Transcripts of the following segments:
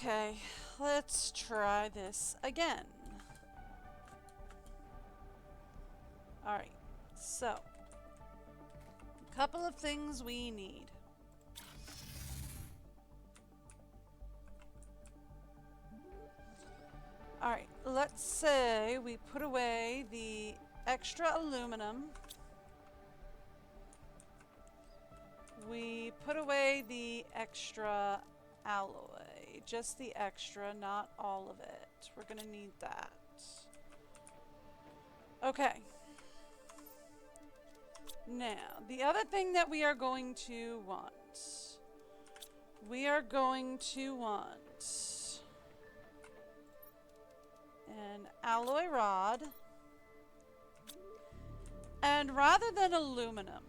Okay, let's try this again. Alright, so a couple of things we need. Alright, let's say we put away the extra aluminum. We put away the extra alloy. Just the extra, not all of it. We're gonna need that. Okay. Now, the other thing that we are going to want. We are going to want an alloy rod. And rather than aluminum,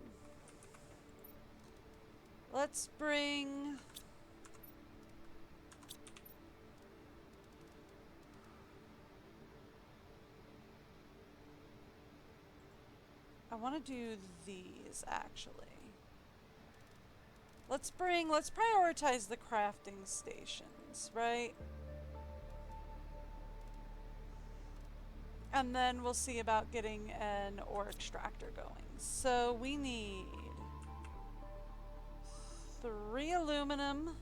let's bring... I want to do these, actually. Let's prioritize the crafting stations, right? And then we'll see about getting an ore extractor going. So we need 3 aluminum,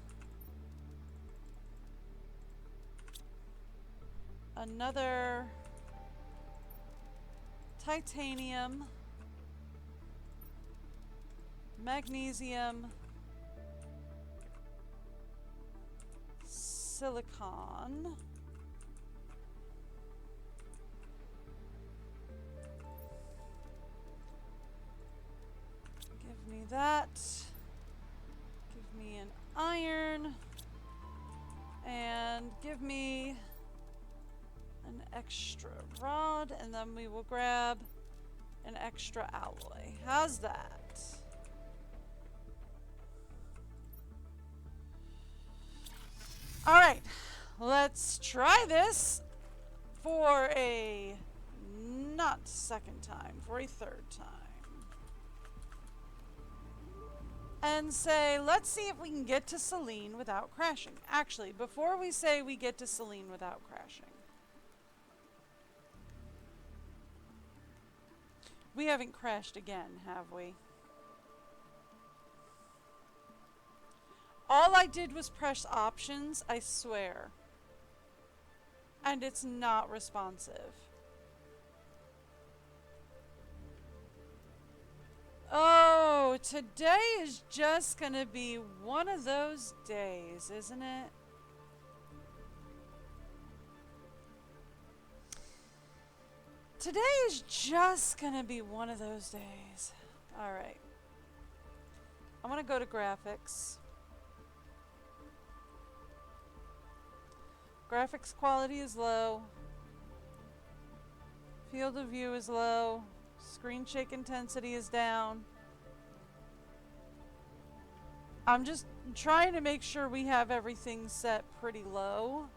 another titanium, magnesium, silicon, give me that, give me an iron, and give me an extra rod, and then we will grab an extra alloy. How's that? Alright, let's try this for a not second time, for a third time. And say, let's see if we can get to Selene without crashing. Actually, before we say we get to Selene without crashing. We haven't crashed again, have we? All I did was press options, I swear. And it's not responsive. Oh, today is just gonna be one of those days, isn't it? Today is just gonna be one of those days. Alright. I wanna go to graphics. Graphics quality is low. Field of view is low. Screen shake intensity is down. I'm just trying to make sure we have everything set pretty low.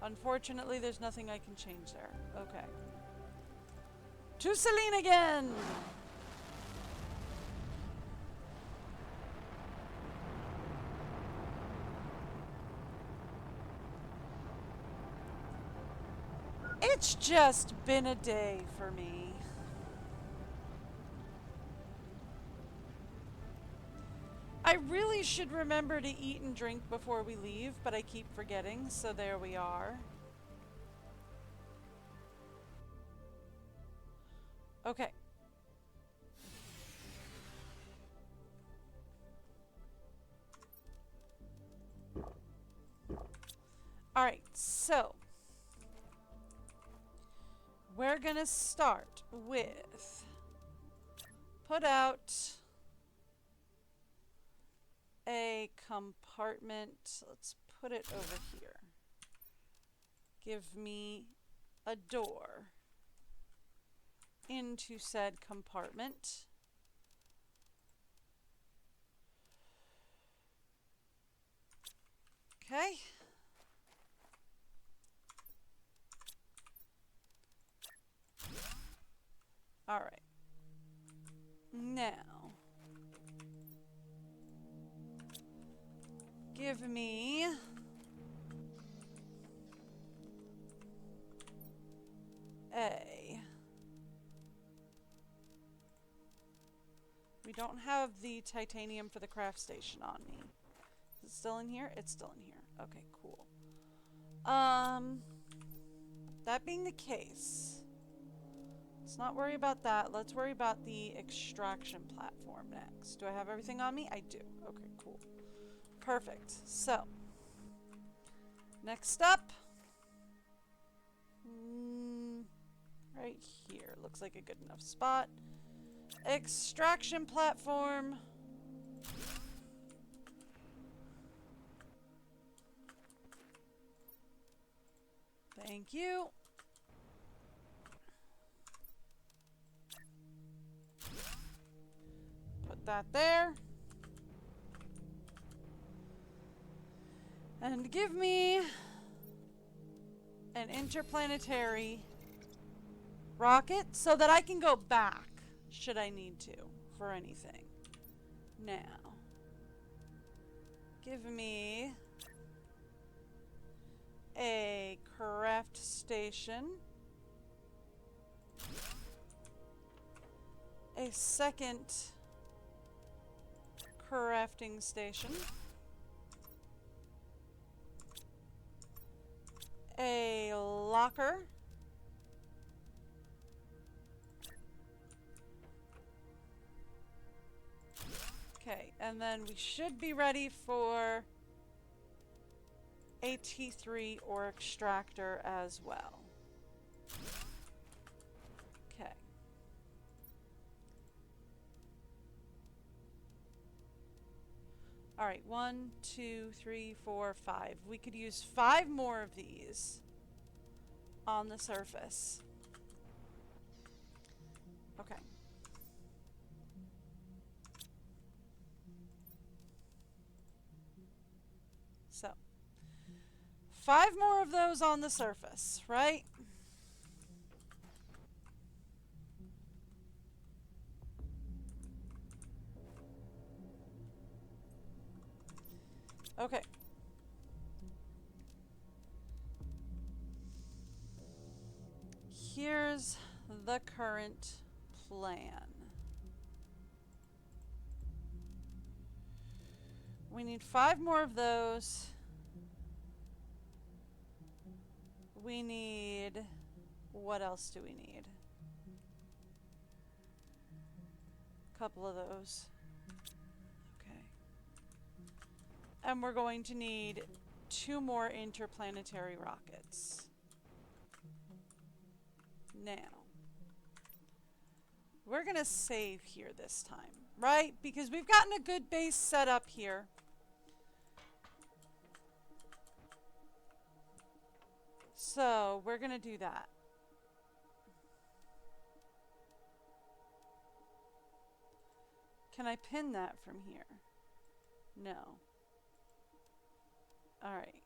Unfortunately, there's nothing I can change there. Okay. To Selene again! It's just been a day for me. I really should remember to eat and drink before we leave, but I keep forgetting, so there we are. Okay. Alright, so we're gonna start with put out a compartment. Let's put it over here. Give me a door into said compartment. Okay. All right. Now, me a... We don't have the titanium for the craft station on me. Is it still in here? It's still in here. Okay, cool. That being the case, let's not worry about that. Let's worry about the extraction platform next. Do I have everything on me? I do. Okay, cool. Perfect. So, next up, right here. Looks like a good enough spot. Extraction platform. Thank you. Put that there. And give me an interplanetary rocket so that I can go back, should I need to, for anything. Now, give me a craft station, a second crafting station, a locker, okay, and then we should be ready for a T3 or extractor as well. Okay. Alright, 1, 2, 3, 4, 5. We could use 5 more of these on the surface. Okay. So, 5 more of those on the surface, right? Okay. Here's the current plan. We need 5 more of those. We need... What else do we need? A couple of those. Okay. And we're going to need 2 more interplanetary rockets. Now, we're going to save here this time, right? Because we've gotten a good base set up here. So, we're going to do that. Can I pin that from here? No. Alright.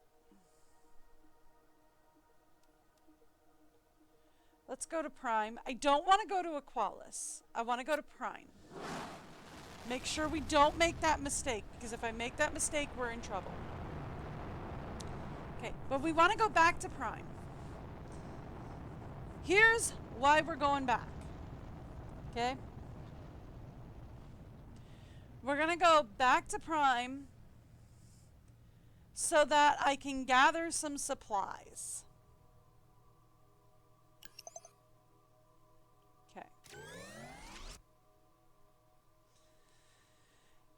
Let's go to Prime. I don't want to go to Aqualis. I want to go to Prime. Make sure we don't make that mistake, because if I make that mistake, we're in trouble. Okay, but we want to go back to Prime. Here's why we're going back. Okay? We're going to go back to Prime so that I can gather some supplies. Okay.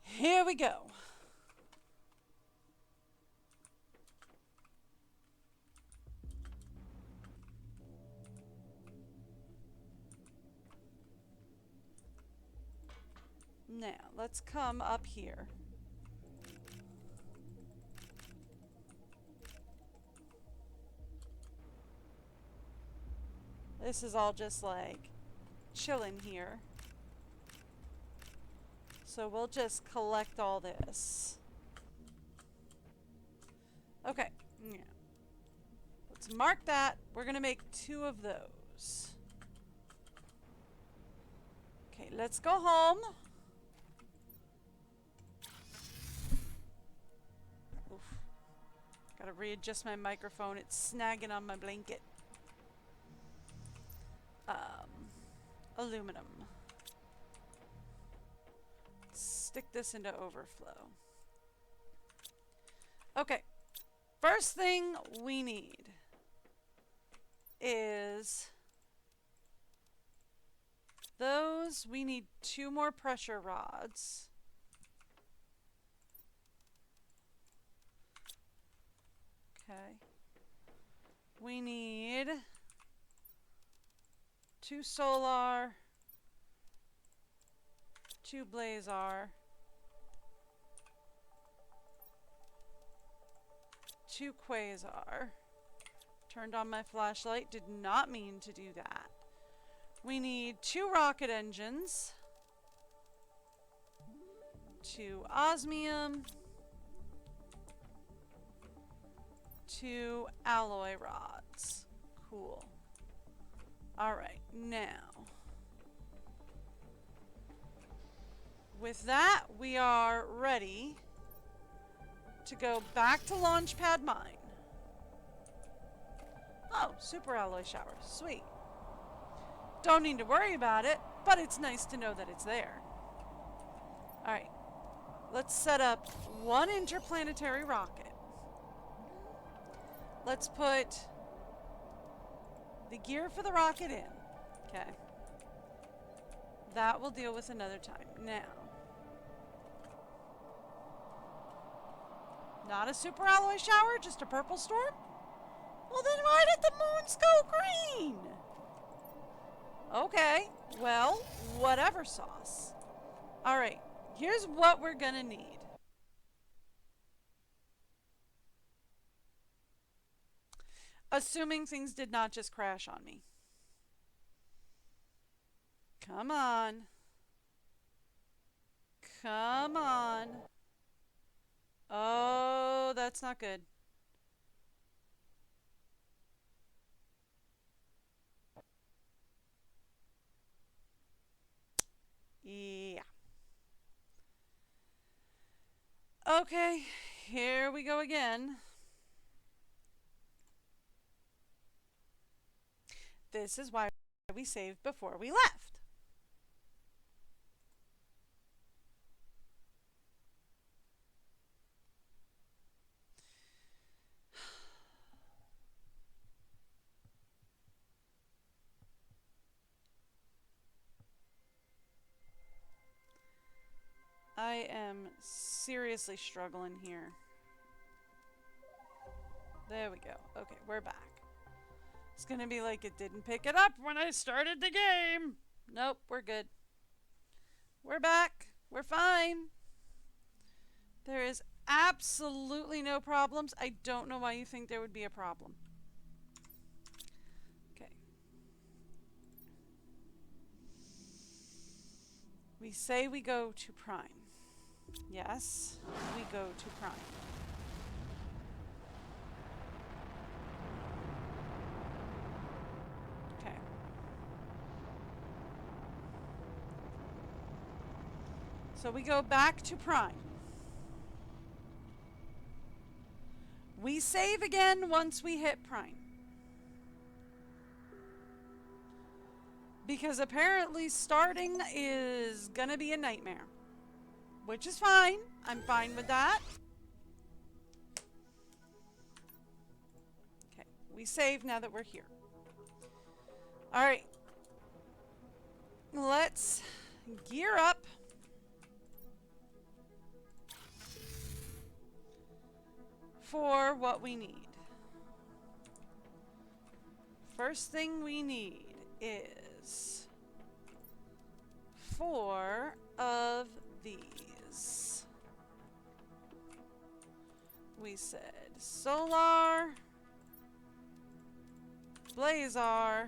Here we go. Now, let's come up here. This is all just like chilling here. So we'll just collect all this. Okay. Yeah. Let's mark that. We're going to make 2 of those. Okay, let's go home. Oof. Gotta readjust my microphone. It's snagging on my blanket. Aluminum. Stick this into overflow. Okay. First thing we need is those. We need 2 more pressure rods. Okay. We need 2 solar, 2 blazar, 2 quasar. Turned on my flashlight, did not mean to do that. We need 2 rocket engines, 2 osmium, 2 alloy rods. Cool. Alright, now. With that, we are ready to go back to Launchpad Mine. Oh, super alloy shower. Sweet. Don't need to worry about it, but it's nice to know that it's there. Alright. Let's set up 1 interplanetary rocket. Let's put the gear for the rocket in. Okay. That we'll deal with another time. Now. Not a super alloy shower, just a purple storm? Well, then why did the moons go green? Okay, well, whatever sauce. Alright, here's what we're gonna need. Assuming things did not just crash on me. Come on. Come on. Oh, that's not good. Yeah. Okay, here we go again. This is why we saved before we left. I am seriously struggling here. There we go. Okay, we're back. It's gonna be like it didn't pick it up when I started the game. Nope, we're good. We're back. We're fine. There is absolutely no problems. I don't know why you think there would be a problem. Okay. We say we go to Prime. Yes, we go to Prime. Okay. So we go back to Prime. We save again once we hit Prime. Because apparently starting is gonna be a nightmare. Which is fine. I'm fine with that. Okay, we save now that we're here. Alright. Let's gear up. For what we need. First thing we need is 4 of these. We said solar, blazar,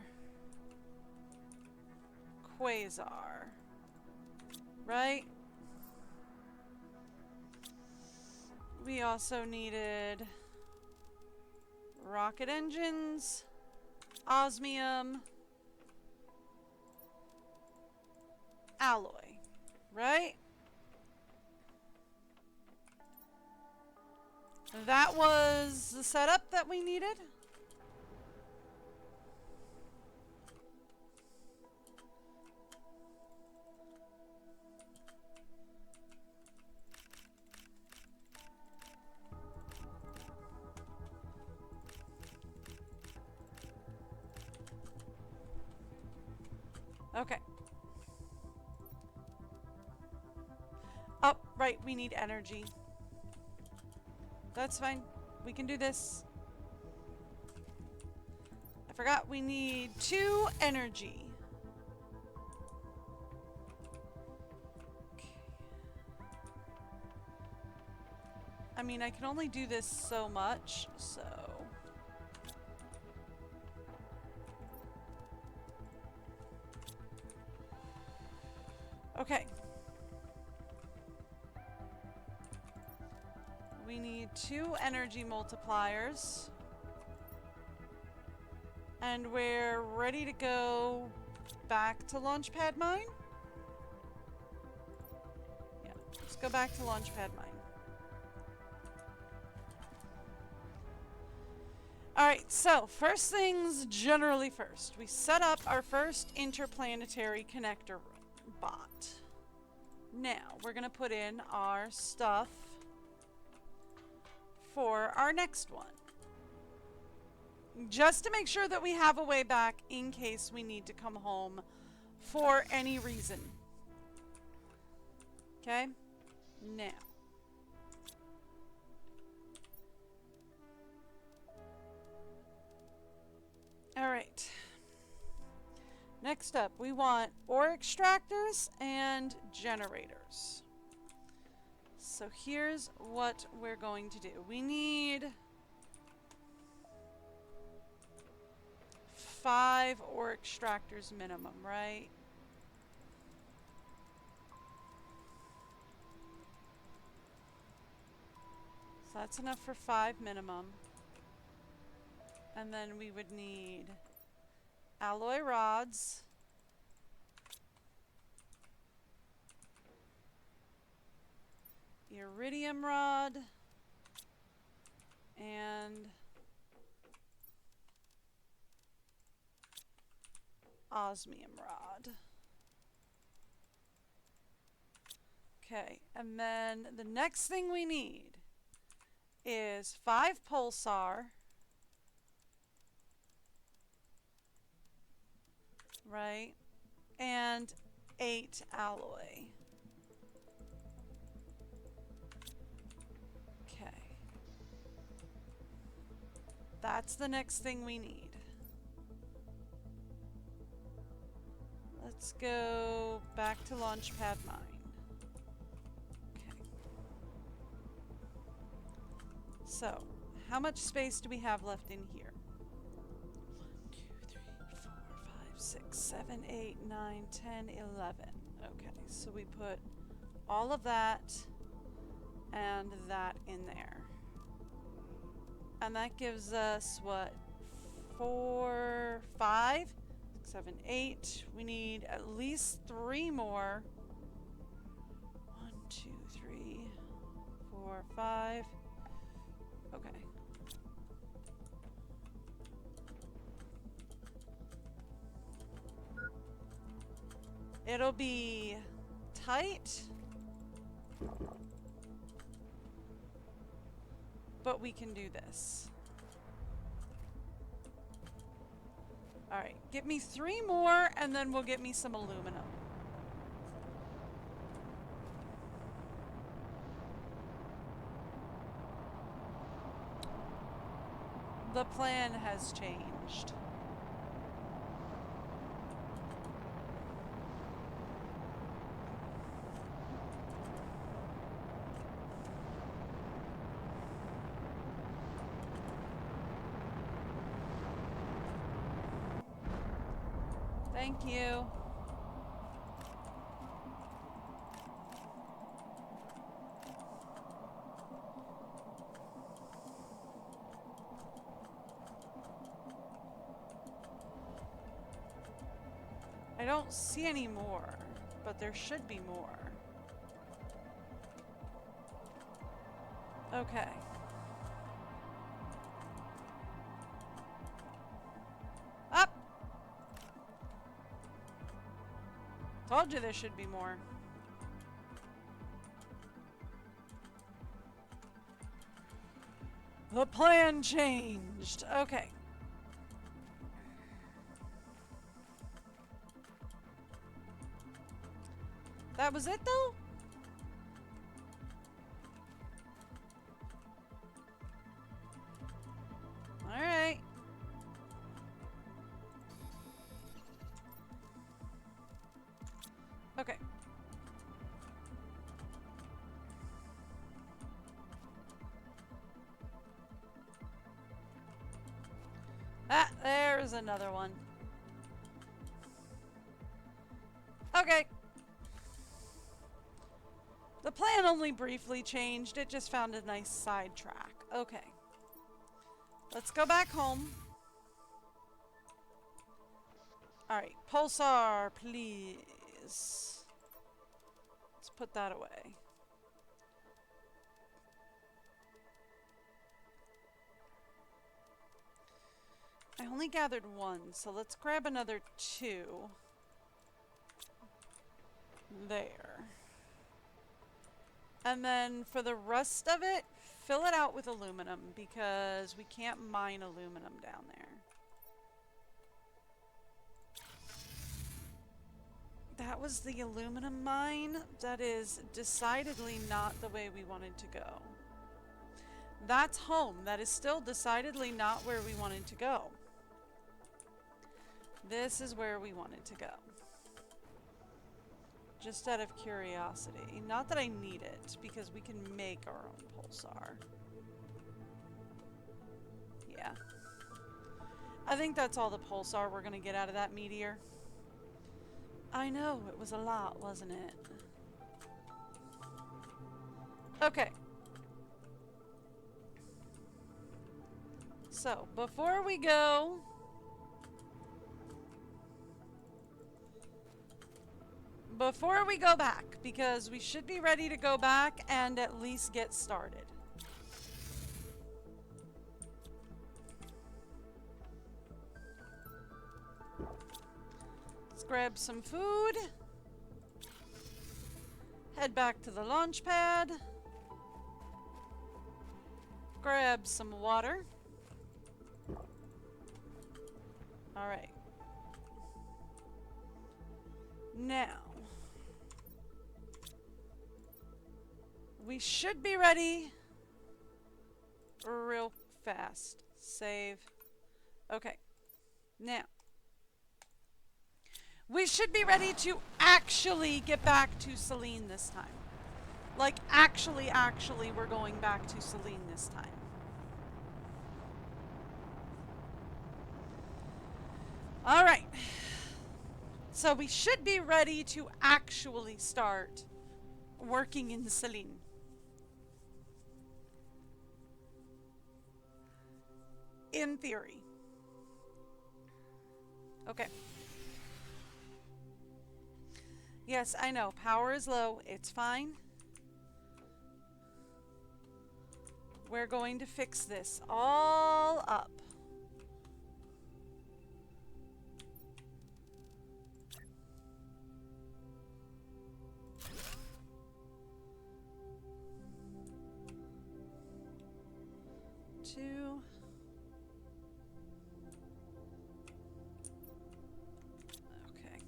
quasar, right? We also needed rocket engines, osmium, alloy, right? That was the setup that we needed. Okay. Oh, right, we need energy. That's fine. We can do this. I forgot we need 2 energy. Okay. I mean, I can only do this so much, so... Okay. We need 2 energy multipliers. And we're ready to go back to Launchpad Mine? Yeah, let's go back to Launchpad Mine. Alright, so first things generally first. We set up our first interplanetary connector bot. Now, we're going to put in our stuff for our next one. Just to make sure that we have a way back in case we need to come home for any reason. Okay? Now. Alright. Next up, we want ore extractors and generators. So here's what we're going to do. We need 5 ore extractors minimum, right? So that's enough for 5 minimum. And then we would need alloy rods, iridium rod, and osmium rod. Okay, and then the next thing we need is 5 pulsar, right, and 8 alloy. Okay. That's the next thing we need. Let's go back to Launchpad Mine. Okay. So, how much space do we have left in here? 1, 2, 3, 4, 5, 6, 7, 8, 9, 10, 11. Okay, so we put all of that and that in there. And that gives us, what, 4, 5, 6, 7, 8. We need at least 3 more. 1, 2, 3, 4, 5. Okay. It'll be tight, but we can do this. Alright, get me 3 more and then we'll get me some aluminum. The plan has changed. Thank you. I don't see any more, but there should be more. Okay. Told you there should be more. The plan changed. Okay. That was it, though? Alright. Okay. Ah, there's another one. Okay. The plan only briefly changed. It just found a nice side track. Okay. Let's go back home. Alright, Pulsar, please. Let's put that away. I only gathered one, so let's grab another 2. There. And then for the rest of it, fill it out with aluminum because we can't mine aluminum down there. That was the aluminum mine. That is decidedly not the way we wanted to go. That's home. That is still decidedly not where we wanted to go. This is where we wanted to go. Just out of curiosity. Not that I need it, because we can make our own pulsar. Yeah. I think that's all the pulsar we're going to get out of that meteor. I know, it was a lot, wasn't it? Okay. So, before we go... Before we go back, because we should be ready to go back and at least get started. Let's grab some food. Head back to the launch pad. Grab some water. Alright. Now, we should be ready real fast. Save. Okay. Now, we should be ready to actually get back to Selene this time. Like, actually, we're going back to Selene this time. Alright. So we should be ready to actually start working in Selene. In theory. Okay. Yes, I know. Power is low. It's fine. We're going to fix this all up. Two. Okay.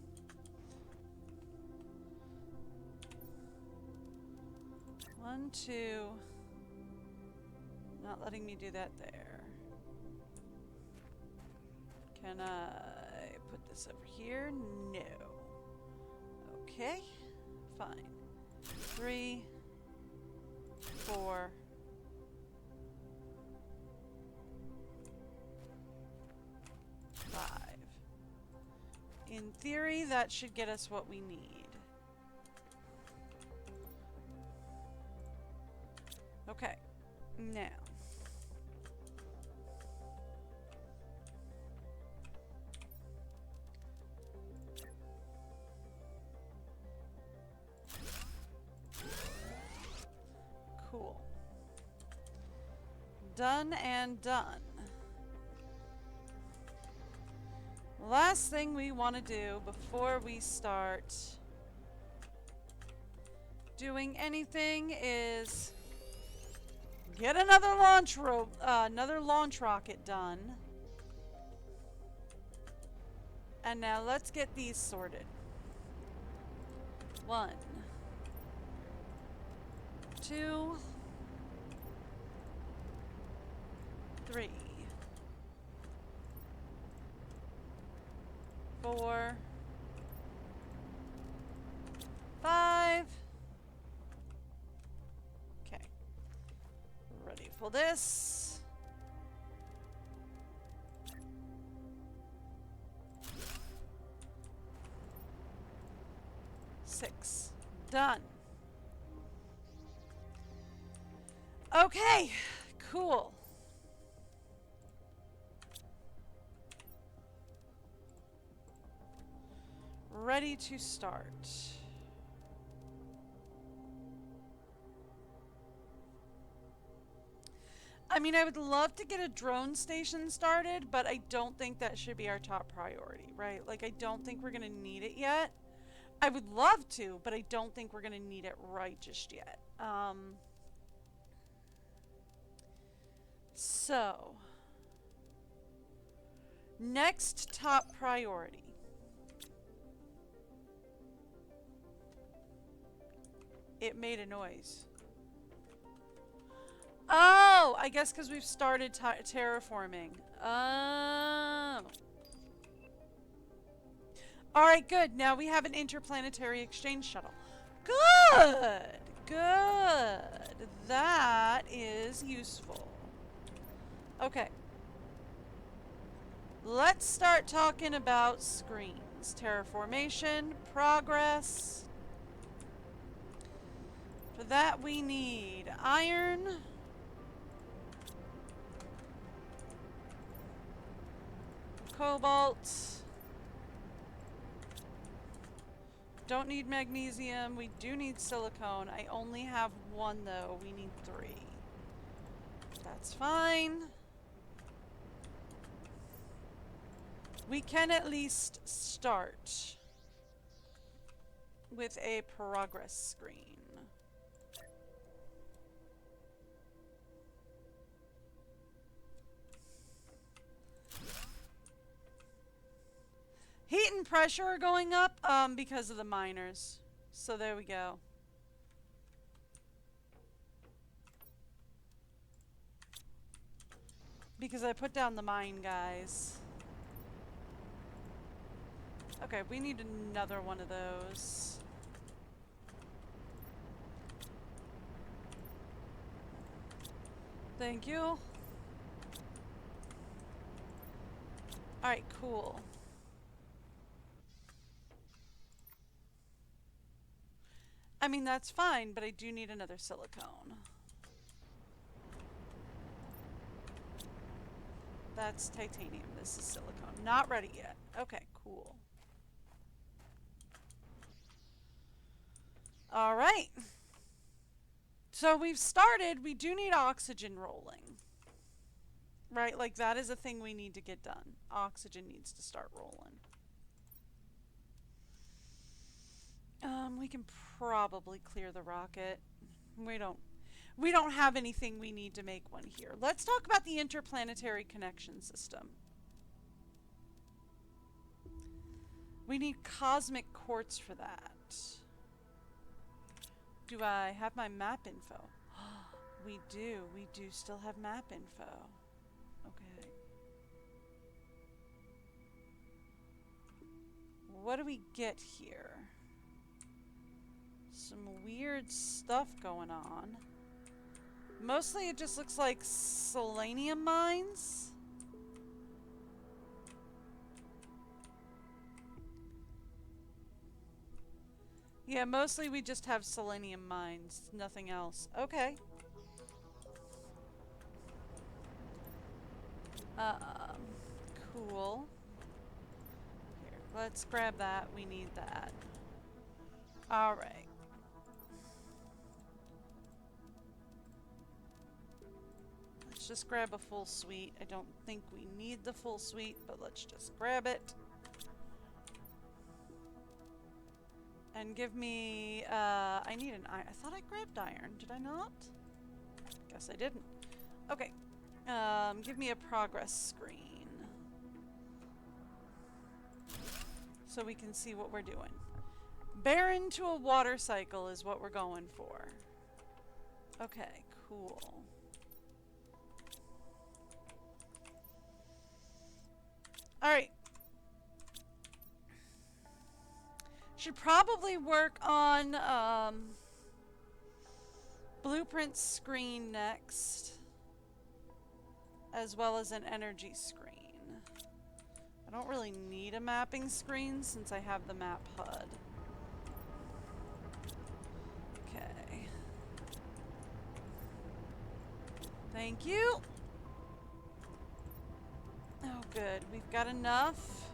One, two. Not letting me do that there. Can I put this over here? No. Okay. Fine. 3, 4. 5. In theory, that should get us what we need. Okay. Now. Cool. Done and done. Last thing we want to do before we start doing anything is get another launch rocket done. And now let's get these sorted. 1, 2, 3, 4, 5. Okay. Ready for this. 6. Done. Okay, cool. Ready to start. I mean, I would love to get a drone station started, but I don't think that should be our top priority, right? Like, I don't think we're going to need it yet. I would love to, but I don't think we're going to need it right just yet. So, next top priority. It made a noise. Oh, I guess because we've started terraforming. Oh. Alright, good. Now we have an interplanetary exchange shuttle. Good! Good. That is useful. Okay. Let's start talking about screens. Terraformation, progress. For that we need iron. Cobalt. Don't need magnesium. We do need silicone. I only have 1 though. We need 3. That's fine. We can at least start with a progress screen. Heat and pressure are going up because of the miners. So there we go. Because I put down the mine guys. Okay, we need another one of those. Thank you. Alright, cool. I mean, that's fine, but I do need another silicone. That's titanium. This is silicone. Not ready yet. Okay, cool. Alright. So we've started. We do need oxygen rolling. Right? Like, that is a thing we need to get done. Oxygen needs to start rolling. We can probably clear the rocket. We don't have anything we need to make one here. Let's talk about the interplanetary connection system. We need cosmic quartz for that. Do I have my map info? We do. We do still have map info. Okay. What do we get here? Some weird stuff going on. Mostly it just looks like selenium mines. Yeah, mostly we just have selenium mines, nothing else. Okay. Cool. Here, let's grab that. We need that. Alright. Let's just grab a full suite. I don't think we need the full suite, but let's just grab it. And give me, I need an iron. I thought I grabbed iron. Did I not? Guess I didn't. Okay. Give me a progress screen. So we can see what we're doing. Barren to a water cycle is what we're going for. Okay, cool. Alright. Should probably work on blueprint screen next, as well as an energy screen. I don't really need a mapping screen since I have the map HUD. Okay. Thank you. Oh, good. We've got enough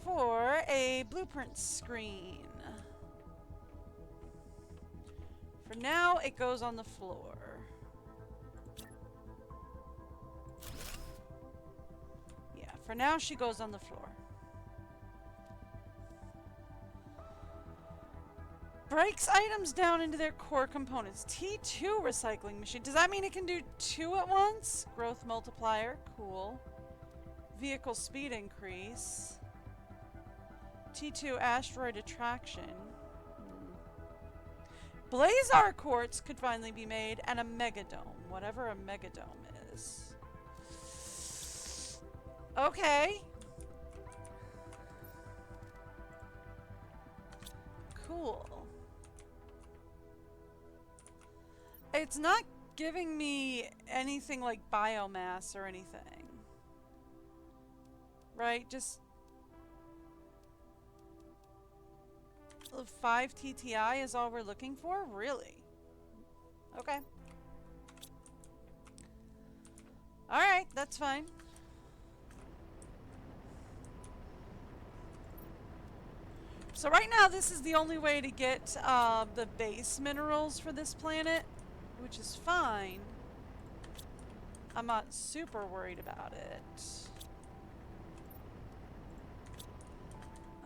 for a blueprint screen. For now, it goes on the floor. Yeah, for now, she goes on the floor. Breaks items down into their core components. T2 recycling machine. Does that mean it can do 2 at once? Growth multiplier. Cool. Vehicle speed increase. T2 asteroid attraction. Blazar quartz could finally be made, and a megadome. Whatever a megadome is. Okay. Cool. It's not giving me anything like biomass or anything. Right? Just 5 TTI is all we're looking for? Really? Okay. Alright, that's fine. So right now this is the only way to get the base minerals for this planet, which is fine. I'm not super worried about it.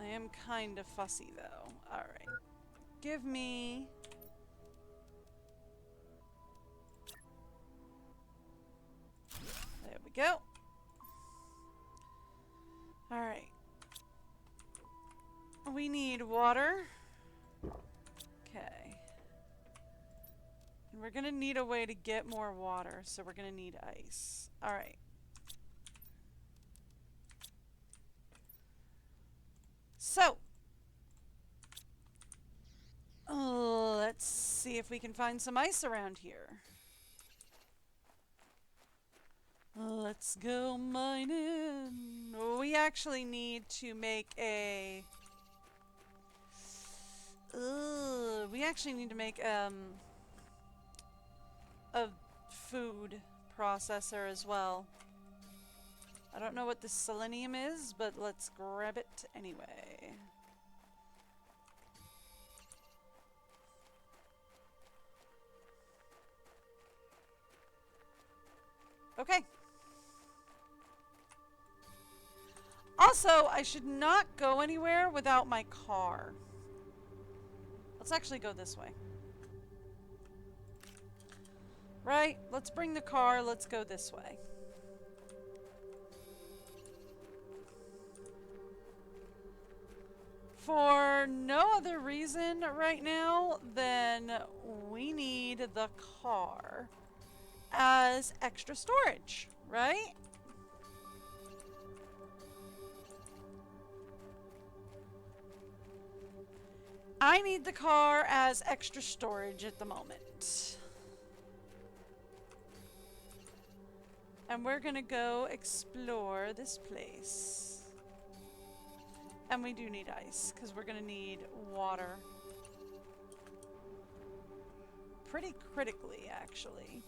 I am kind of fussy though. Alright. Give me... There we go. Alright. We need water. Okay. And we're gonna need a way to get more water, so we're gonna need ice. Alright. So, let's see if we can find some ice around here. Let's go mining. We actually need to make a... we actually need to make a food processor as well. I don't know what the selenium is, but let's grab it anyway. Okay. Also, I should not go anywhere without my car. Let's actually go this way. Right? Let's bring the car. Let's go this way. For no other reason right now than we need the car as extra storage, right? I need the car as extra storage at the moment. And we're gonna go explore this place. And we do need ice, because we're gonna need water. Pretty critically, actually.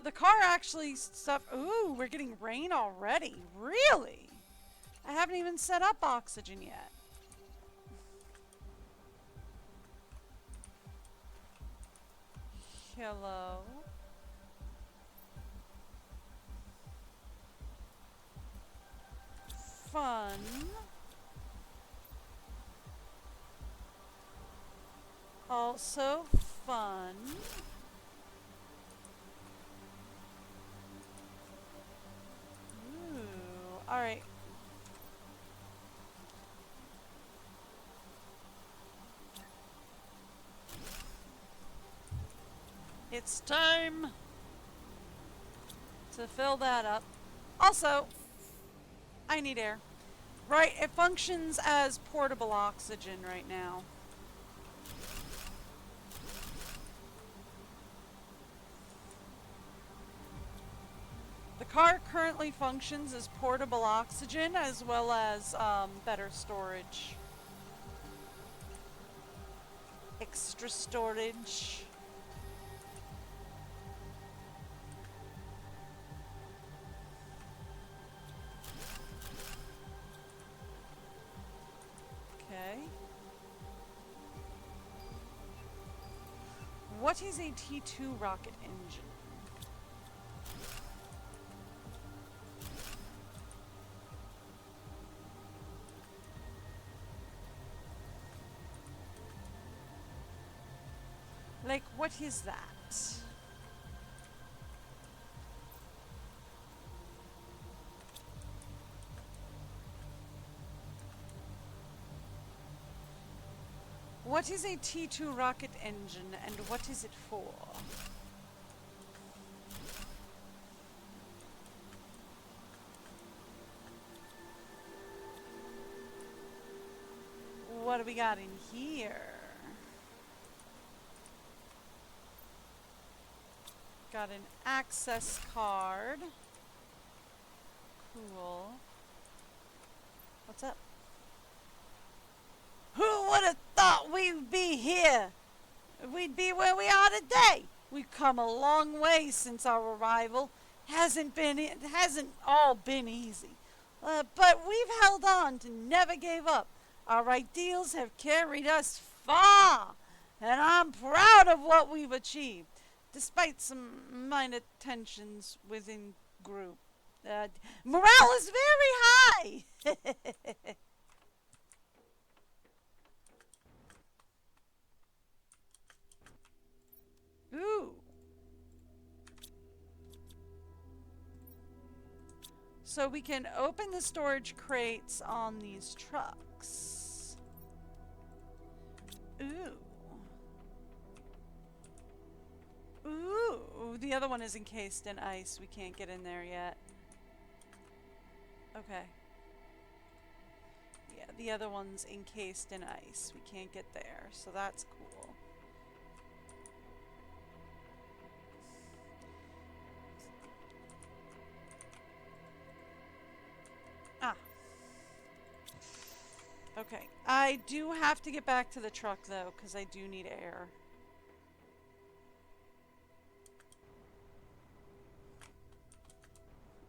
The car actually ooh, we're getting rain already. Really? I haven't even set up oxygen yet. Hello. Fun. Also fun. Ooh. Alright. It's time to fill that up. Also, I need air. Right, it functions as portable oxygen right now. The car currently functions as portable oxygen as well as better storage. Extra storage. Okay. What is a T2 rocket engine? Like, what is that? What is a T2 rocket engine and what is it for? What do we got in here? Got an access card. Cool. What's up? Who would have thought we'd be here? We'd be where we are today. We've come a long way since our arrival. It hasn't all been easy. But we've held on to never gave up. Our ideals have carried us far, and I'm proud of what we've achieved, despite some minor tensions within group. Morale is very high. Ooh. So we can open the storage crates on these trucks. Ooh. Ooh. The other one is encased in ice. We can't get in there yet. Okay. Yeah, the other one's encased in ice. We can't get there, so that's cool. Ah. Okay. I do have to get back to the truck, though, because I do need air.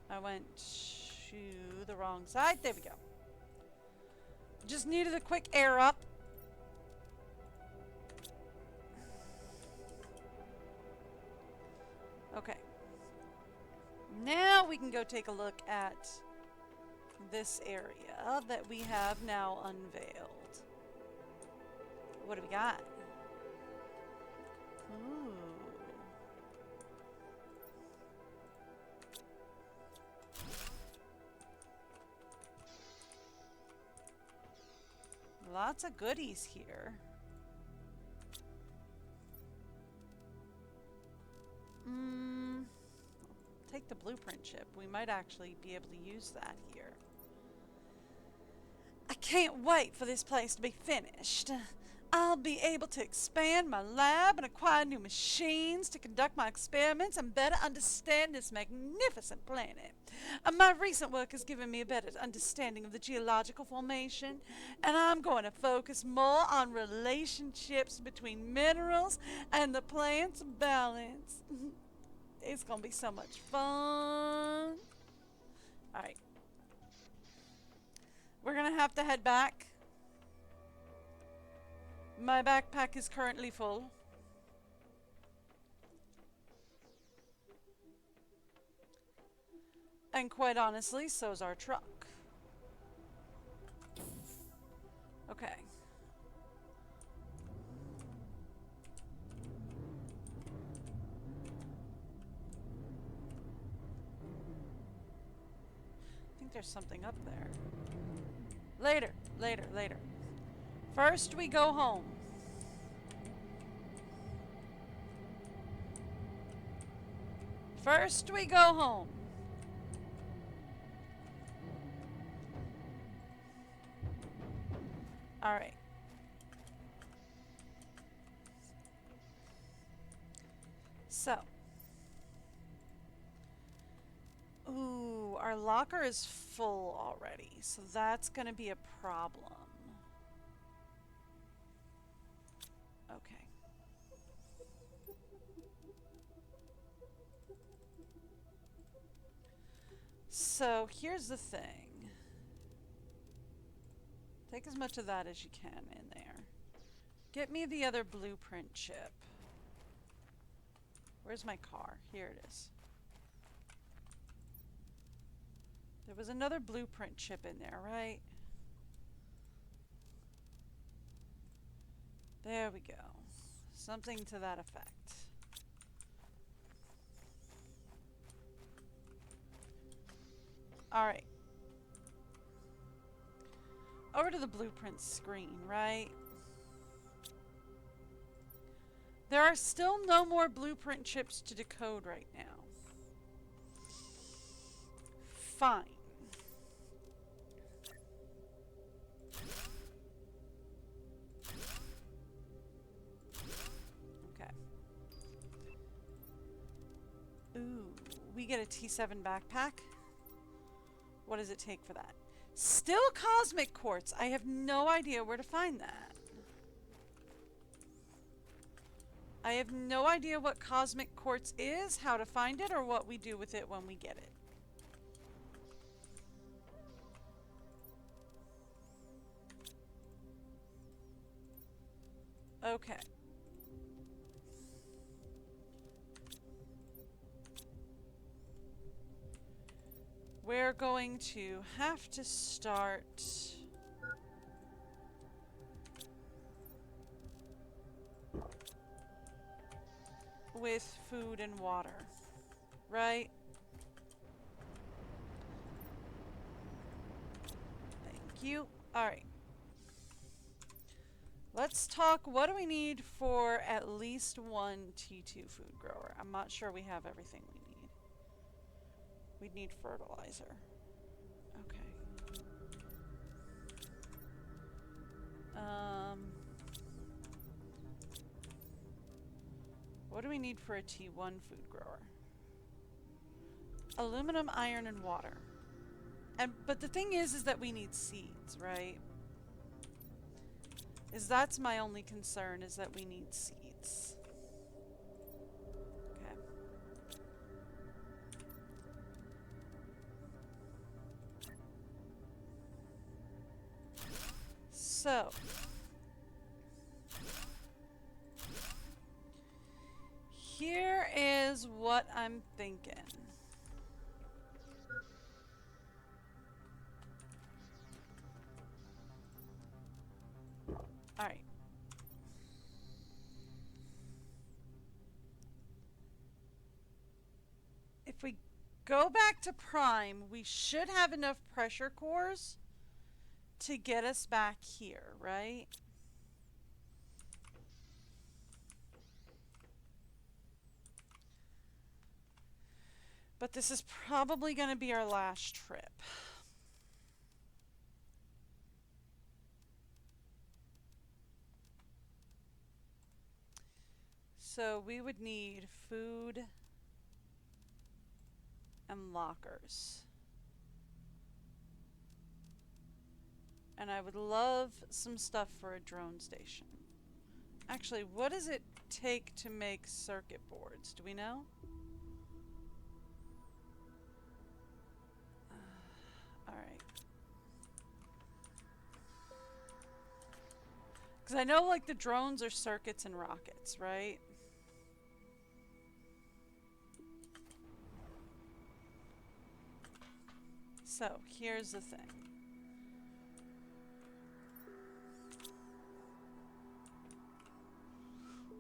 I went to the wrong side. There we go. Just needed a quick air up. Okay. Now we can go take a look at this area that we have now unveiled. What do we got? Ooh. Lots of goodies here. Take the blueprint chip. We might actually be able to use that here. I can't wait for this place to be finished. I'll be able to expand my lab and acquire new machines to conduct my experiments and better understand this magnificent planet. My recent work has given me a better understanding of the geological formation, and I'm going to focus more on relationships between minerals and the planet's balance. It's going to be so much fun. Alright. We're going to have to head back. My backpack is currently full. And quite honestly, so's our truck. Okay. I think there's something up there. Later, later, later. First we go home. First we go home. Alright. So. Ooh, our locker is full already, so that's gonna be a problem. Okay. So here's the thing. Take as much of that as you can in there. Get me the other blueprint chip. Where's my car? Here it is. There was another blueprint chip in there, right? There we go. Something to that effect. Alright. Over to the blueprint screen, right? There are still no more blueprint chips to decode right now. Fine. Okay. Ooh, we get a T7 backpack. What does it take for that? Still cosmic quartz. I have no idea where to find that. I have no idea what cosmic quartz is, how to find it, or what we do with it when we get it. Okay. We're going to have to start with food and water, right? Thank you. All right. Let's talk, what do we need for at least one T2 food grower? I'm not sure we have everything we need. We'd need fertilizer. Okay. What do we need for a T1 food grower? Aluminum, iron, and water. But the thing is that we need seeds, right? That's my only concern, is that we need seeds. Okay. So. Here is what I'm thinking. Alright. If we go back to Prime, we should have enough pressure cores to get us back here, right? But this is probably going to be our last trip. So we would need food and lockers. And I would love some stuff for a drone station. Actually, what does it take to make circuit boards? Do we know? Alright. Because I know, like, the drones are circuits and rockets, right? So, here's the thing.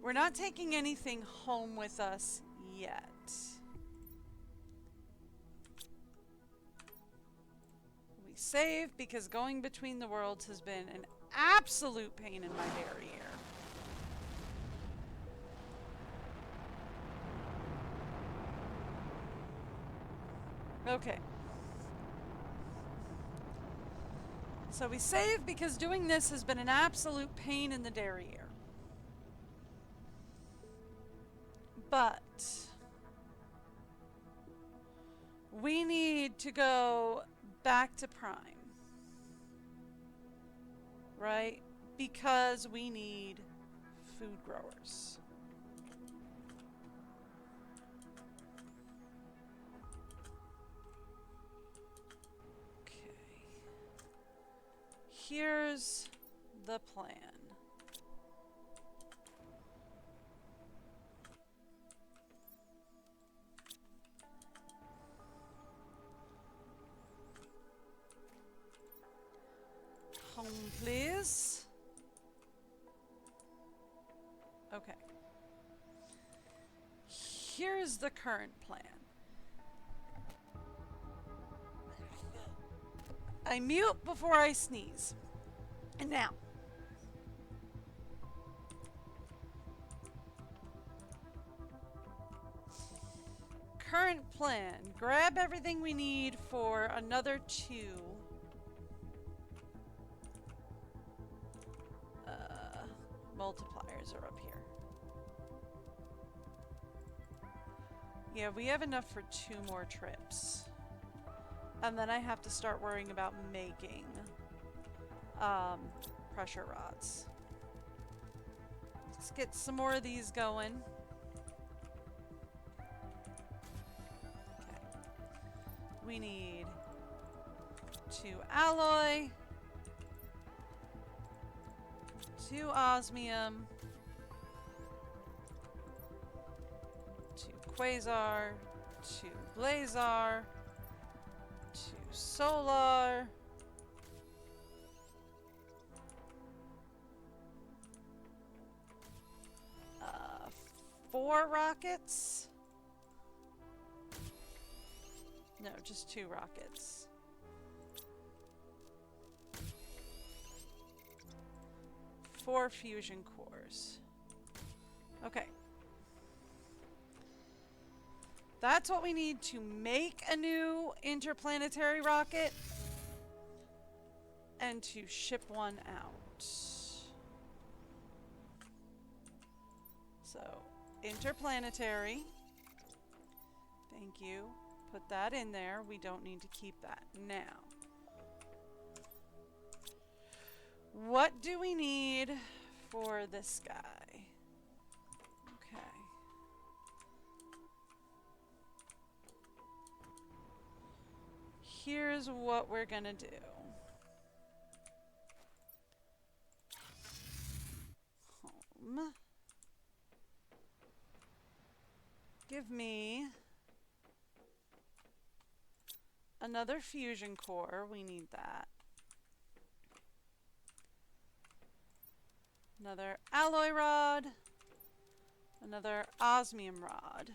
We're not taking anything home with us yet. We save because going between the worlds has been an absolute pain in my derriere. Okay. So we save because doing this has been an absolute pain in the derriere. But we need to go back to Prime. Right? Because we need food growers. Okay. Here's the plan. Home, please. Okay. Here's the current plan. I mute before I sneeze. And now. Current plan. Grab everything we need for another 2. Multipliers are up here. Yeah, we have enough for 2 more trips. And then I have to start worrying about making pressure rods. Let's get some more of these going. Okay. We need 2 alloy, 2 osmium, 2 quasar, 2 blazar, 2 solar, 4 rockets. No, just 2 rockets. Four fusion cores. Okay. That's what we need to make a new interplanetary rocket and to ship one out. So, interplanetary. Thank you. Put that in there. We don't need to keep that now. What do we need for this guy? Okay. Here's what we're gonna do. Home. Give me another fusion core. We need that. Another alloy rod. Another osmium rod.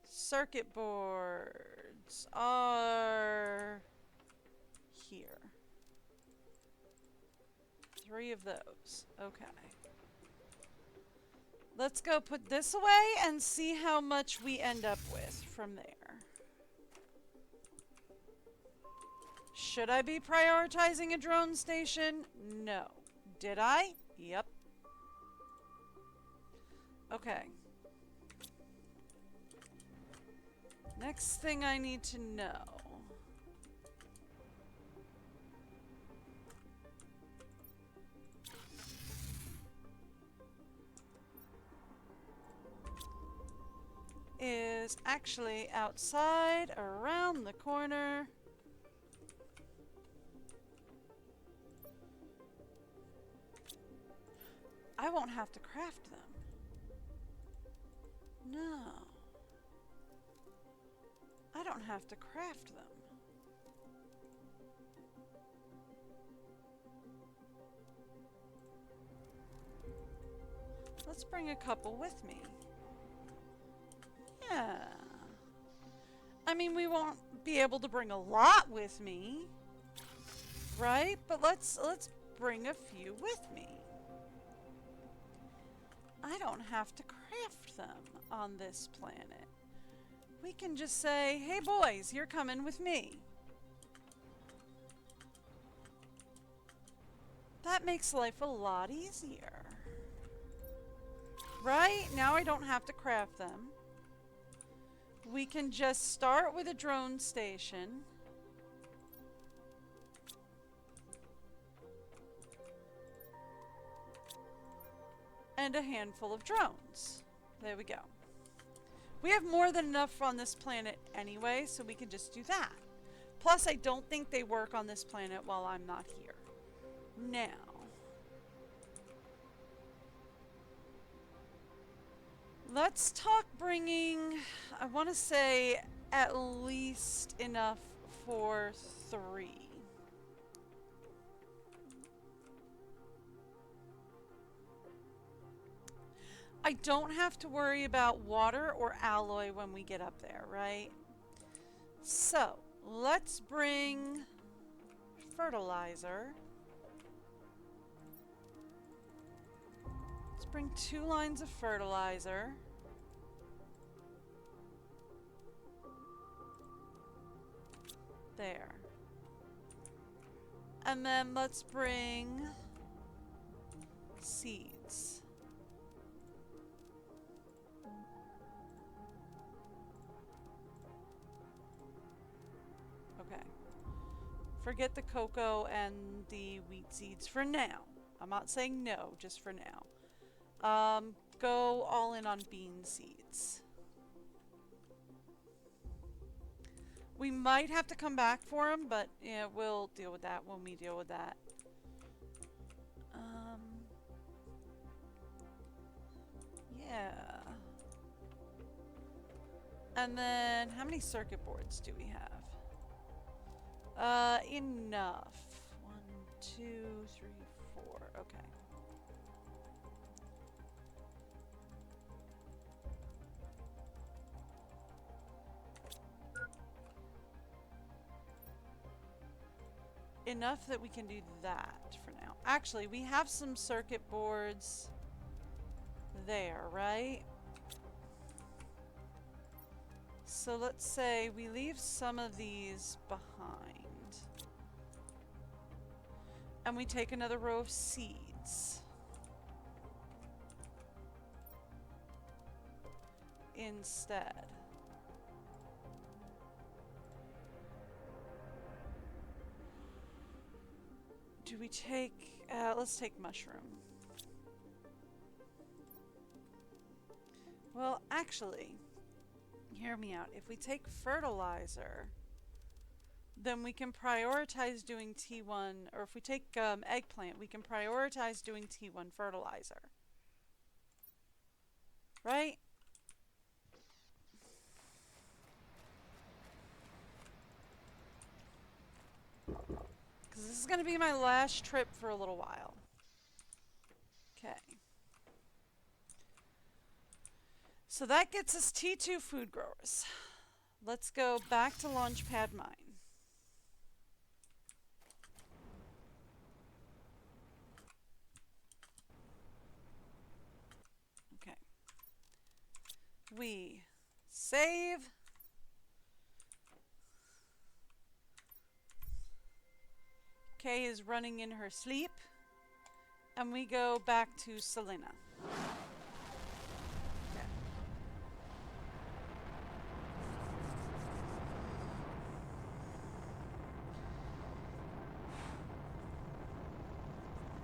Circuit boards are here. 3 of those. Okay. Let's go put this away and see how much we end up with from there. Should I be prioritizing a drone station? No. Did I? Yep. Okay. Next thing I need to know. Is actually outside around the corner. I won't have to craft them. No. I don't have to craft them. Let's bring a couple with me. Yeah. I mean, we won't be able to bring a lot with me, right? But let's bring a few with me. I don't have to craft them on this planet. We can just say, hey boys, you're coming with me. That makes life a lot easier. Right? Now I don't have to craft them. We can just start with a drone station. And a handful of drones. There we go. We have more than enough on this planet anyway, so we can just do that. Plus, I don't think they work on this planet while I'm not here. Now. Let's talk bringing, I want to say, at least enough for 3. I don't have to worry about water or alloy when we get up there, right? So, let's bring fertilizer. Let's bring 2 lines of fertilizer. There. And then let's bring seeds. Okay. Forget the cocoa and the wheat seeds for now. I'm not saying no, just for now. Go all in on bean seeds. We might have to come back for them, but yeah, we'll deal with that when we deal with that. Yeah. And then, how many circuit boards do we have? Enough. 1, 2, 3, 4. Okay. Enough that we can do that for now. Actually, we have some circuit boards there, right? So let's say we leave some of these behind. And we take another row of seeds. Instead. Do we take, let's take mushroom. Well, actually, hear me out. If we take fertilizer, then we can prioritize doing T1, or if we take eggplant, we can prioritize doing T1 fertilizer. Right? Because this is going to be my last trip for a little while. Okay. So that gets us T2 food growers. Let's go back to Launchpad Mine. Okay. We save. Kay is running in her sleep. And we go back to Selenea.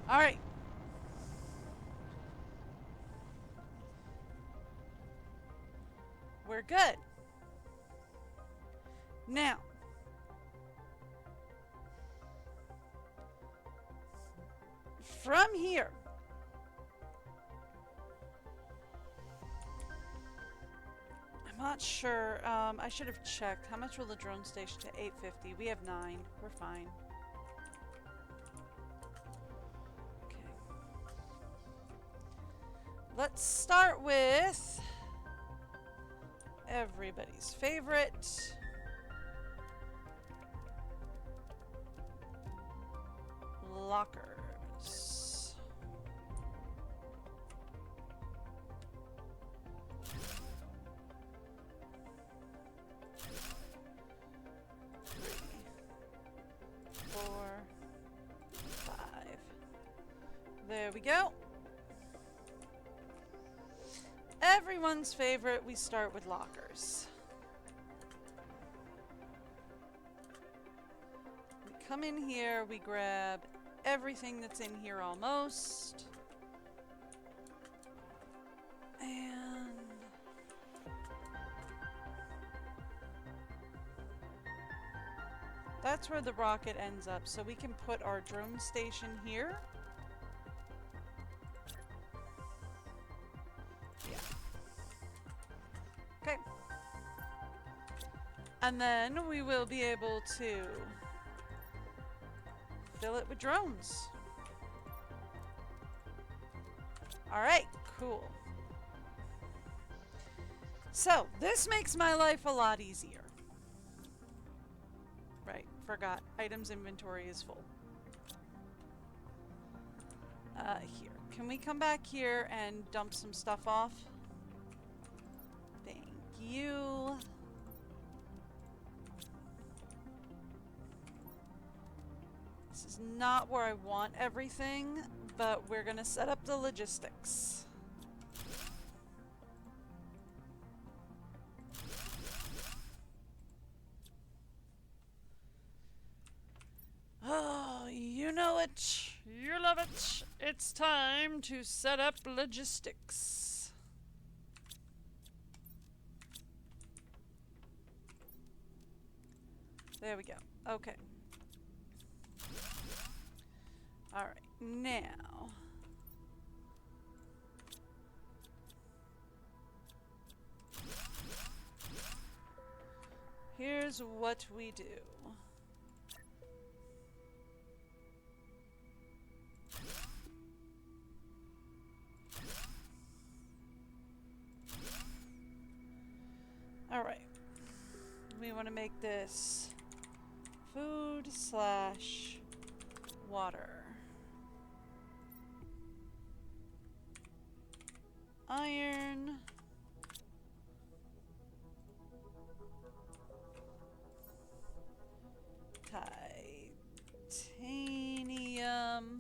All right. We're good. Now, from here, I'm not sure. I should have checked. How much will the drone station to 850? We have 9. We're fine. Let's start with everybody's favorite. Lockers. Four, 5. There we go. Everyone's favorite, we start with lockers. We come in here, we grab everything that's in here almost. And that's where the rocket ends up. So we can put our drone station here. Yeah. Okay. And then we will be able to fill it with drones. Alright, cool. So, this makes my life a lot easier. Right, forgot. Items inventory is full. Here. Can we come back here and dump some stuff off? Thank you. This is not where I want everything, but we're gonna set up the logistics. Oh, you know it. You love it. It's time to set up logistics. There we go. Okay. Alright, now. Here's what we do. Alright. We want to make this food / water. Iron. Titanium.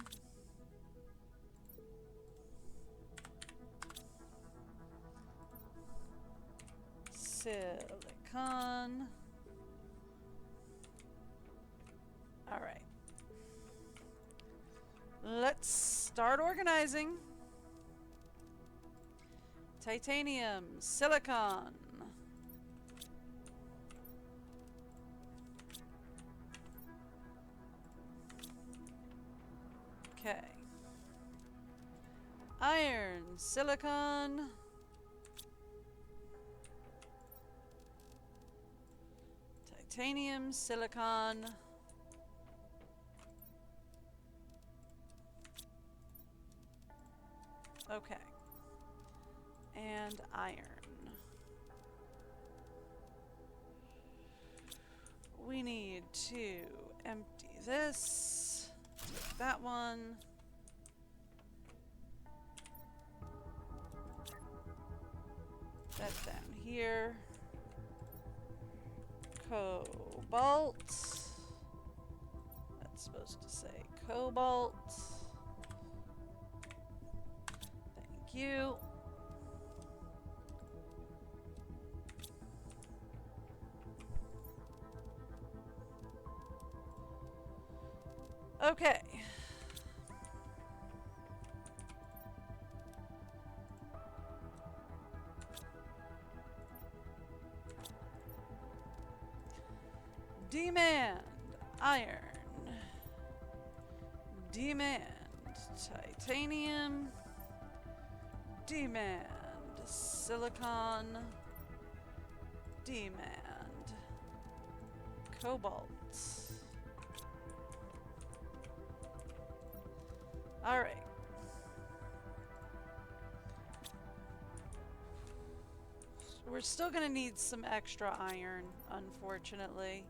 Silicon. All right. Let's start organizing. Titanium, silicon. Okay. Iron, silicon. Titanium, silicon. Okay. And iron. We need to empty this. Take that one. That's down here. Cobalt. That's supposed to say cobalt. Thank you. Okay. Demand iron. Demand titanium. Demand silicon. Demand cobalt. All right. We're still gonna need some extra iron, unfortunately.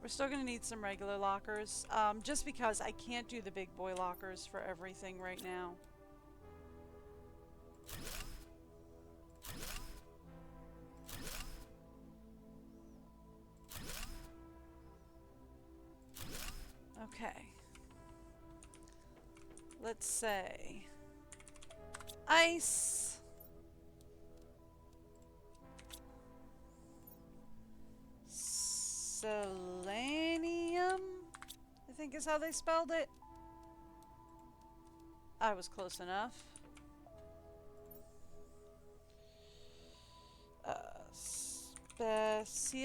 We're still gonna need some regular lockers, just because I can't do the big boy lockers for everything right now. Okay. Let's say ice. Selenium, I think is how they spelled it. I was close enough. Specials.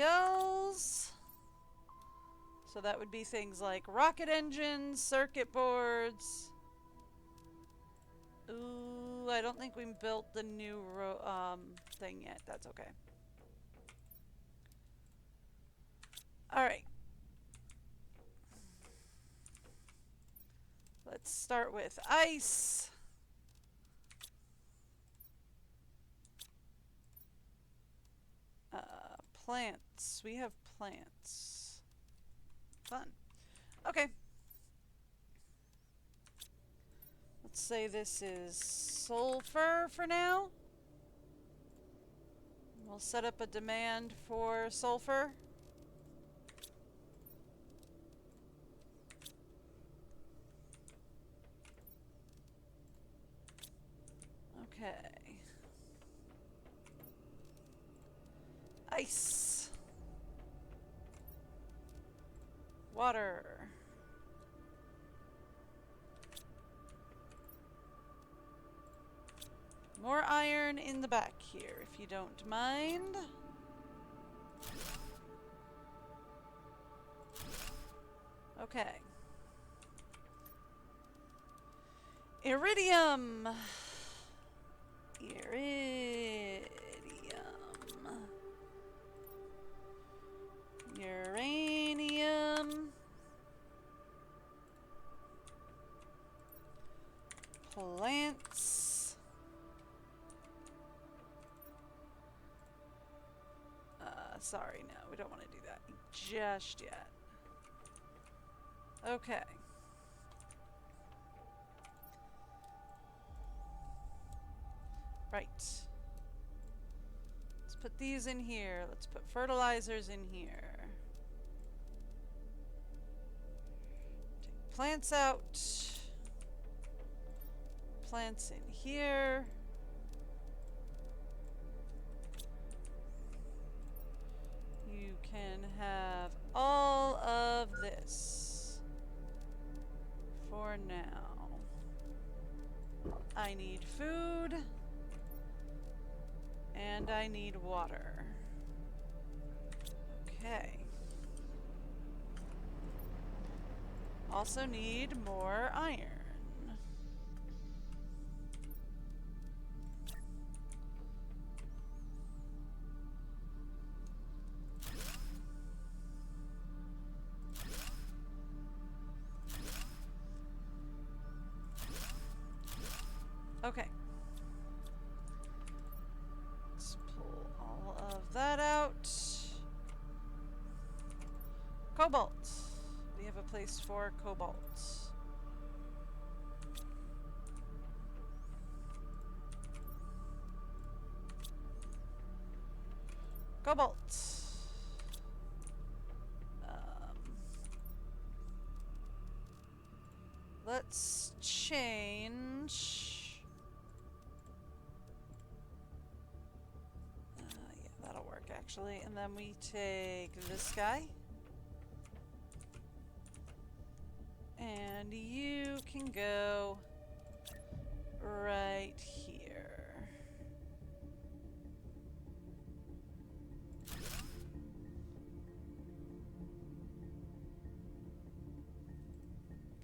So that would be things like rocket engines, circuit boards. Ooh, I don't think we built the new thing yet. That's okay. Alright. Let's start with ice. Plants. We have plants. Fun. Okay. Let's say this is sulfur for now. We'll set up a demand for sulfur. Okay. Ice. Water. More iron in the back here, if you don't mind. Okay. Iridium. Iridium. Uranium. Plants. Sorry, no, we don't want to do that just yet. Okay. Right. Let's put these in here. Let's put fertilizers in here. Take plants out. Plants in here. You can have all of this for now. I need food. And I need water. Okay. Also need more iron. Okay. Let's pull all of that out. Cobalt. We have a place for cobalt. Cobalt. Let's change. Yeah, that'll work actually. And then we take this guy. And you can go right here.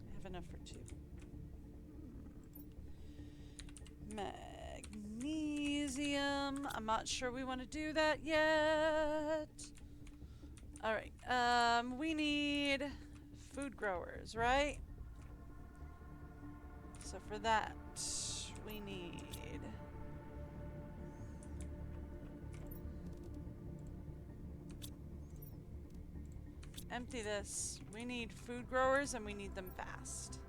I have enough for 2. Magnesium. I'm not sure we want to do that yet. Alright, we need food growers, right? So for that, we need Empty this. We need food growers and we need them fast.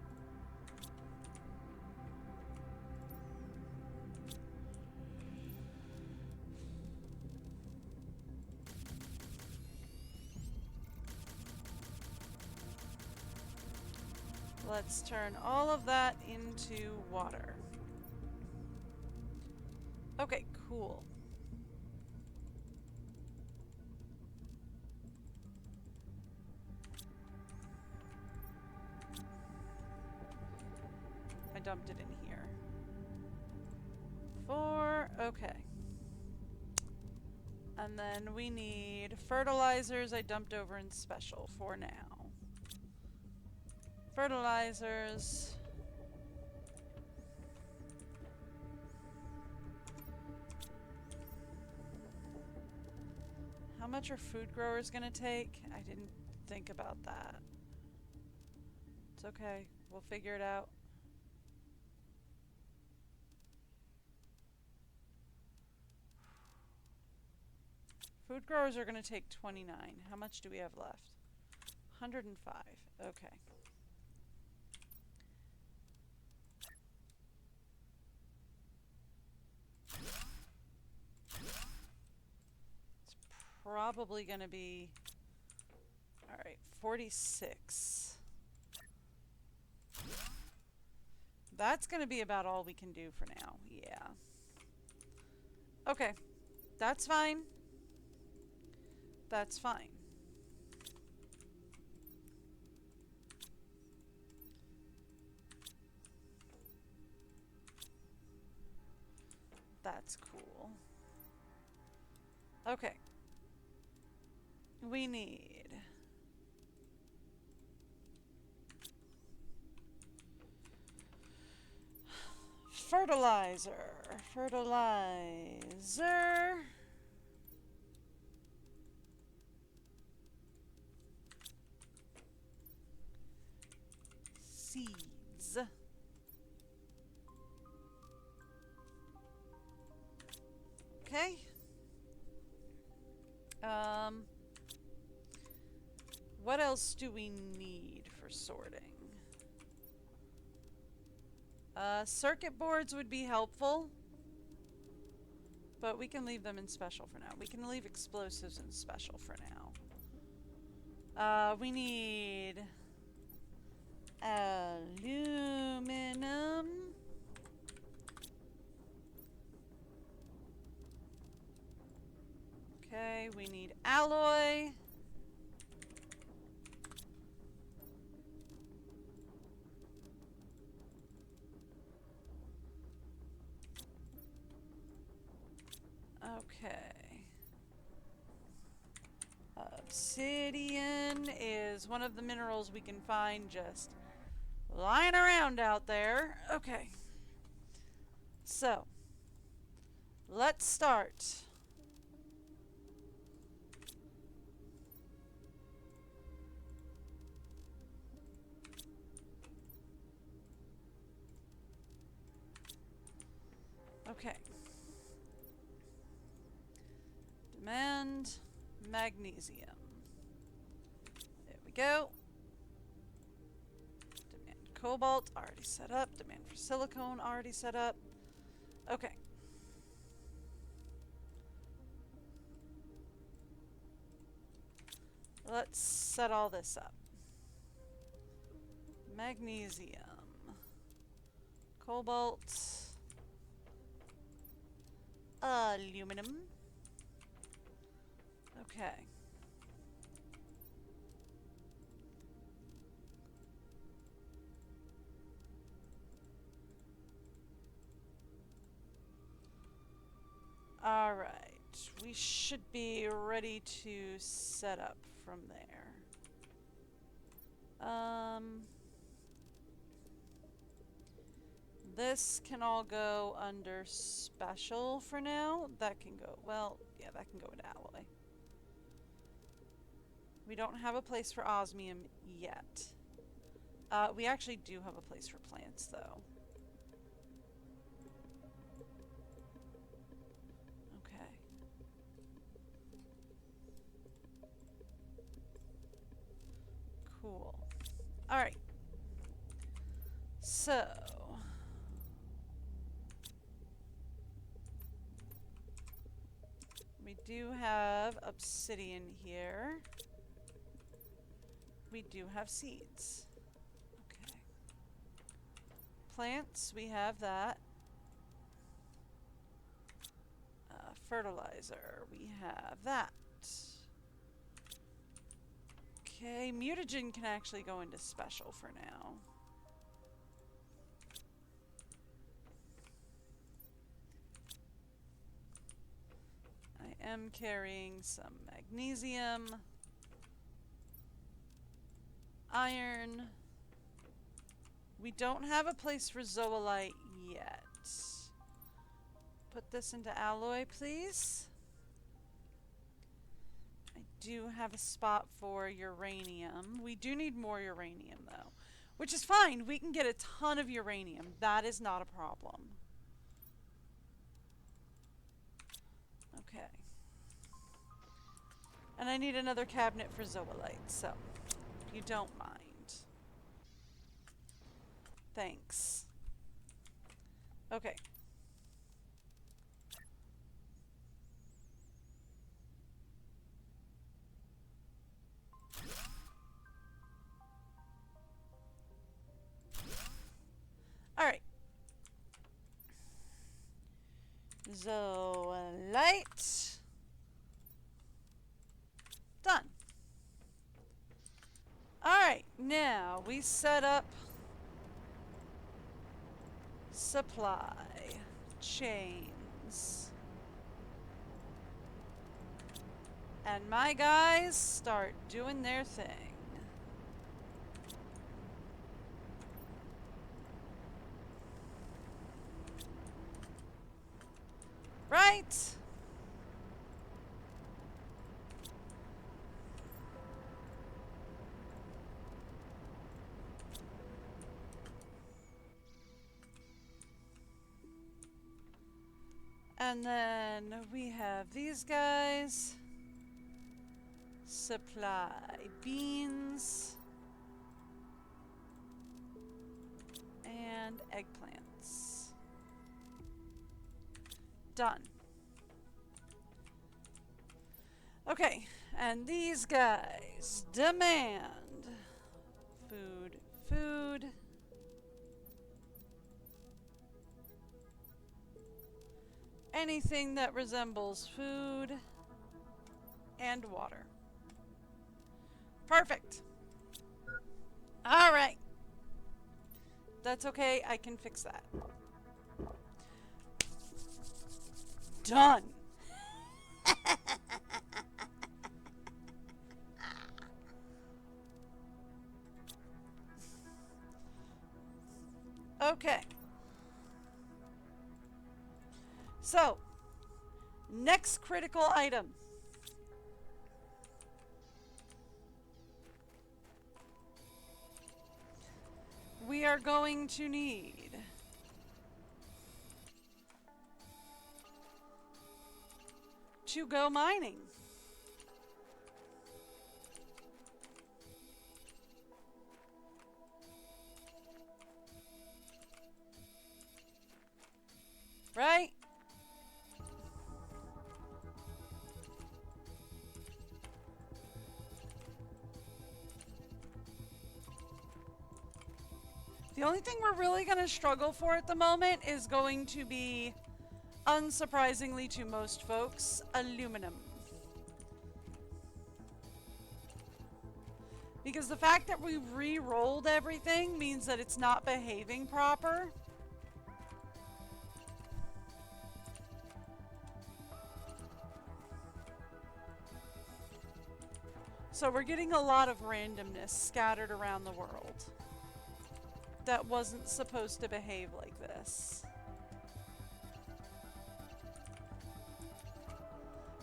Let's turn all of that into water. Okay, cool. I dumped it in here. 4, okay. And then we need fertilizers I dumped over in special for now. Fertilizers. How much are food growers gonna take? I didn't think about that. It's okay. We'll figure it out. Food growers are gonna take 29. How much do we have left? 105. Okay. Probably going to be, all right, 46. That's going to be about all we can do for now. Yeah. Okay. That's fine. That's fine. That's cool. Okay. We need fertilizer. Fertilizer. Seeds. Okay. What else do we need for sorting? Circuit boards would be helpful, but we can leave them in special for now. We can leave explosives in special for now. We need aluminum. Okay, we need alloy. Okay. Obsidian is one of the minerals we can find just lying around out there. Okay. So, let's start. Okay. Demand magnesium. There we go. Demand cobalt already set up. Demand for silicone already set up. Okay. Let's set all this up. Magnesium. Cobalt. Aluminum. Okay. All right. We should be ready to set up from there. This can all go under special for now. That can go, well, yeah, that can go into alloy. We don't have a place for osmium yet. We actually do have a place for plants, though. Okay. So we do have obsidian here. We do have seeds. Okay. Plants, we have that. Fertilizer, we have that. Okay, mutagen can actually go into special for now. I am carrying some magnesium, iron. We don't have a place for zoolite yet. Put this into alloy, please. I do have a spot for uranium. We do need more uranium, though. Which is fine. We can get a ton of uranium. That is not a problem. Okay. And I need another cabinet for zoolite, so if you don't mind. Thanks. Okay. Alright. Zoolite. Done. Alright, now we set up supply chains. And my guys start doing their thing. Right? And then we have these guys. Supply beans. And eggplants. Done. Okay, and these guys demand food, food. Anything that resembles food and water. Perfect. All right. That's okay. I can fix that. Done. Okay. So, next critical item. We are going to need to go mining. Right? The only thing we're really going to struggle for at the moment is going to be, unsurprisingly to most folks, aluminum. Because the fact that we re-rolled everything means that it's not behaving proper. So we're getting a lot of randomness scattered around the world that wasn't supposed to behave like this.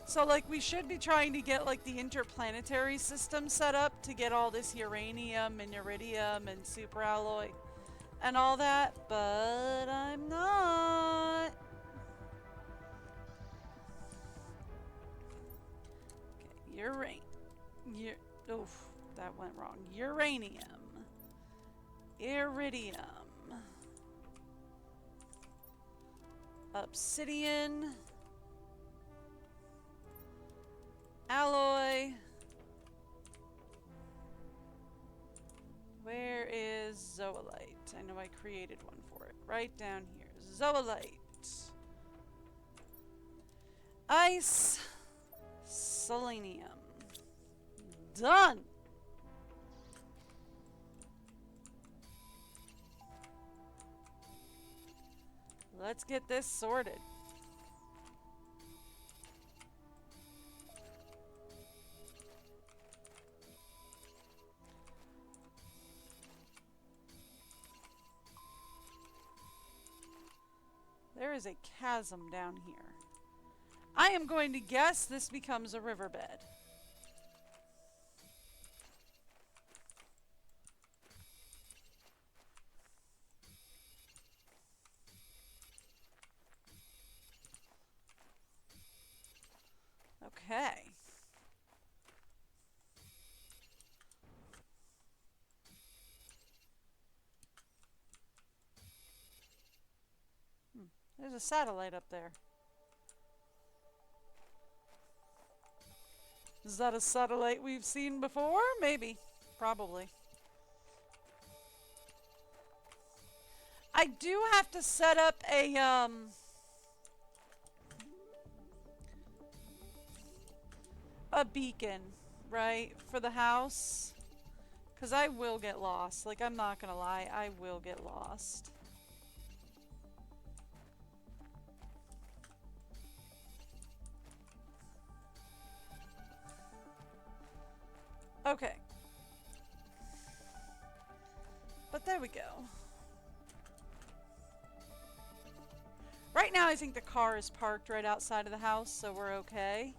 So, like, we should be trying to get, like, the interplanetary system set up to get all this uranium and iridium and superalloy and all that, but I'm not. Okay, oof, that went wrong. Uranium. Iridium. Obsidian. Alloy. Where is zoolite? I know I created one for it. Right down here. Zoolite. Ice. Selenium. Done! Let's get this sorted. There is a chasm down here. I am going to guess this becomes a riverbed. Okay. There's a satellite up there. Is that a satellite we've seen before? Maybe. Probably. I do have to set up a beacon, right? For the house. Because I will get lost. Like, I'm not gonna lie. I will get lost. Okay. But there we go. Right now I think the car is parked right outside of the house, so we're okay.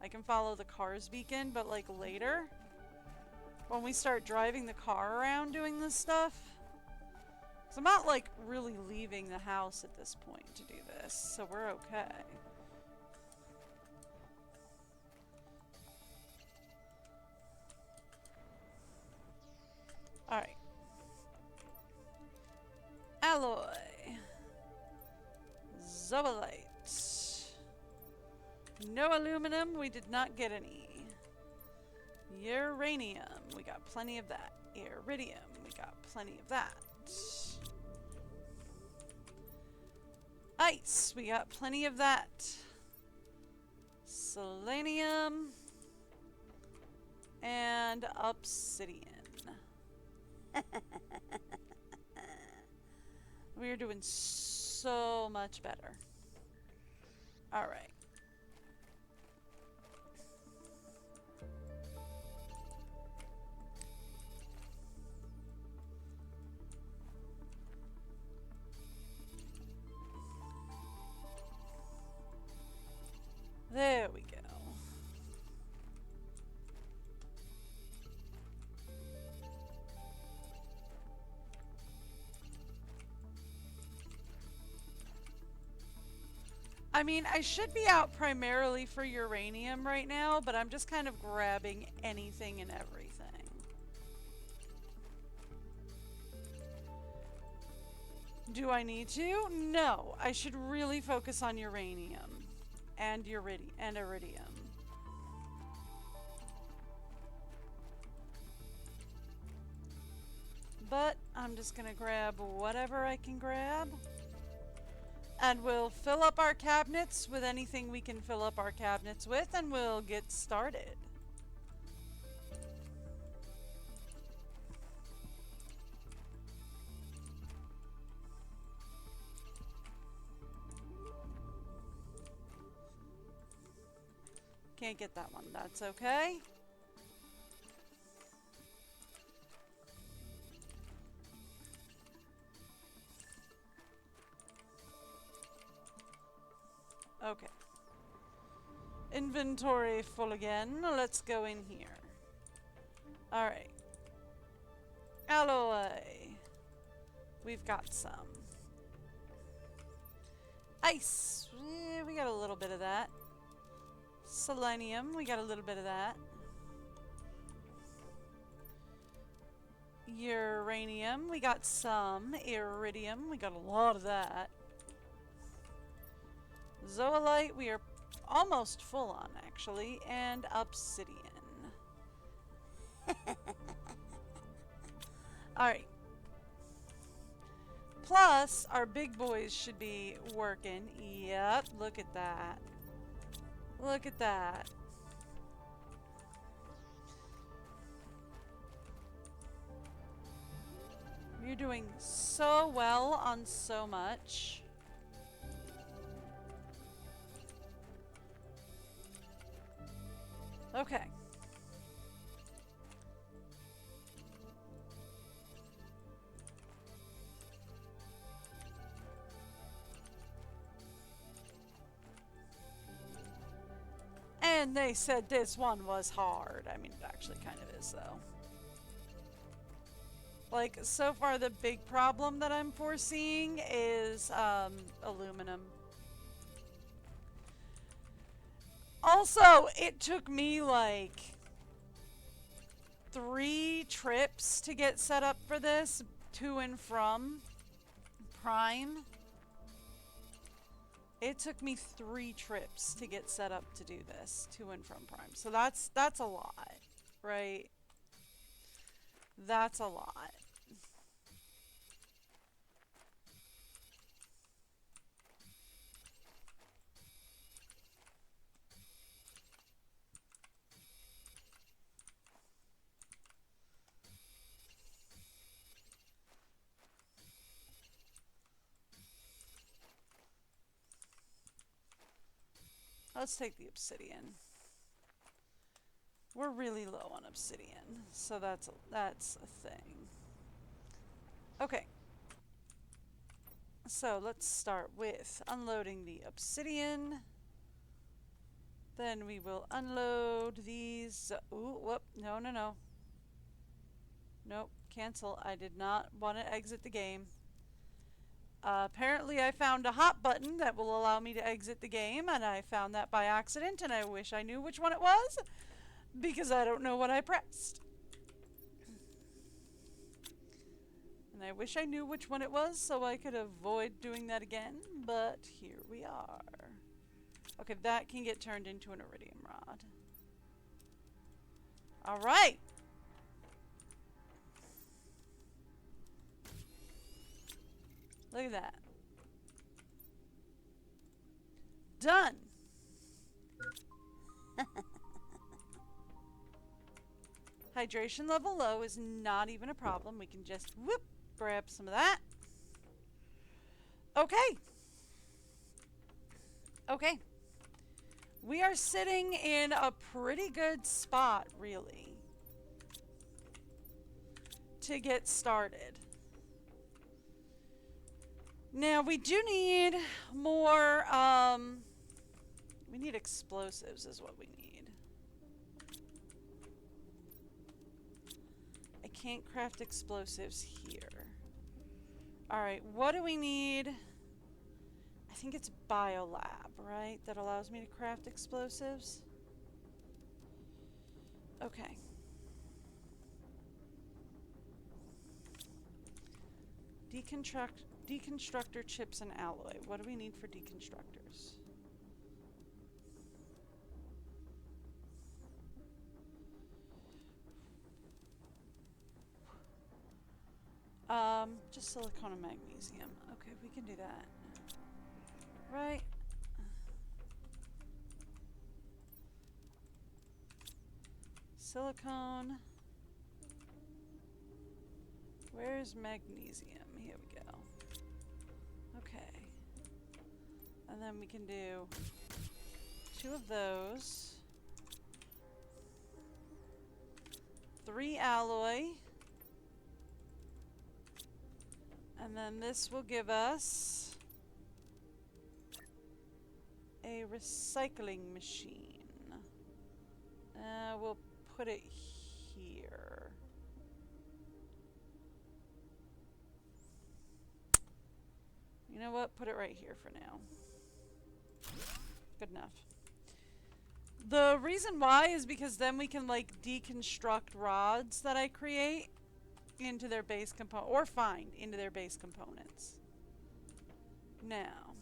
I can follow the car's beacon, but like later, when we start driving the car around doing this stuff, because I'm not like really leaving the house at this point to do this, so we're okay. Alright. Alloy. Zoolite. No aluminum, we did not get any. Uranium, we got plenty of that. Iridium, we got plenty of that. Ice, we got plenty of that. Selenium. And obsidian. We are doing so much better. Alright. There we go. I mean, I should be out primarily for uranium right now, but I'm just kind of grabbing anything and everything. Do I need to? No. I should really focus on uranium and iridium. But I'm just gonna grab whatever I can grab. And we'll fill up our cabinets with anything we can fill up our cabinets with, and we'll get started. Can't get that one, that's okay. Okay. Inventory full again. Let's go in here. Alright. Alloy. We've got some. Ice. We got a little bit of that. Selenium. We got a little bit of that. Uranium. We got some. Iridium. We got a lot of that. Zoolite, we are almost full on, actually. And obsidian. Alright. Plus, our big boys should be working. Yep, look at that. Look at that. You're doing so well on so much. Okay. And they said this one was hard. I mean, it actually kind of is, though. Like, so far the big problem that I'm foreseeing is aluminum. Also, it took me like 3 trips to get set up for this, to and from Prime. It took me 3 trips to get set up to do this, to and from Prime. So that's a lot, right? That's a lot. Let's take the obsidian. We're really low on obsidian, so that's a thing. Okay. So let's start with unloading the obsidian. Then we will unload these. Ooh, whoop. No, no, no. Nope. Cancel. I did not want to exit the game. Apparently I found a hot button that will allow me to exit the game, and I found that by accident, and I wish I knew which one it was, because I don't know what I pressed. And I wish I knew which one it was so I could avoid doing that again, but here we are. Okay, that can get turned into an iridium rod. Alright! Look at that. Done! Hydration level low is not even a problem. We can just, whoop, grab some of that. Okay. Okay. We are sitting in a pretty good spot, really, to get started. Now, we do need more, we need explosives is what we need. I can't craft explosives here. Alright, what do we need? I think it's Biolab, right? That allows me to craft explosives? Okay. Deconstructor chips and alloy. What do we need for deconstructors? Just silicone and magnesium. Okay, we can do that. Right. Silicone. Where's magnesium? Here we go. Okay. And then we can do 2 of those. 3 alloy. And then this will give us a recycling machine. We'll put it here. You know what? Put it right here for now. Good enough. The reason why is because then we can like deconstruct rods that I create into their base component, or find into their base components. Now,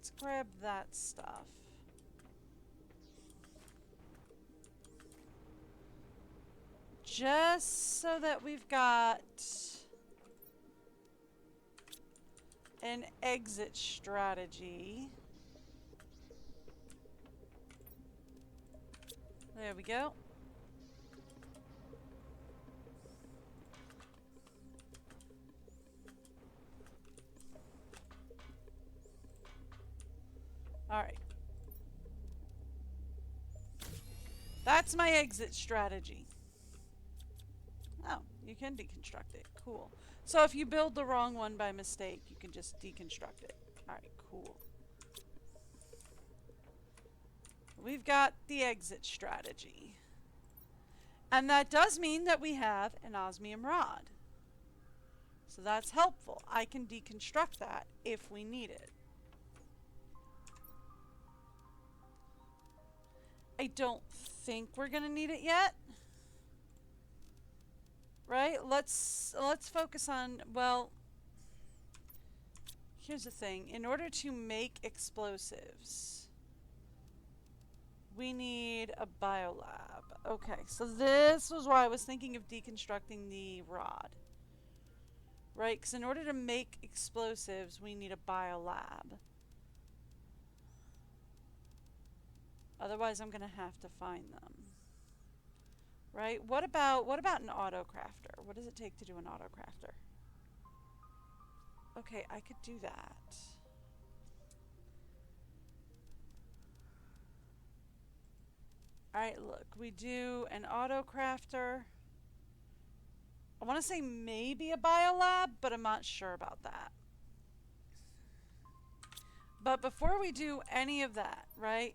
let's grab that stuff. Just so that we've got an exit strategy. There we go. Alright. That's my exit strategy. Oh, you can deconstruct it. Cool. So if you build the wrong one by mistake, you can just deconstruct it. Alright, cool. We've got the exit strategy. And that does mean that we have an osmium rod. So that's helpful. I can deconstruct that if we need it. I don't think we're going to need it yet. Right? Let's focus on, well, here's the thing. In order to make explosives, we need a biolab. Okay, so this was why I was thinking of deconstructing the rod. Right? Because in order to make explosives, we need a biolab. Otherwise, I'm going to have to find them. Right? What about an autocrafter? What does it take to do an autocrafter? Okay, I could do that. Alright, look. We do an autocrafter. I want to say maybe a biolab, but I'm not sure about that. But before we do any of that, right?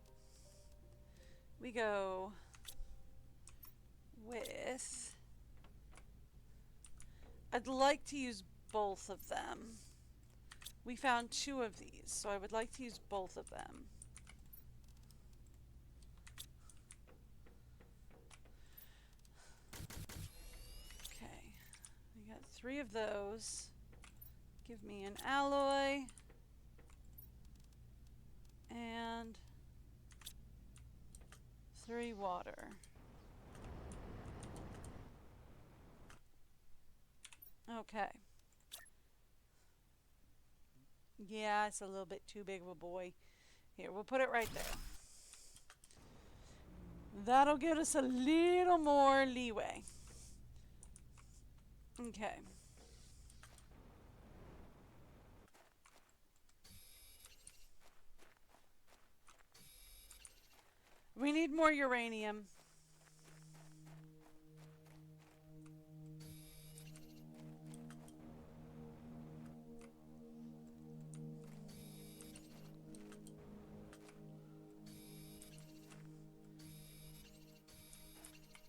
We go with... I'd like to use both of them. We found 2 of these, so I would like to use both of them. Okay, we got 3 of those. Give me an alloy. And 3 water. Okay. Yeah, it's a little bit too big of a boy. Here, we'll put it right there. That'll give us a little more leeway. Okay. We need more uranium.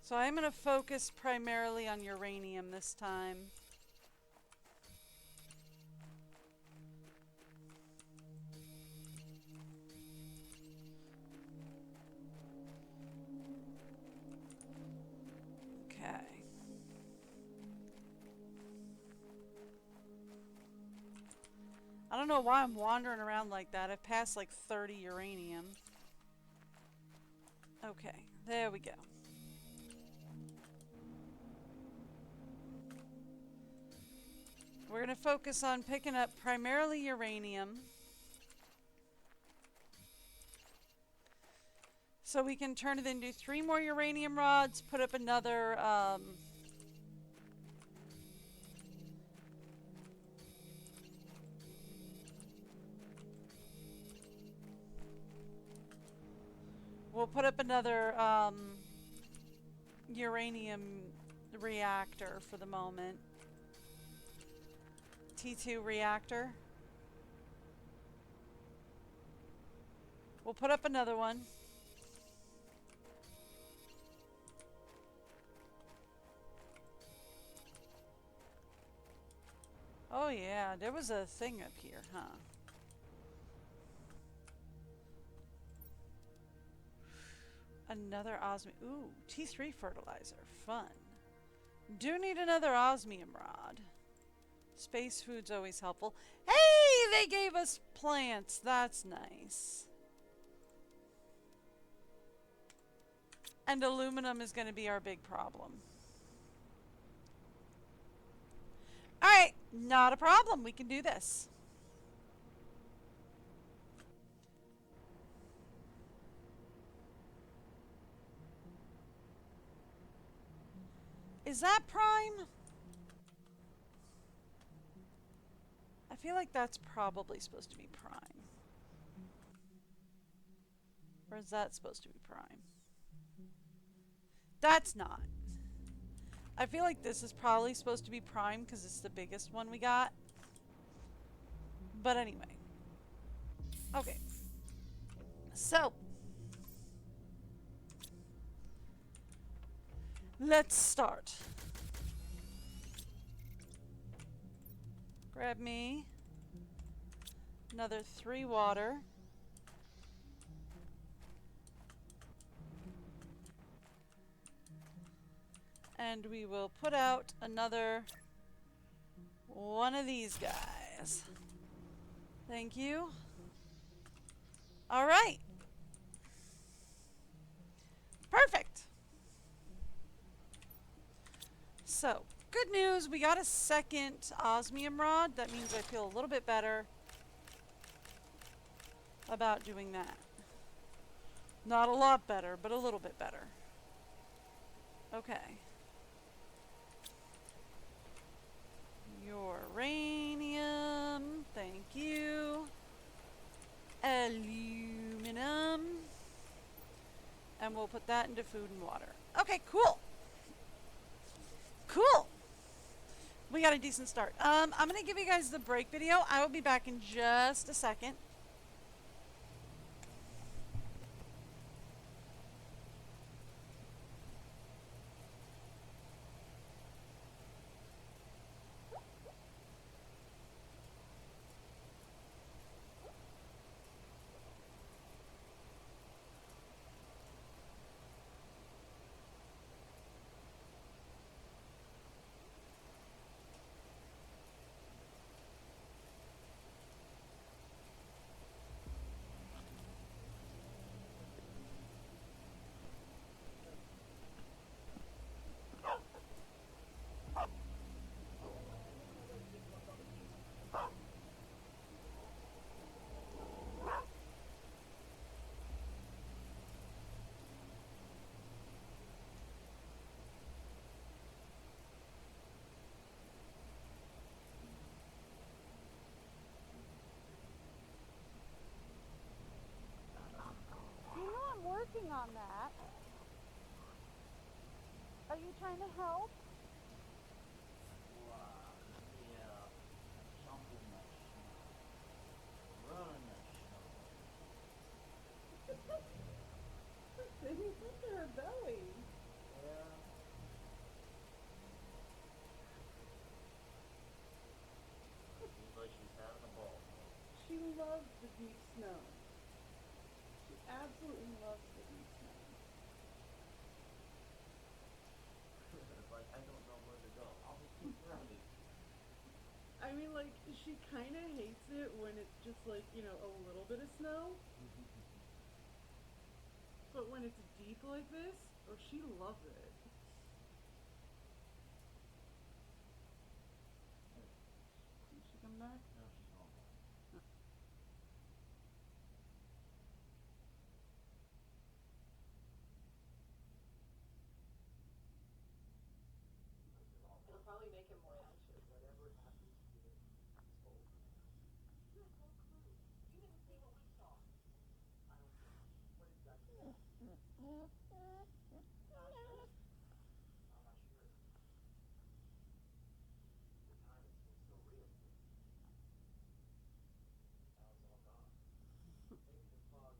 So I'm going to focus primarily on uranium this time. Okay. I don't know why I'm wandering around like that. I've passed like 30 uranium. Okay, there we go. We're going to focus on picking up primarily uranium. So we can turn it into 3 more uranium rods, put up another... we'll put up another uranium reactor for the moment. T2 reactor. We'll put up another one. Oh yeah, there was a thing up here, huh? Another osmium. Ooh, T3 fertilizer. Fun. Do need another osmium rod. Space food's always helpful. Hey, they gave us plants. That's nice. And aluminum is going to be our big problem. Alright, not a problem. We can do this. Is that prime? I feel like that's probably supposed to be prime. Or is that supposed to be prime? That's not. I feel like this is probably supposed to be prime because it's the biggest one we got. But anyway. Okay. So. Let's start. Grab me another 3 water. And we will put out another one of these guys. Thank you. All right. Perfect. So, good news. We got a second osmium rod. That means I feel a little bit better about doing that. Not a lot better, but a little bit better. Okay. Uranium. Thank you. Aluminum. And we'll put that into food and water. Okay, cool. Cool. We got a decent start. I'm going to give you guys the break video. I will be back in just a second. Working on that. Are you trying to help? Yeah, jumping that snow, running that snow. He's up to her belly. Yeah. Seems like she's having a ball. She loves the deep snow. She absolutely loves the deep snow. Like, I don't know where to go. I'll just keep running. I mean, like, she kind of hates it when it's just like, you know, a little bit of snow. But when it's deep like this, oh, she loves it. Did she come back? No, she's gone. It'll probably make him more anxious. Whatever happens here, it's over. You have no clue. You didn't see what we saw. I don't care. What exactly? I'm not sure. The time it seems so real. Now it's all gone. Maybe the fog.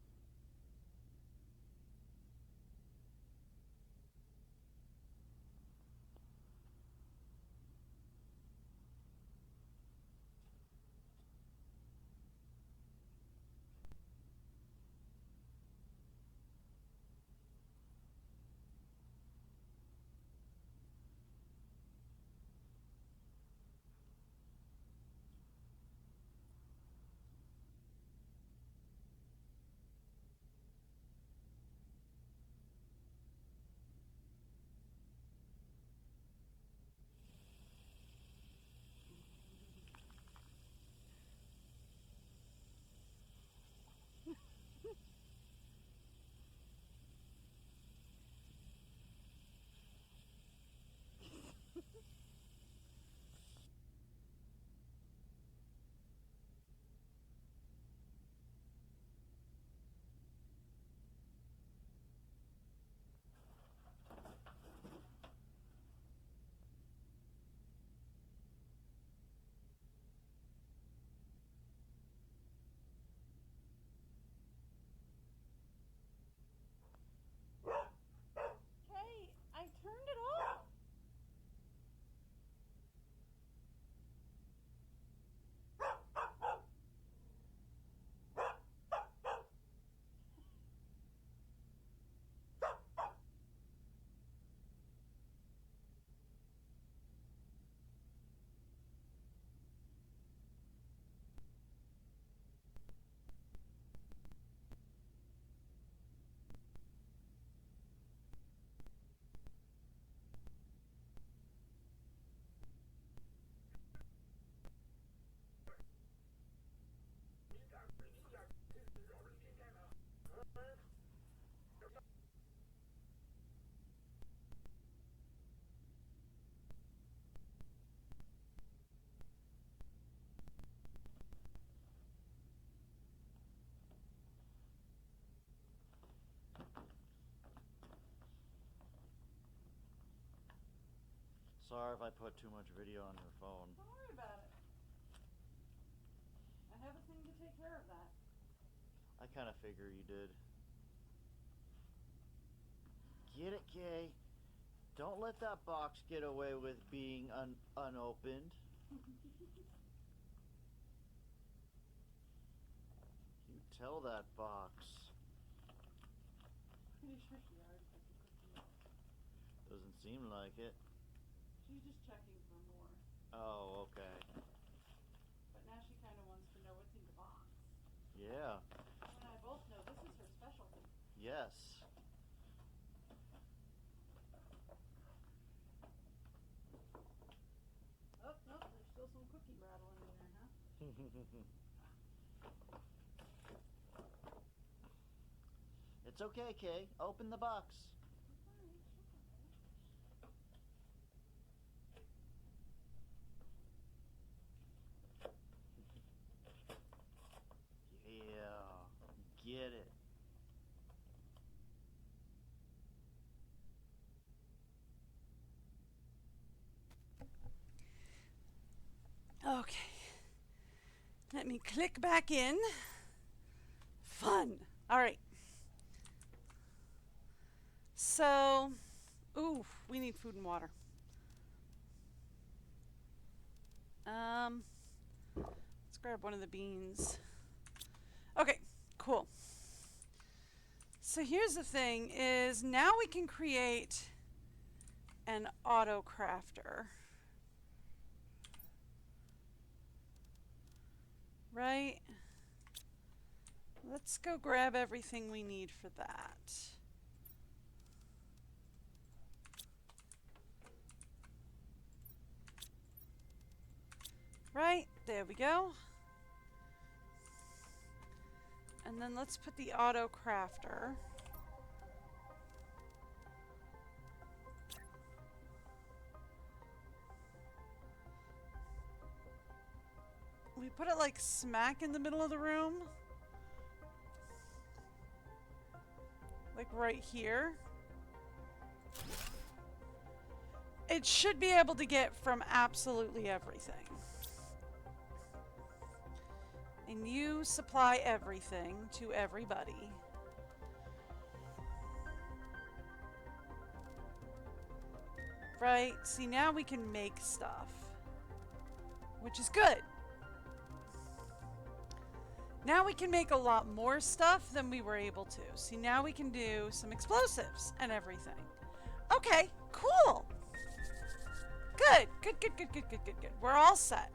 sorry if I put too much video on your phone. Don't worry about it. I have a thing to take care of that. I kind of figure you did. Get it, Kay? Don't let that box get away with being unopened. You tell that box. Pretty sure she already put the cookie out. Doesn't seem like it. She's just checking for more. Oh, okay. But now she kind of wants to know what's in the box. Yeah. You and I both know this is her specialty. Yes. Oh, no, there's still some cookie rattling in there, huh? It's okay, Kay. Open the box. Yeah. Get it. Okay. Let me click back in. Fun. All right. So, ooh, we need food and water. Let's grab one of the beans. Okay, cool. So here's the thing is now we can create an auto crafter. Right? Let's go grab everything we need for that. Right, there we go. And then let's put the auto crafter. We put it like smack in the middle of the room. Like right here. It should be able to get from absolutely everything. And you supply everything to everybody. Right? See, now we can make stuff. Which is good. Now we can make a lot more stuff than we were able to. See, now we can do some explosives and everything. Okay, cool. Good, good, good, good, good, good, good, good. We're all set.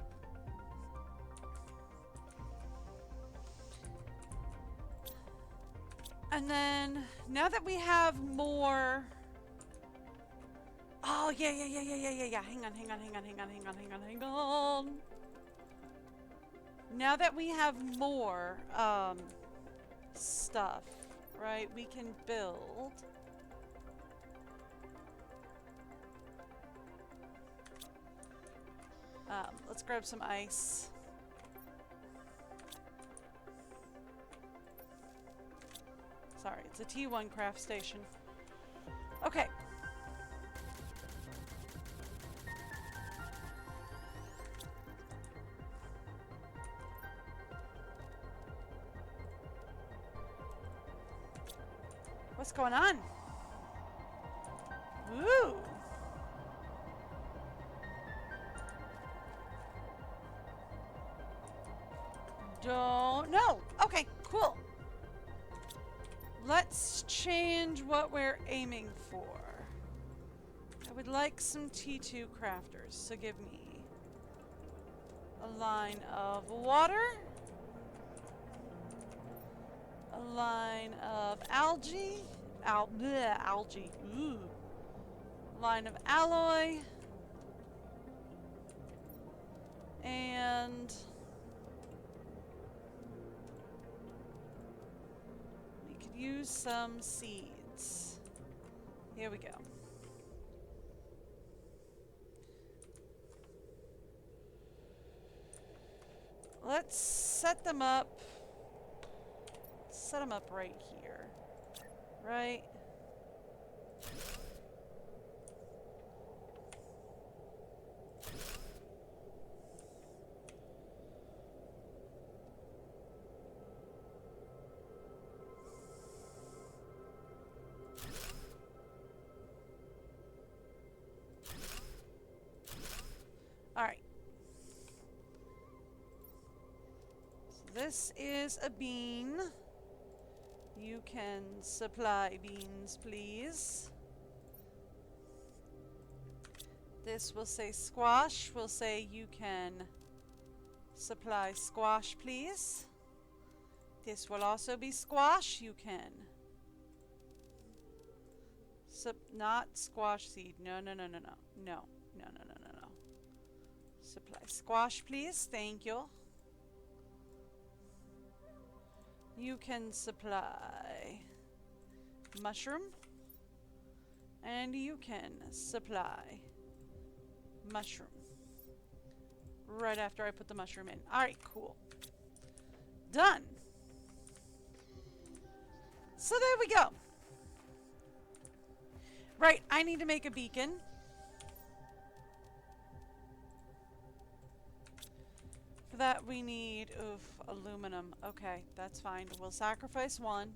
And then, now that we have more... Oh, yeah. Hang on. Now that we have more stuff, right, we can build. Let's grab some ice. Sorry, it's a T1 craft station. Okay. What's going on? Woo! Don't know. Okay, cool. Let's change what we're aiming for. I would like some T2 crafters, so give me a line of water, a line of algae, algae, ooh, line of alloy, and we could use some seeds. Here we go. Let's set them up. Set them up right here. Right? this is a bean. You can supply beans, please. This will say squash. We'll say you can supply squash, please. This will also be squash. You can. Not squash seed. No, no, no, no, no. No, no, no, no, no, no. Supply squash, please. Thank you. You can supply mushroom. And you can supply mushroom. Right after I put the mushroom in. Alright, cool. Done. So there we go. Right, I need to make a beacon. For that we need, aluminum. Okay, that's fine. We'll sacrifice one.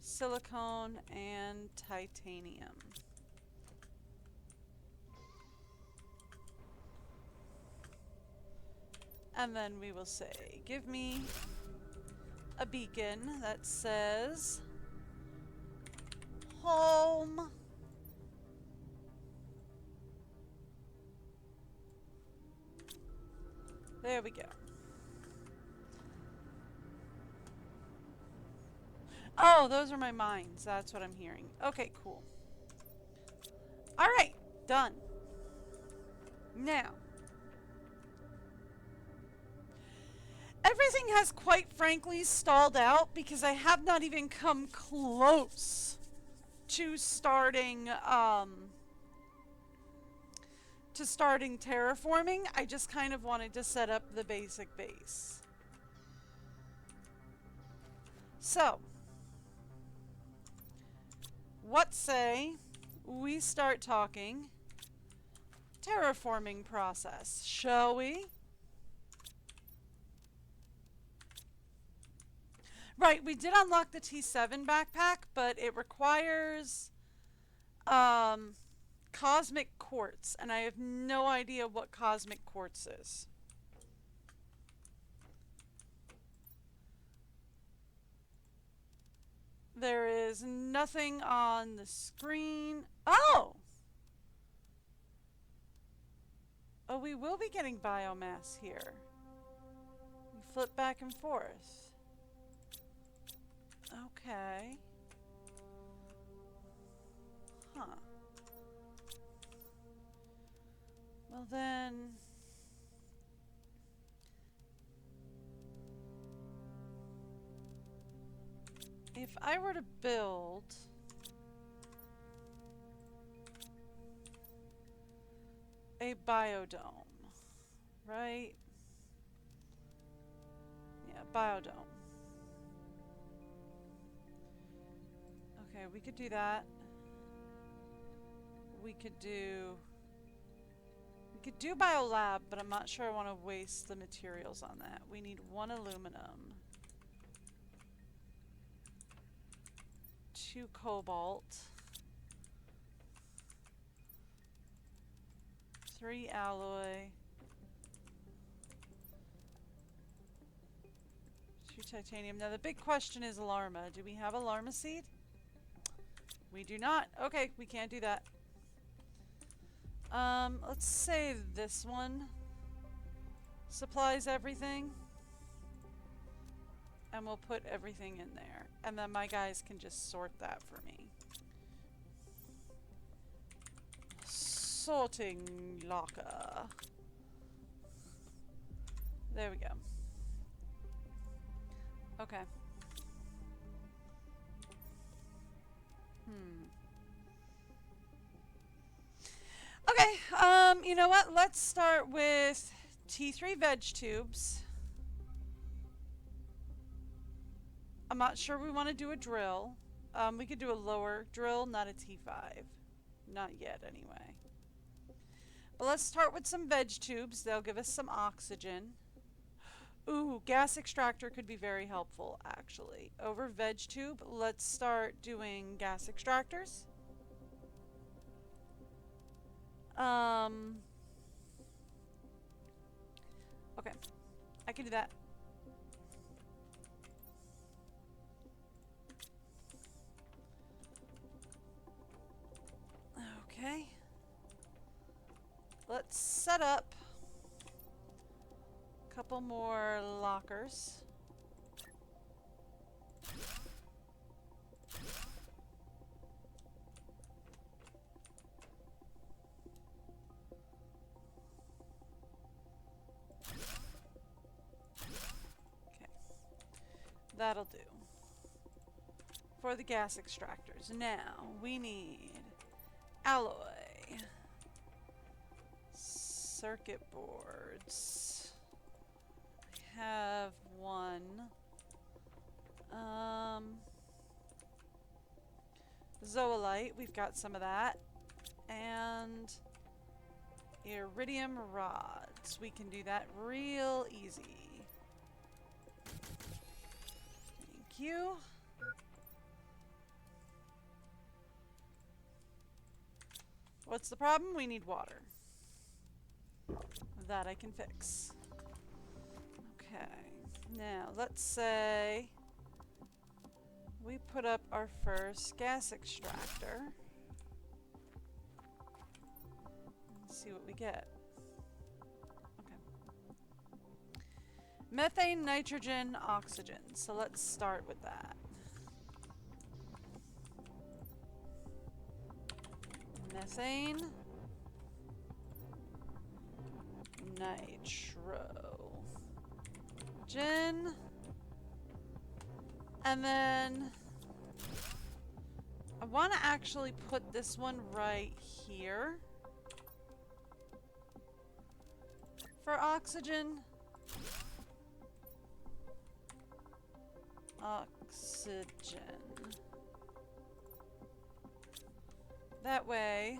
Silicone and titanium. And then we will say, give me a beacon that says home. There we go. Oh, those are my mines. That's what I'm hearing. Okay, cool. Alright, done. Now, everything has quite frankly stalled out because I have not even come close to starting terraforming. I just kind of wanted to set up the basic base. So, what say we start talking terraforming process, shall we? Right, we did unlock the T7 backpack, but it requires cosmic quartz, and I have no idea what cosmic quartz is. There is nothing on the screen. Oh! Oh, we will be getting biomass here. We flip back and forth. Okay. Huh. Well then... if I were to build... a biodome, right? Yeah, biodome. Okay, we could do that. We could do biolab, but I'm not sure I want to waste the materials on that. We need 1 aluminum, 2 cobalt, 3 alloy, 2 titanium. Now the big question is Alarma. Do we have Alarma seed? We do not. Okay, we can't do that. Let's say this one supplies everything. And we'll put everything in there. And then my guys can just sort that for me. Sorting locker. There we go. Okay. Okay, you know what? Let's start with T3 veg tubes. I'm not sure we want to do a drill. We could do a lower drill, not a T5. Not yet, anyway. But let's start with some veg tubes. They'll give us some oxygen. Ooh, gas extractor could be very helpful, actually. Over veg tube, let's start doing gas extractors. Okay, I can do that. let's set up a couple more lockers. Okay, that'll do. For the gas extractors. Now, we need alloy, circuit boards. I have one. Zoolite, we've got some of that. And iridium rods. We can do that real easy. Thank you. What's the problem? We need water. That I can fix. Okay. Now, let's say we put up our first gas extractor. Let's see what we get. Okay. Methane, nitrogen, oxygen. So let's start with that. Methane, nitrogen, and then I want to actually put this one right here for oxygen. Oxygen. That way,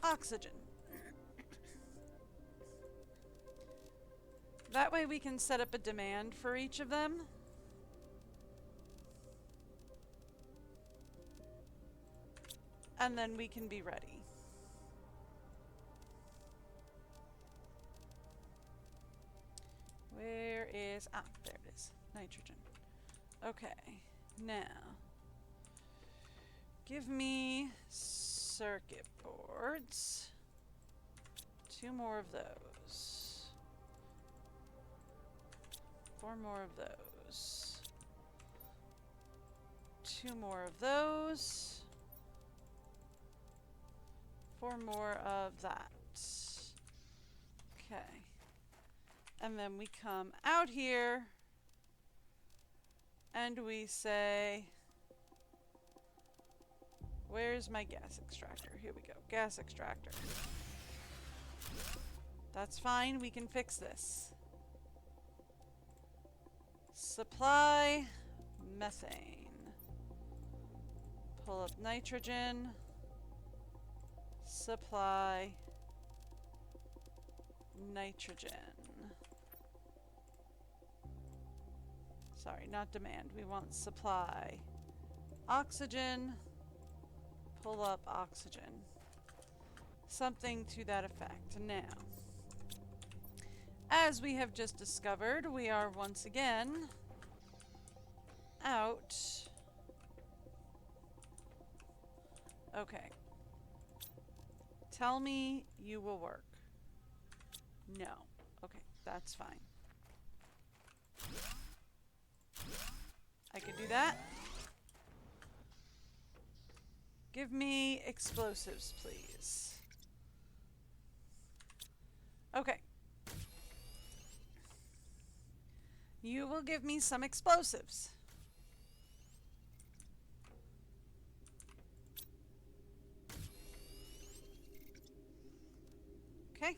oxygen. That way we can set up a demand for each of them. And then we can be ready. Where is... Ah, there it is. Nitrogen. Okay. Now, give me circuit boards. 2 more of those. 4 more of those. 2 more of those. 4 more of that. Okay. And then we come out here and we say, where's my gas extractor? Here we go. Gas extractor. That's fine. We can fix this. Supply methane. Pull up nitrogen. Supply nitrogen. Sorry, not demand. We want supply oxygen. Pull up oxygen. Something to that effect. Now, as we have just discovered, we are once again out. Okay. Tell me you will work. No. Okay, that's fine. I could do that. Give me explosives, please. Okay. You will give me some explosives. Okay.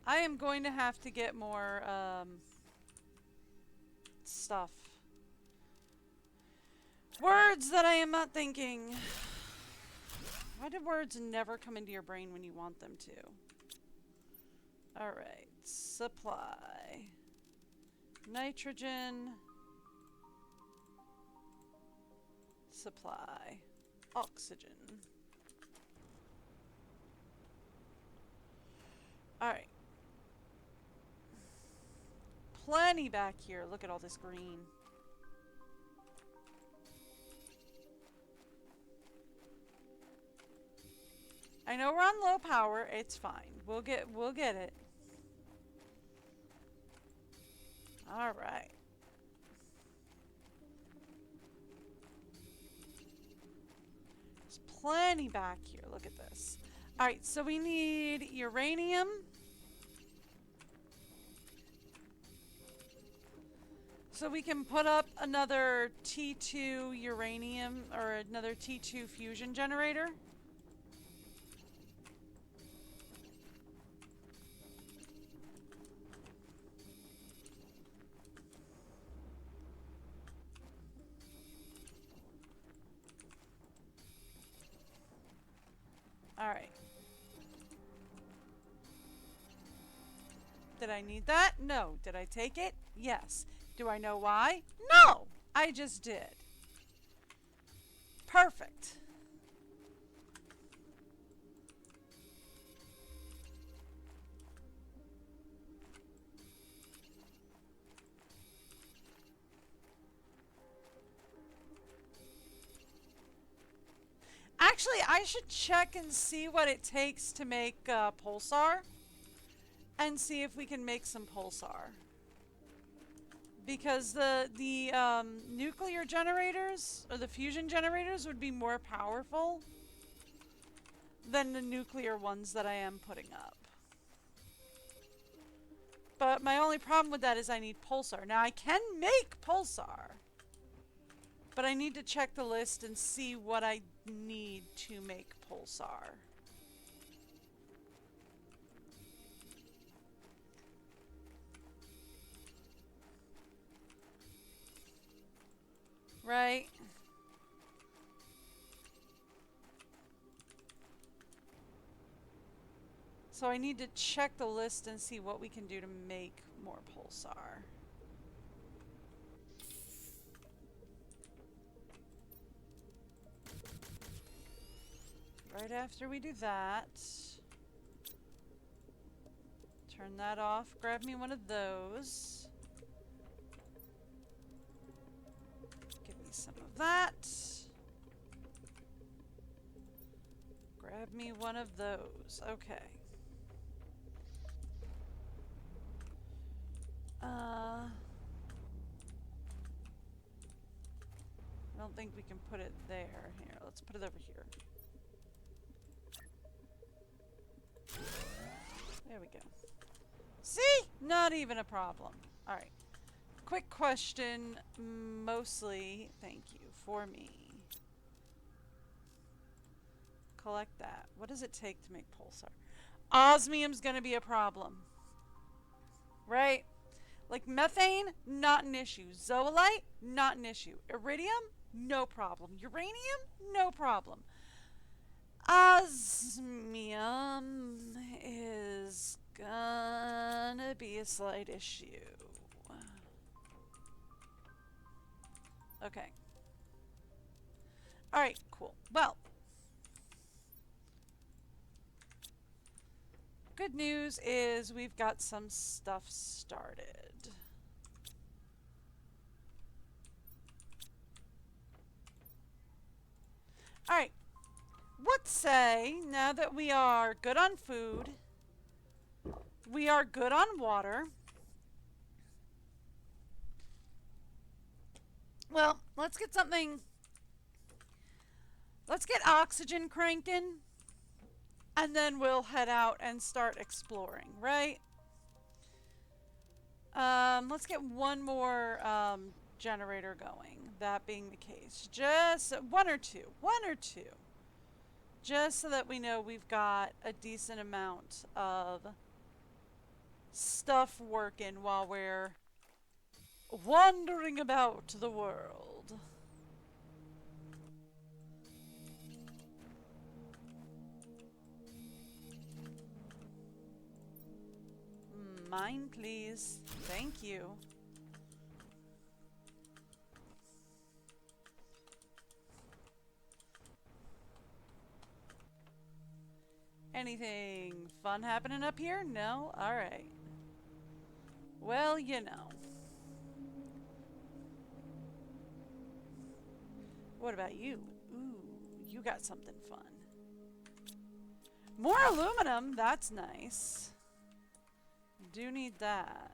I am going to have to get more stuff. Words that I am not thinking. Why do words never come into your brain when you want them to? Alright. Supply. Nitrogen. Supply. Oxygen. Alright. plenty back here. Look at all this green. I know we're on low power. It's fine. We'll get it. All right. There's plenty back here. Look at this. All right, so we need uranium. So we can put up another T2 uranium or another T2 fusion generator. All right. Did I need that? No. Did I take it? Yes. Do I know why? No! I just did. Perfect. Actually, I should check and see what it takes to make pulsar. And see if we can make some pulsar. Because the nuclear generators, or the fusion generators, would be more powerful than the nuclear ones that I am putting up. But my only problem with that is I need pulsar. Now I can make pulsar. But I need to check the list and see what I need to make pulsar. Right? So I need to check the list and see what we can do to make more pulsar. Right after we do that, turn that off, grab me one of those. Give me some of that. Grab me one of those. Okay. I don't think we can put it there. Here, let's put it over here. There we go. See? Not even a problem. Alright. Quick question, mostly, thank you, for me. Collect that. What does it take to make pulsar? Osmium's gonna be a problem. Right? Like methane, not an issue. Zoolite, not an issue. Iridium, no problem. Uranium, no problem. Osmium is gonna be a slight issue. Okay. Alright, cool. Well, good news is we've got some stuff started. Alright. What say, now that we are good on food, we are good on water. Well, let's get something. Let's get oxygen cranking. And then we'll head out and start exploring, right? Let's get one more generator going. That being the case. Just one or two. One or two. Just so that we know we've got a decent amount of stuff working while we're wandering about the world. Mine, please. Thank you. Anything fun happening up here? No? Alright. Well, you know. What about you? Ooh, you got something fun. More aluminum, that's nice. Do need that.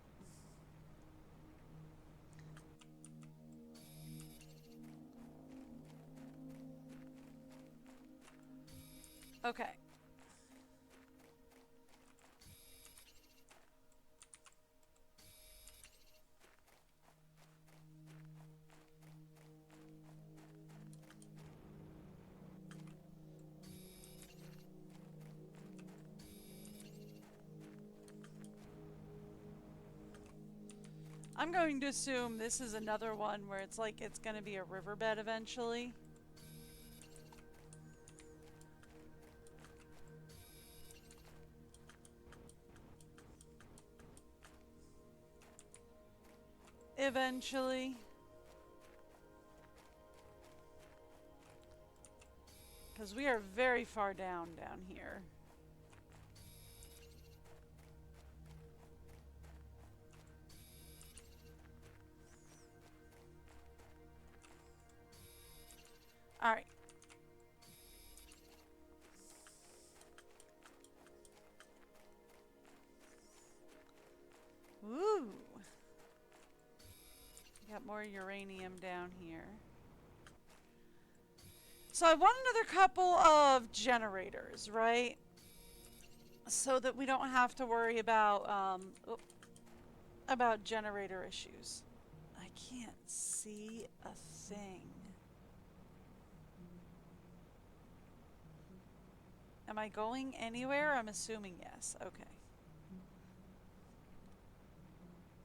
Okay. I'm going to assume this is another one where it's like it's going to be a riverbed eventually. Eventually. Because we are very far down here. Alright. Woo! Got more uranium down here. So I want another couple of generators, right? So that we don't have to worry about generator issues. I can't see a thing. Am I going anywhere? I'm assuming yes. Okay.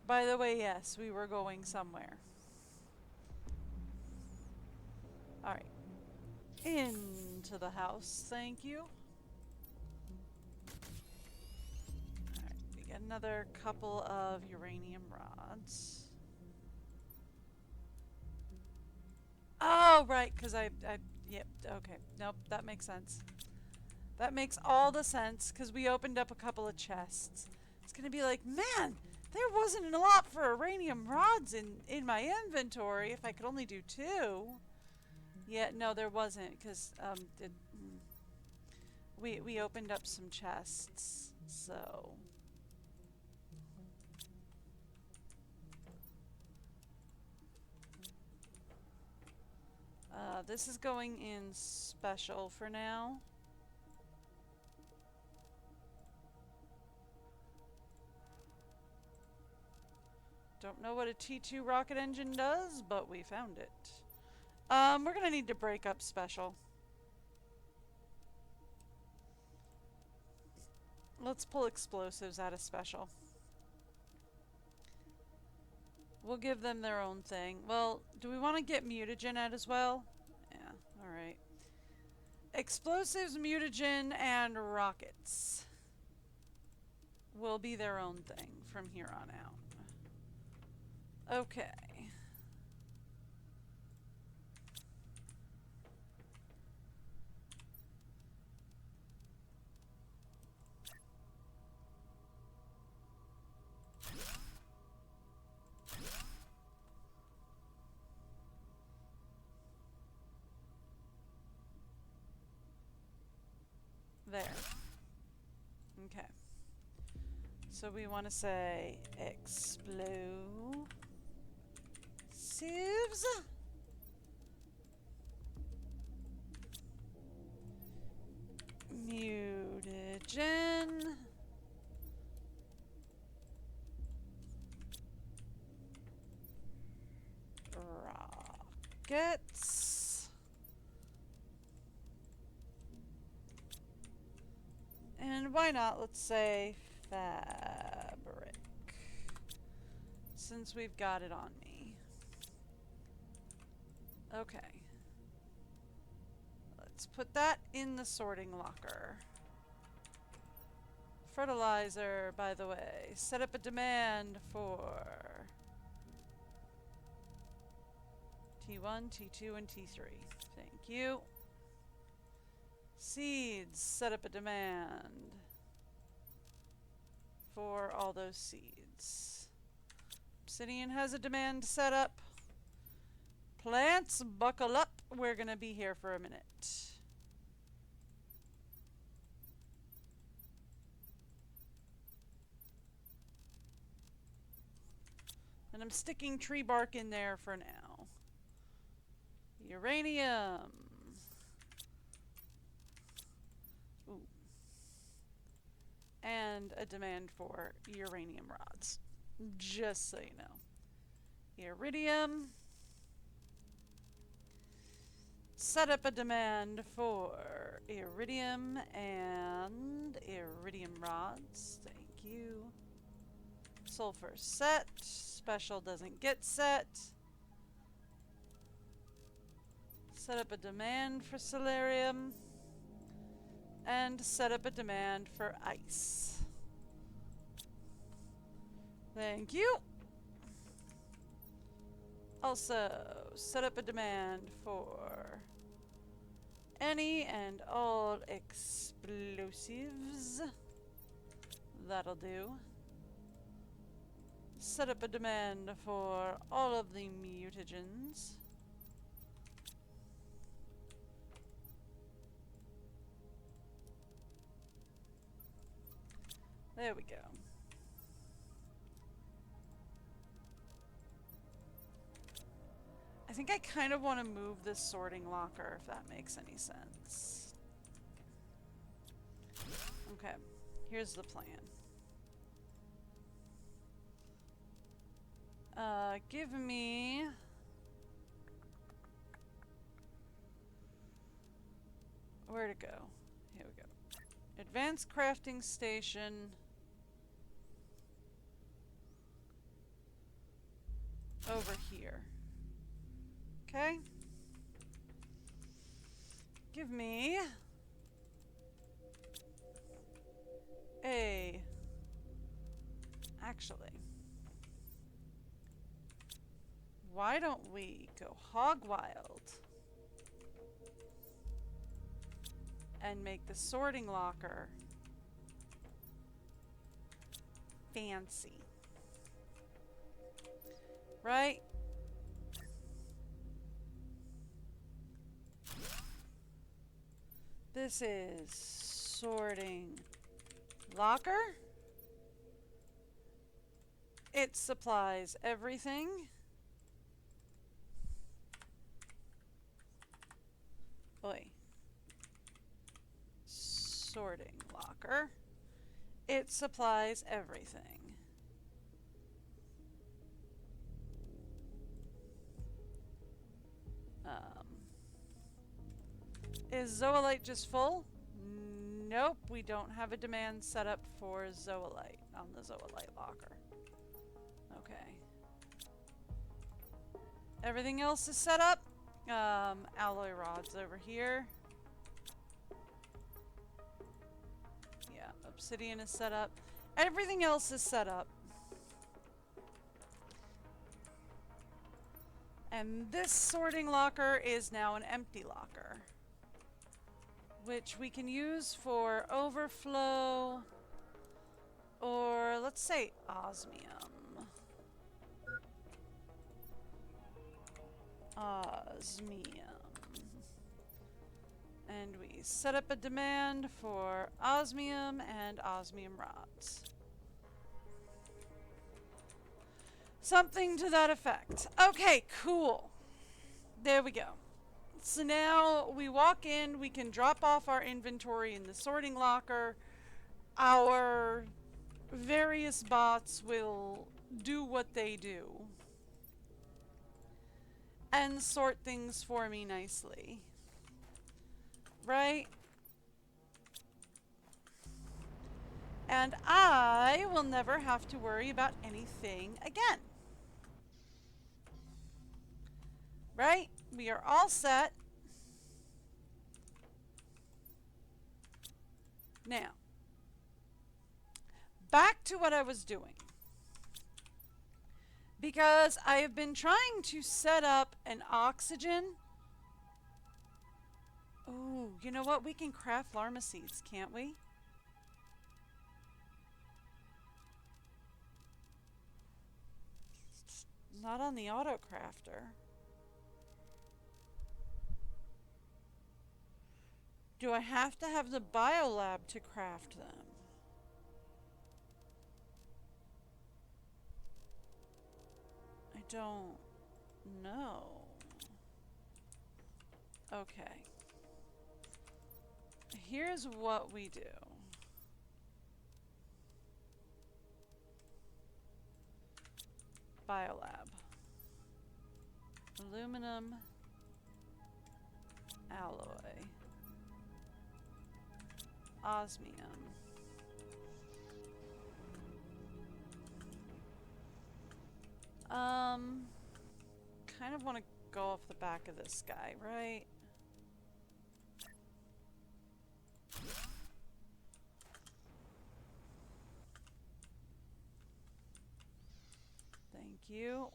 By the way, yes, we were going somewhere. Alright. Into the house, thank you. Alright, we get another couple of uranium rods. Oh, right, because yep, okay. Nope, that makes sense. That makes all the sense, because we opened up a couple of chests. It's going to be like, man, there wasn't a lot for uranium rods in my inventory if I could only do 2. Yeah, no, there wasn't, because we opened up some chests, so... this is going in special for now. Don't know what a T2 rocket engine does, but we found it. We're gonna need to break up special. Let's pull explosives out of special. We'll give them their own thing. Well, do we want to get mutagen out as well? Yeah, alright. Explosives, mutagen, and rockets will be their own thing from here on out. Okay. There. Okay. So we want to say explosives. Mutagen. Rockets. And why not, let's say fabric. Since we've got it on me. Okay. Let's put that in the sorting locker. Fertilizer, by the way. Set up a demand for T1, T2, and T3. Thank you. Seeds, set up a demand for all those seeds. Obsidian has a demand set up. Plants, buckle up. We're gonna be here for a minute. And I'm sticking tree bark in there for now. Uranium. Ooh. And a demand for uranium rods. Just so you know. Iridium. Set up a demand for iridium and iridium rods. Thank you. Sulfur set. Special doesn't get set. Set up a demand for celerium. And set up a demand for ice. Thank you. Also, set up a demand for any and all explosives. That'll do. Set up a demand for all of the mutagens. There we go. I think I kind of want to move this sorting locker, if that makes any sense. Okay, here's the plan. Give me... Where to go? Here we go. Advanced crafting station. Over here. Okay. Give me a... Actually, why don't we go hog wild and make the sorting locker fancy? Right? This is sorting locker. It supplies everything. Oi. Sorting locker. It supplies everything. Is zoolite just full? Nope, we don't have a demand set up for zoolite on the zoolite locker. Okay. Everything else is set up. Alloy rods over here. Yeah, obsidian is set up. Everything else is set up. And this sorting locker is now an empty locker, which we can use for overflow, or let's say osmium. Osmium. And we set up a demand for osmium and osmium rods. Something to that effect. Okay, cool. There we go. So now we walk in, we can drop off our inventory in the sorting locker. Our various bots will do what they do and sort things for me nicely. Right? And I will never have to worry about anything again. Right? We are all set. Now, back to what I was doing. Because I have been trying to set up an oxygen. Ooh, you know what? We can craft llama seeds, can't we? Not on the auto crafter. Do I have to have the biolab to craft them? I don't know. Okay. Here's what we do. Biolab. Aluminum. Alloy. Osmium. Kind of want to go off the back of this guy, right? Thank you.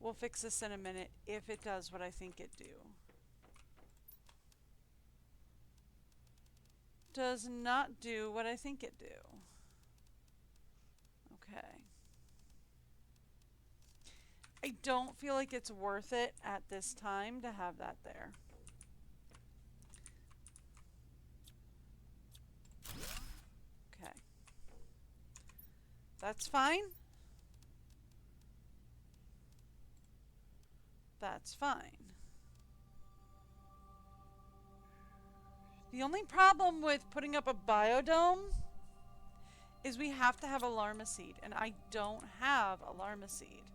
We'll fix this in a minute if it does what I think it do. Does not do what I think it do. Okay. I don't feel like it's worth it at this time to have that there. Okay. That's fine. That's fine. The only problem with putting up a biodome is we have to have a Larmaseed, and I don't have a Larmaseed.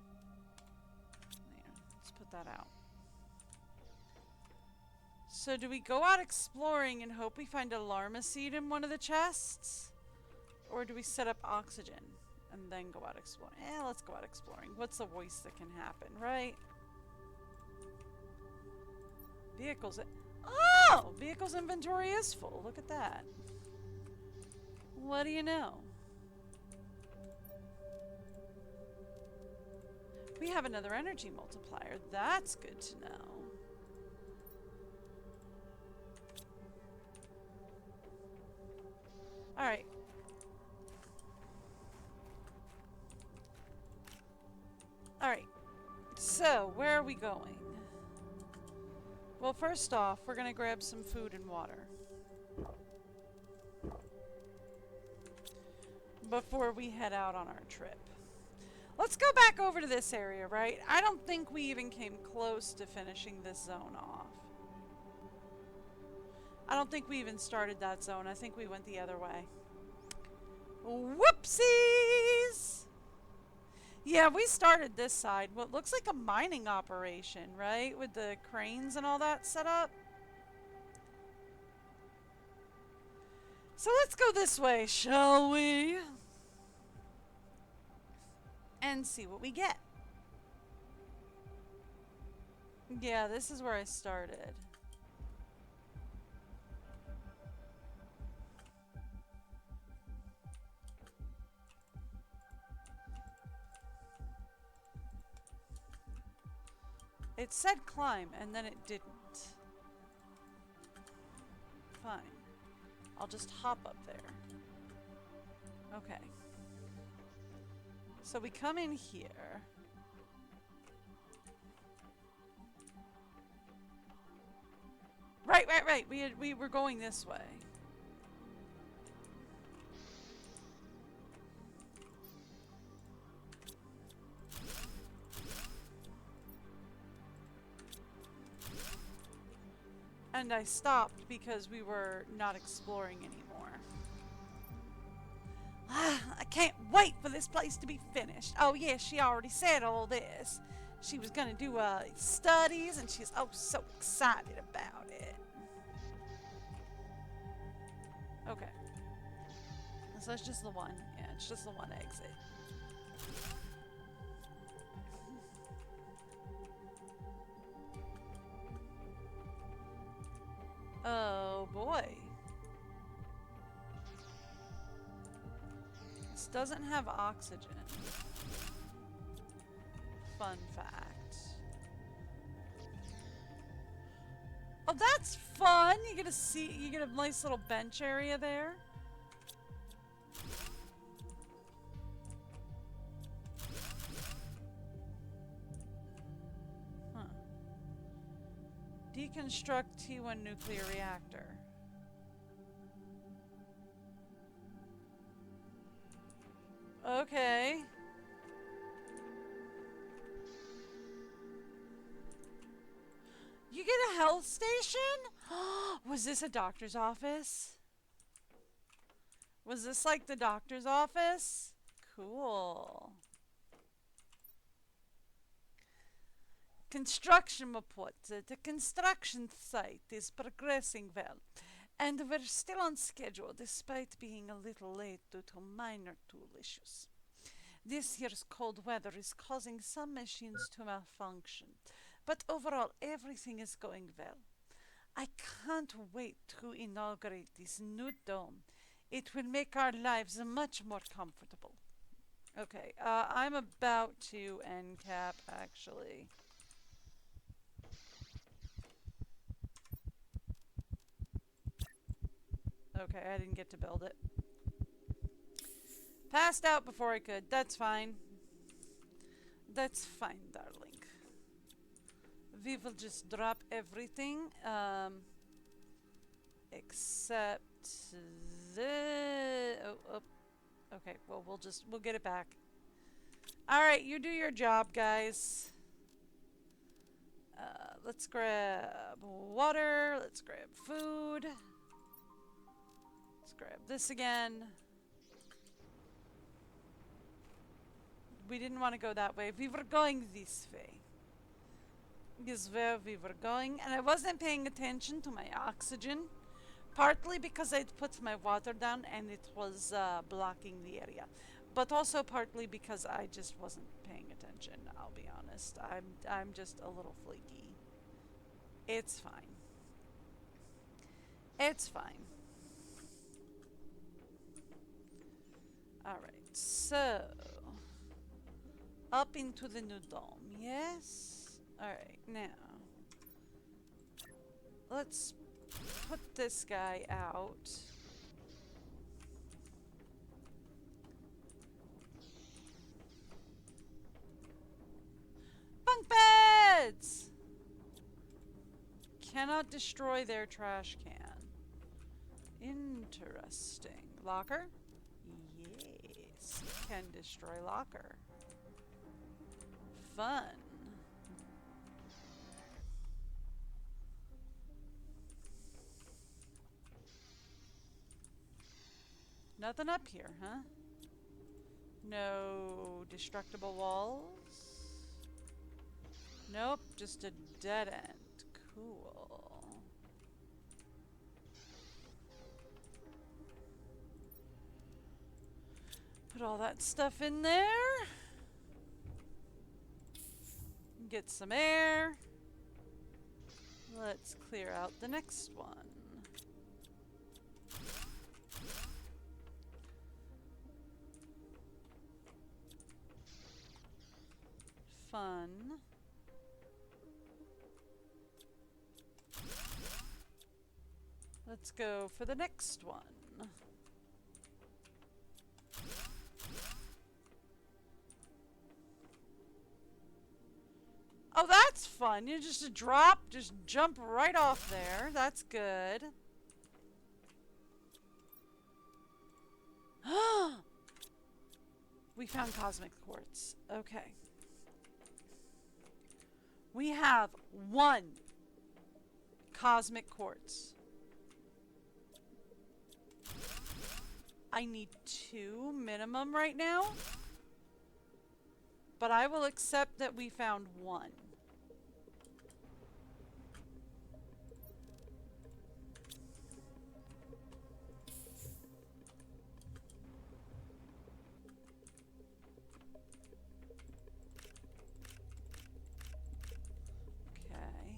There, let's put that out. So do we go out exploring and hope we find a Larmaseed in one of the chests? Or do we set up oxygen and then go out exploring? Let's go out exploring. What's the worst that can happen, right? Vehicles. Oh! Vehicles inventory is full. Look at that. What do you know? We have another energy multiplier. That's good to know. Alright. Alright. So, where are we going? Well, first off, we're going to grab some food and water. Before we head out on our trip. Let's go back over to this area, right? I don't think we even came close to finishing this zone off. I don't think we even started that zone. I think we went the other way. Whoopsies! Yeah, we started this side. What looks like a mining operation, right? With the cranes and all that set up. So let's go this way, shall we? And see what we get. Yeah, this is where I started. It said climb, and then it didn't. Fine. I'll just hop up there. Okay. So we come in here. Right. We were going this way. And I stopped because we were not exploring anymore. I can't wait for this place to be finished. Oh yeah, she already said all this. She was gonna do studies and she's so excited about it. Okay. So it's just the one. Yeah, it's just the one exit. Oh boy. This doesn't have oxygen. Fun fact. Oh, that's fun! You get a nice little bench area there. construct T1 nuclear reactor. Okay. You get a health station? Was this a doctor's office? Was this like the doctor's office? Cool. Construction report. The construction site is progressing well, and we're still on schedule despite being a little late due to minor tool issues. This year's cold weather is causing some machines to malfunction, but overall everything is going well. I can't wait to inaugurate this new dome. It will make our lives much more comfortable. Okay, I'm about to end cap actually. Okay, I didn't get to build it. Passed out before I could. That's fine. That's fine, darling. We will just drop everything, except the. Oh. Okay. Well, we'll get it back. All right, you do your job, guys. Let's grab water. Let's grab food. Let's grab this again. We didn't want to go that way. We were going this way. This is where we were going. And I wasn't paying attention to my oxygen. Partly because I'd put my water down and it was blocking the area. But also partly because I just wasn't paying attention, I'll be honest. I'm just a little flaky. It's fine. It's fine. Alright, so up into the new dome, yes? Alright, now let's put this guy out. Bunk beds! Cannot destroy their trash can. Interesting. Locker? Yes. Can destroy locker. Fun. Nothing up here, huh? No destructible walls? Nope, just a dead end. Cool. Put all that stuff in there. Get some air. Let's clear out the next one. Fun. Let's go for the next one. Oh, that's fun. You just drop, just jump right off there. That's good. We found cosmic quartz. Okay. We have 1 cosmic quartz. I need 2 minimum right now. But I will accept that we found 1. Okay.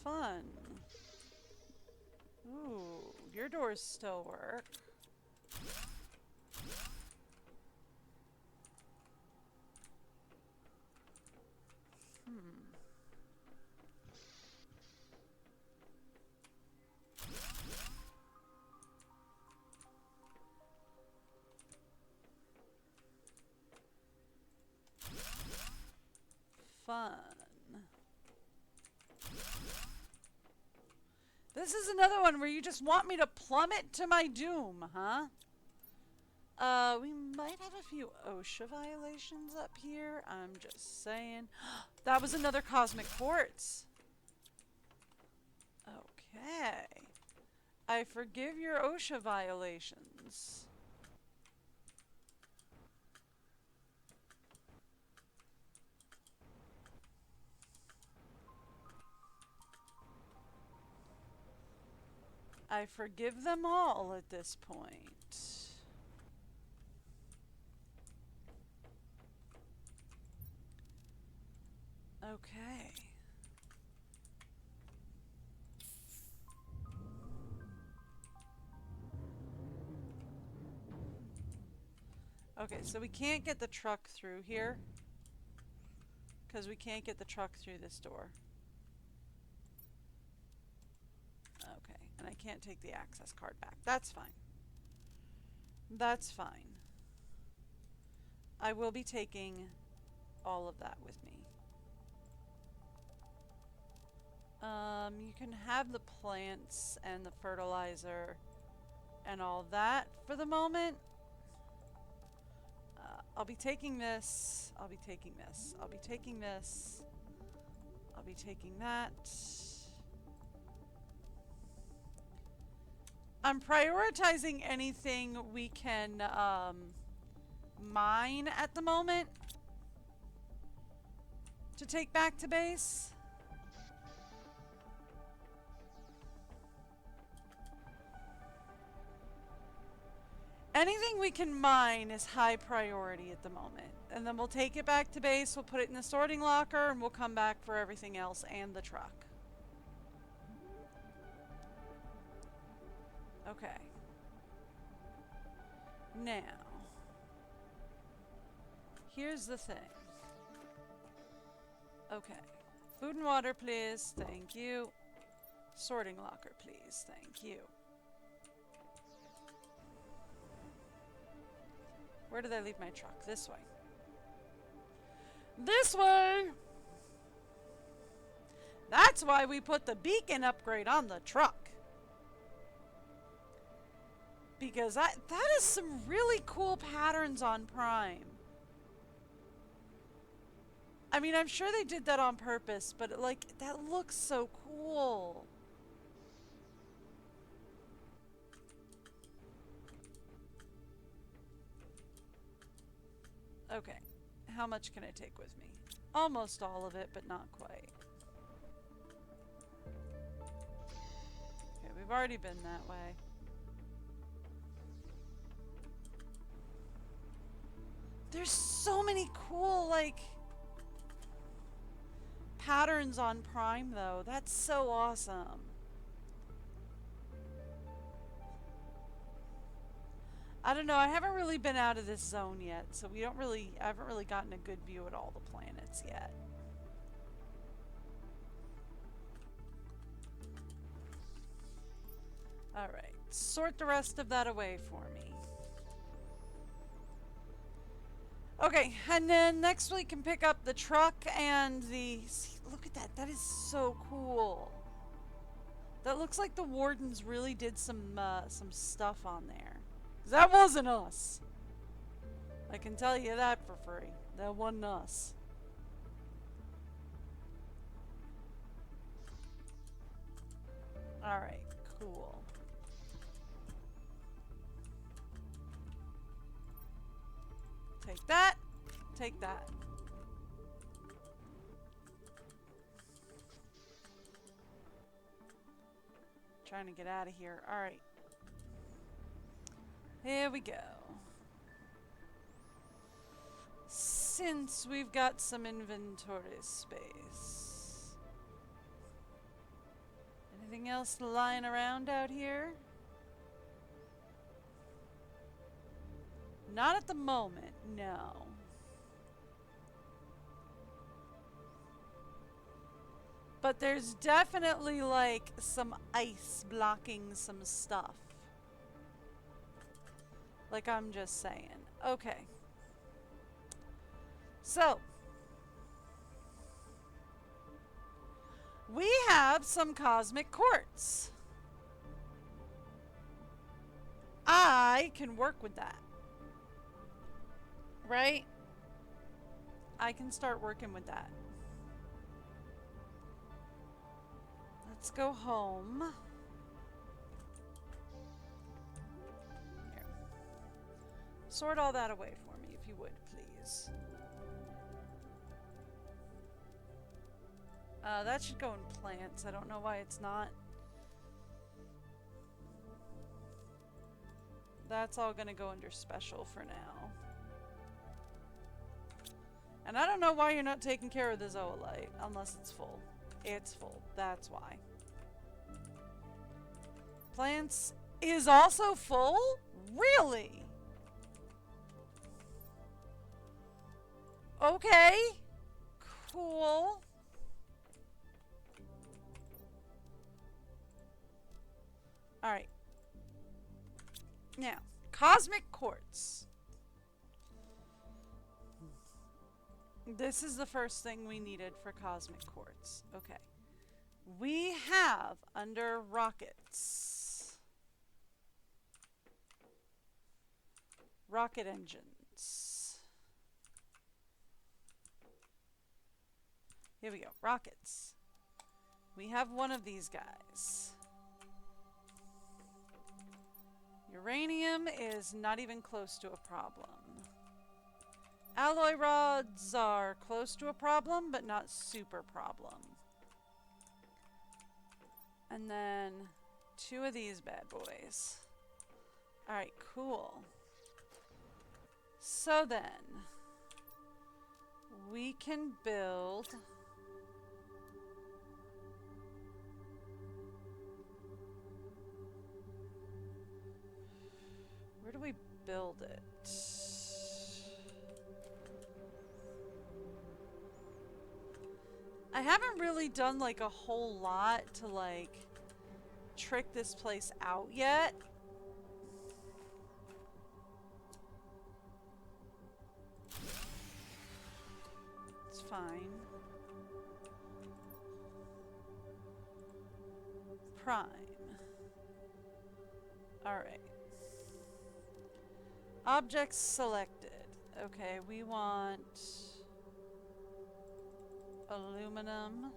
Fun. Ooh, your doors still work. fun. This is another one where you just want me to plummet to my doom, huh? We might have a few OSHA violations up here. I'm just saying. That was another cosmic quartz. Okay. I forgive your OSHA violations. I forgive them all at this point. Okay. Okay, so we can't get the truck through here. Because we can't get the truck through this door. Okay, and I can't take the access card back. That's fine. That's fine. I will be taking all of that with me. You can have the plants and the fertilizer and all that for the moment. I'll be taking this. I'll be taking this. I'll be taking this. I'll be taking that. I'm prioritizing anything we can mine at the moment to take back to base. Anything we can mine is high priority at the moment. And then we'll take it back to base, we'll put it in the sorting locker, and we'll come back for everything else and the truck. Okay. Now, here's the thing. Okay. Food and water, please. Thank you. Sorting locker, please. Thank you. Where did I leave my truck? This way. This way! That's why we put the beacon upgrade on the truck. Because that is some really cool patterns on Prime. I mean, I'm sure they did that on purpose, but like, that looks so cool. Okay, how much can I take with me? Almost all of it, but not quite. Okay, we've already been that way. There's so many cool, like, patterns on Prime, though. That's so awesome. I don't know, I haven't really been out of this zone yet, so I haven't really gotten a good view at all the planets yet. Alright, sort the rest of that away for me. Okay, and then next we can pick up the truck and the... See, look at that, that is so cool. That looks like the Wardens really did some stuff on there. That wasn't us. I can tell you that for free. That wasn't us. Alright, cool. Take that. Take that. Trying to get out of here. Alright. Here we go. Since we've got some inventory space. Anything else lying around out here? Not at the moment, no. But there's definitely like some ice blocking some stuff. Like, I'm just saying. Okay. So. We have some cosmic quartz. I can work with that. Right? I can start working with that. Let's go home. Here. Sort all that away for me, if you would, please. That should go in plants. I don't know why it's not. That's all gonna go under special for now. And I don't know why you're not taking care of the zoolite, unless it's full. It's full. That's why. Plants is also full? Really? Okay. Cool. Alright. Now, cosmic quartz. This is the first thing we needed for cosmic quartz. Okay. We have under rockets. Rocket engines. Here we go. Rockets. We have one of these guys. Uranium is not even close to a problem. Alloy rods are close to a problem, but not super problem. And then 2 of these bad boys. Alright, cool. So then, we can build... Where do we build it? I haven't really done like a whole lot to like trick this place out yet. It's fine. Prime. Alright. Objects selected. Okay, we want aluminum.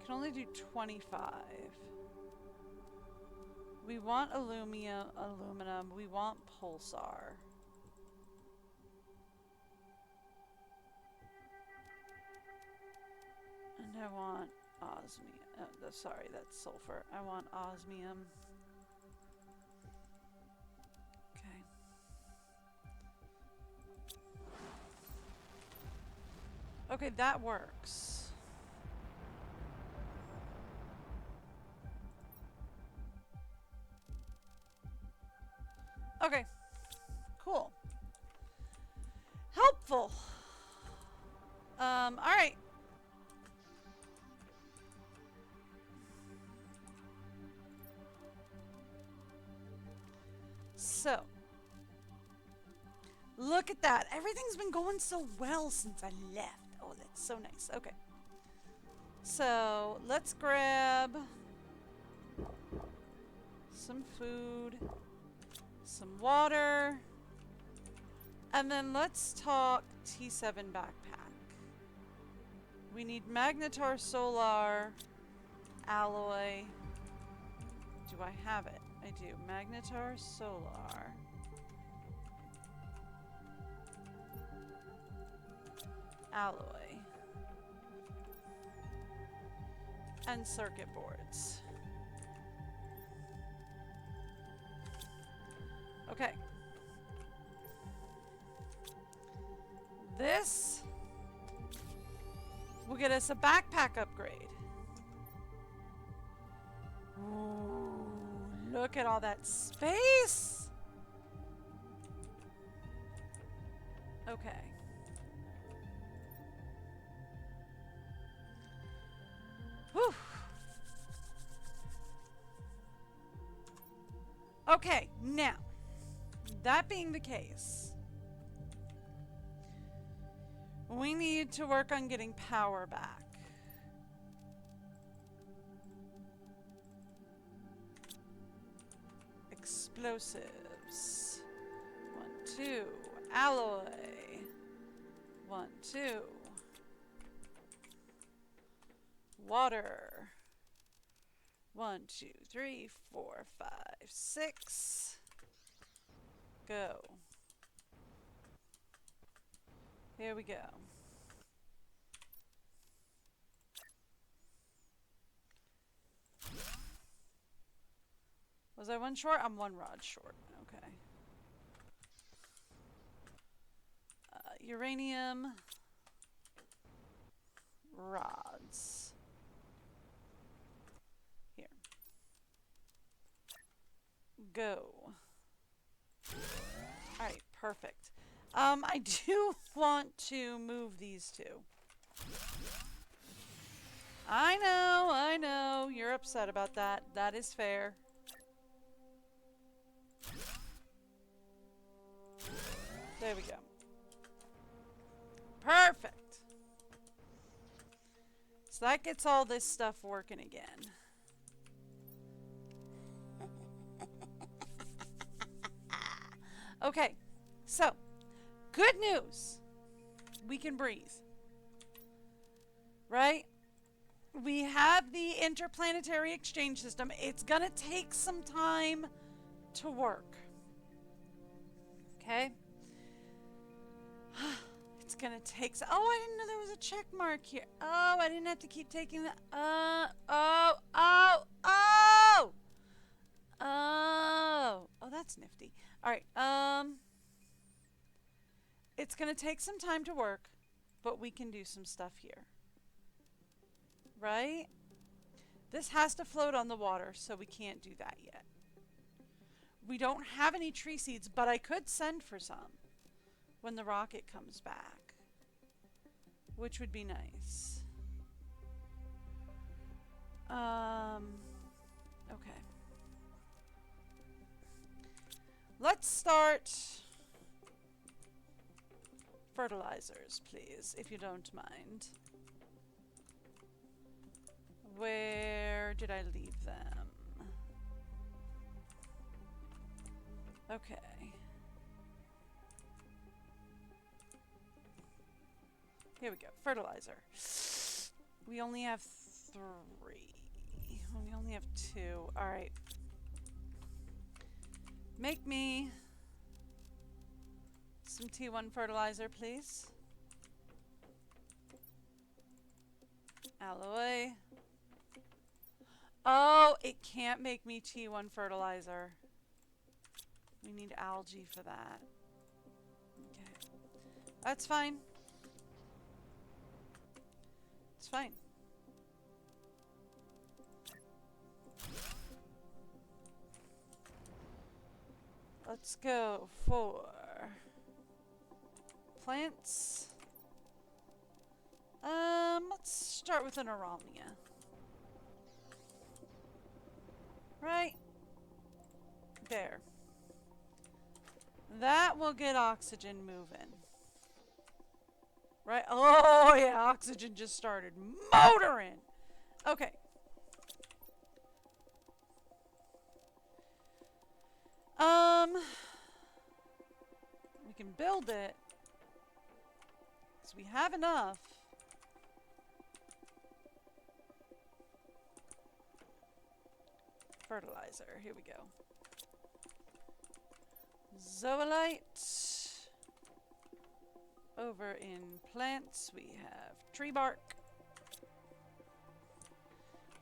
Can only do 25. We want aluminum. We want pulsar. And I want osmium. Sorry, that's sulfur. I want osmium. Okay, that works. Okay, cool. Helpful. Alright. So, look at that. Everything's been going so well since I left. Oh, that's so nice. Okay. So, let's grab some food, some water, and then let's talk T7 backpack. We need magnetar solar alloy. Do I have it? I do. Magnetar solar. Alloy. And circuit boards. Okay. This will get us a backpack upgrade. Ooh, look at all that space. Okay. Whew. Okay, now, that being the case, We need to work on getting power back. Explosives. 1, 2. Alloy. 1, 2. Water. 1, 2, 3, 4, 5, 6. Go. Here we go. Was I 1 short? I'm 1 rod short. Okay. Uranium. Rods. Here. Go. Alright, perfect. I do want to move these two. I know. You're upset about that. That is fair. There we go. Perfect. So that gets all this stuff working again. Okay, so good news. We can breathe. Right? We have the interplanetary exchange system. It's gonna take some time to work. Okay? It's gonna take some. Oh, I didn't know there was a check mark here. Oh, I didn't have to keep taking the. Oh, that's nifty. All right. It's gonna take some time to work, but we can do some stuff here. Right? This has to float on the water, so we can't do that yet. We don't have any tree seeds, but I could send for some when the rocket comes back, which would be nice. Okay. Let's start fertilizers, please, if you don't mind. Where did I leave them? Okay. Here we go. Fertilizer. We only have 3. We only have 2. Alright. Make me some T1 fertilizer, please. Alloy. Oh, it can't make me T1 fertilizer. We need algae for that. Okay. That's fine. It's fine. Let's go for plants. Let's start with an aramia. Right there. That will get oxygen moving. Right? Oh, yeah, oxygen just started motoring. Okay. We can build it. So we have enough. Fertilizer. Here we go. Zoolite. Over in plants, we have tree bark.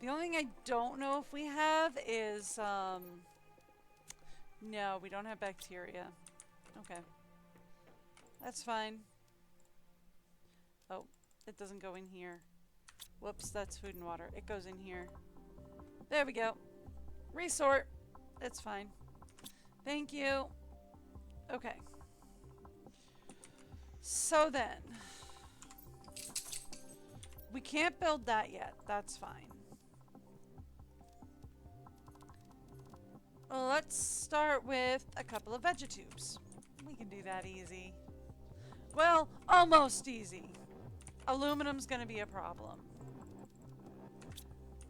The only thing I don't know if we have is, no, we don't have bacteria. Okay. That's fine. Oh, it doesn't go in here. Whoops, that's food and water. It goes in here. There we go. Resort. It's fine. Thank you. Okay. So then, we can't build that yet. That's fine. Well, let's start with a couple of vegetubes. We can do that easy. Well, almost easy. Aluminum's gonna be a problem.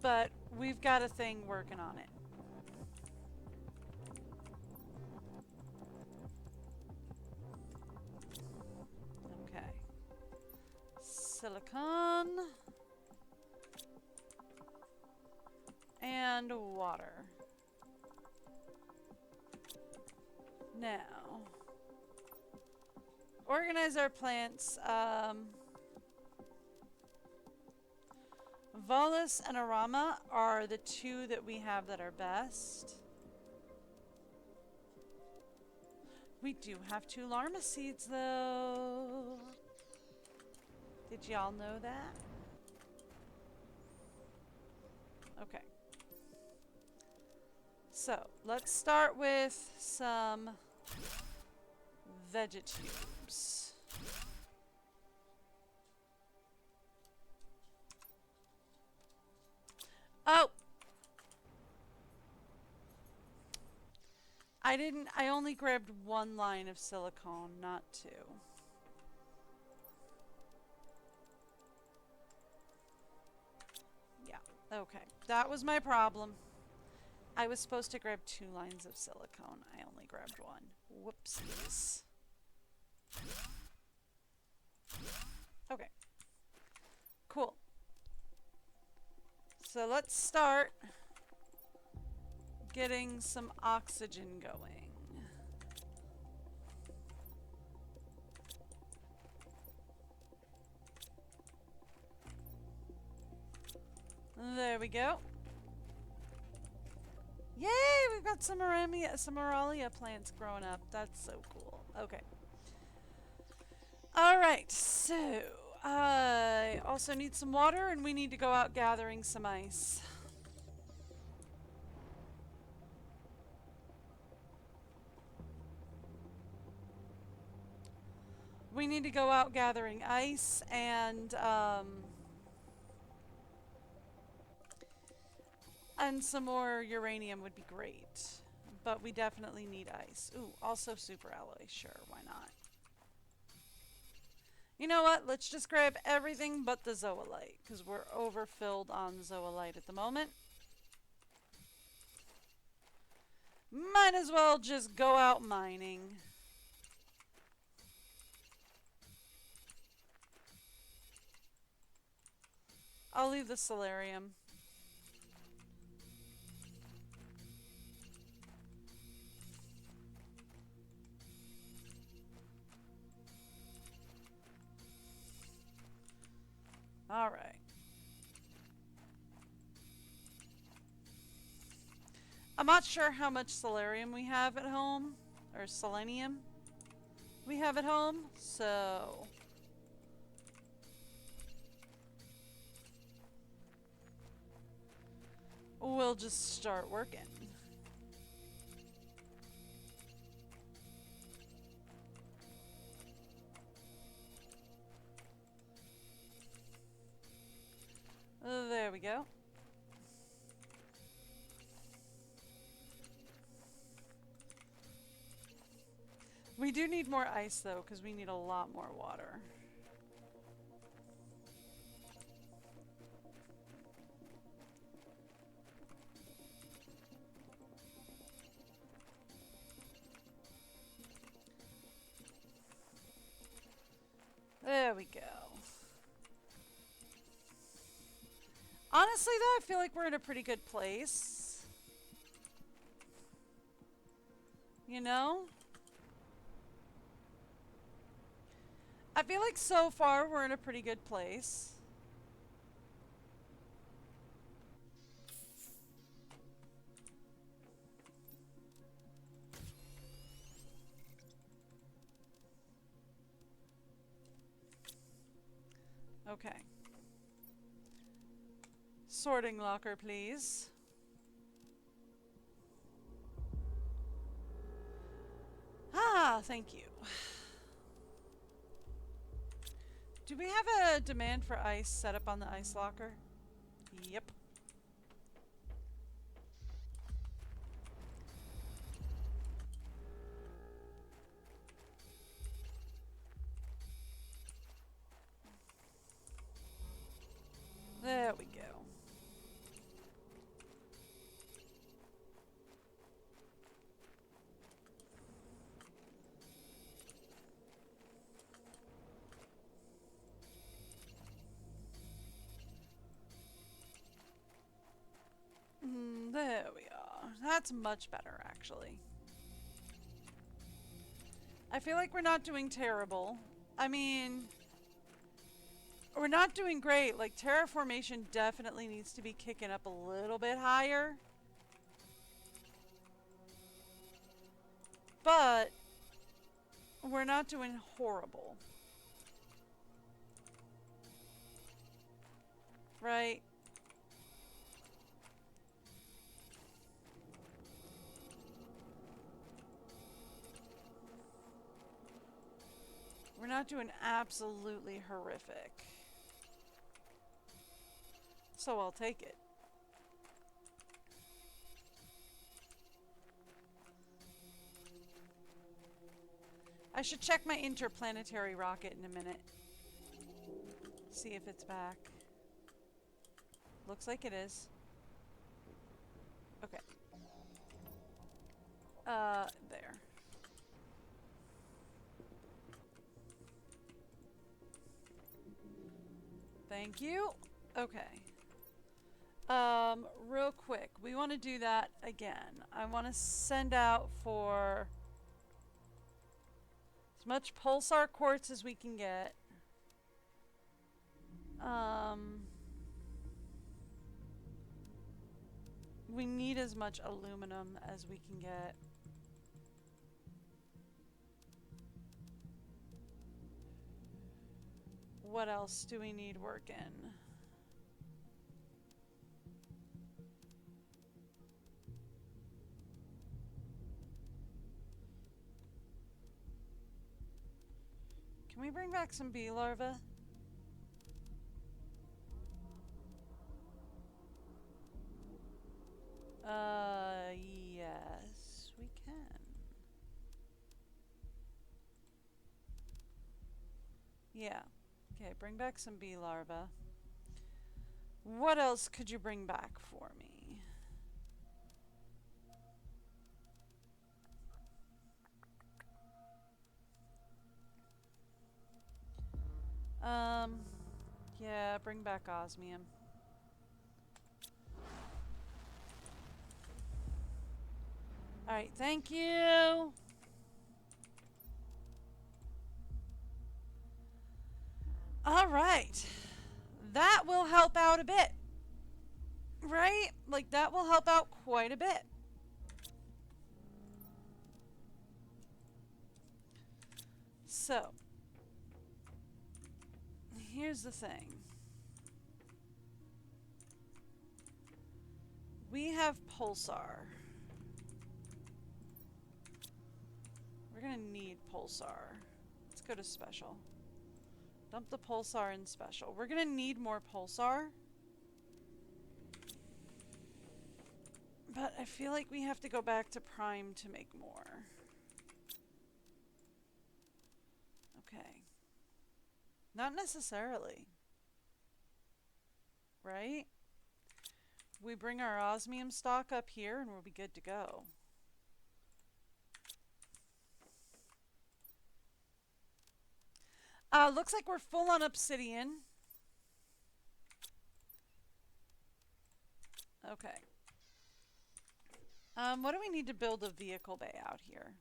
But we've got a thing working on it. Okay. Silicon. And water. Now. Organize our plants. Volus and Arama are the two that we have that are best. We do have 2 Larma seeds though. Did y'all know that? Okay. So, let's start with some vegetubes. Oh! I only grabbed 1 line of silicone, not 2. Yeah, okay. That was my problem. I was supposed to grab 2 lines of silicone. I only grabbed 1. Whoopsies. Okay. Cool. So let's start getting some oxygen going. There we go. Yay! We've got some Aralia plants growing up. That's so cool. Okay. Alright, so I also need some water and we need to go out gathering some ice. We need to go out gathering ice and some more uranium would be great. But we definitely need ice. Ooh, also super alloy. Sure, why not? You know what? Let's just grab everything but the zoolite, because we're overfilled on zoolite at the moment. Might as well just go out mining. I'll leave the solarium. All right. I'm not sure how much solarium we have at home, or selenium we have at home, so we'll just start working. There we go. We do need more ice though, because we need a lot more water. There we go. Honestly though, I feel like we're in a pretty good place. You know? I feel like so far we're in a pretty good place. Okay. Sorting locker, please. Ah, thank you. Do we have a demand for ice set up on the ice locker? Yep. That's much better, actually. I feel like we're not doing terrible. I mean, we're not doing great. Like, terraformation definitely needs to be kicking up a little bit higher. But we're not doing horrible. Right? We're not doing absolutely horrific. So I'll take it. I should check my interplanetary rocket in a minute. See if it's back. Looks like it is. Okay. There. Thank you. Okay. Real quick, we want to do that again. I want to send out for as much pulsar quartz as we can get. We need as much aluminum as we can get. What else do we need working? Can we bring back some bee larvae? Yes, we can. Yeah. Okay, bring back some bee larvae. What else could you bring back for me? Yeah, bring back osmium. Alright, thank you! Alright. That will help out a bit. Right? Like, that will help out quite a bit. So, here's the thing. We have pulsar. We're gonna need pulsar. Let's go to special. Dump the pulsar in special. We're gonna need more pulsar. But I feel like we have to go back to prime to make more. Okay. Not necessarily. Right? We bring our osmium stock up here and we'll be good to go. Looks like we're full on obsidian. Okay. What do we need to build a vehicle bay out here?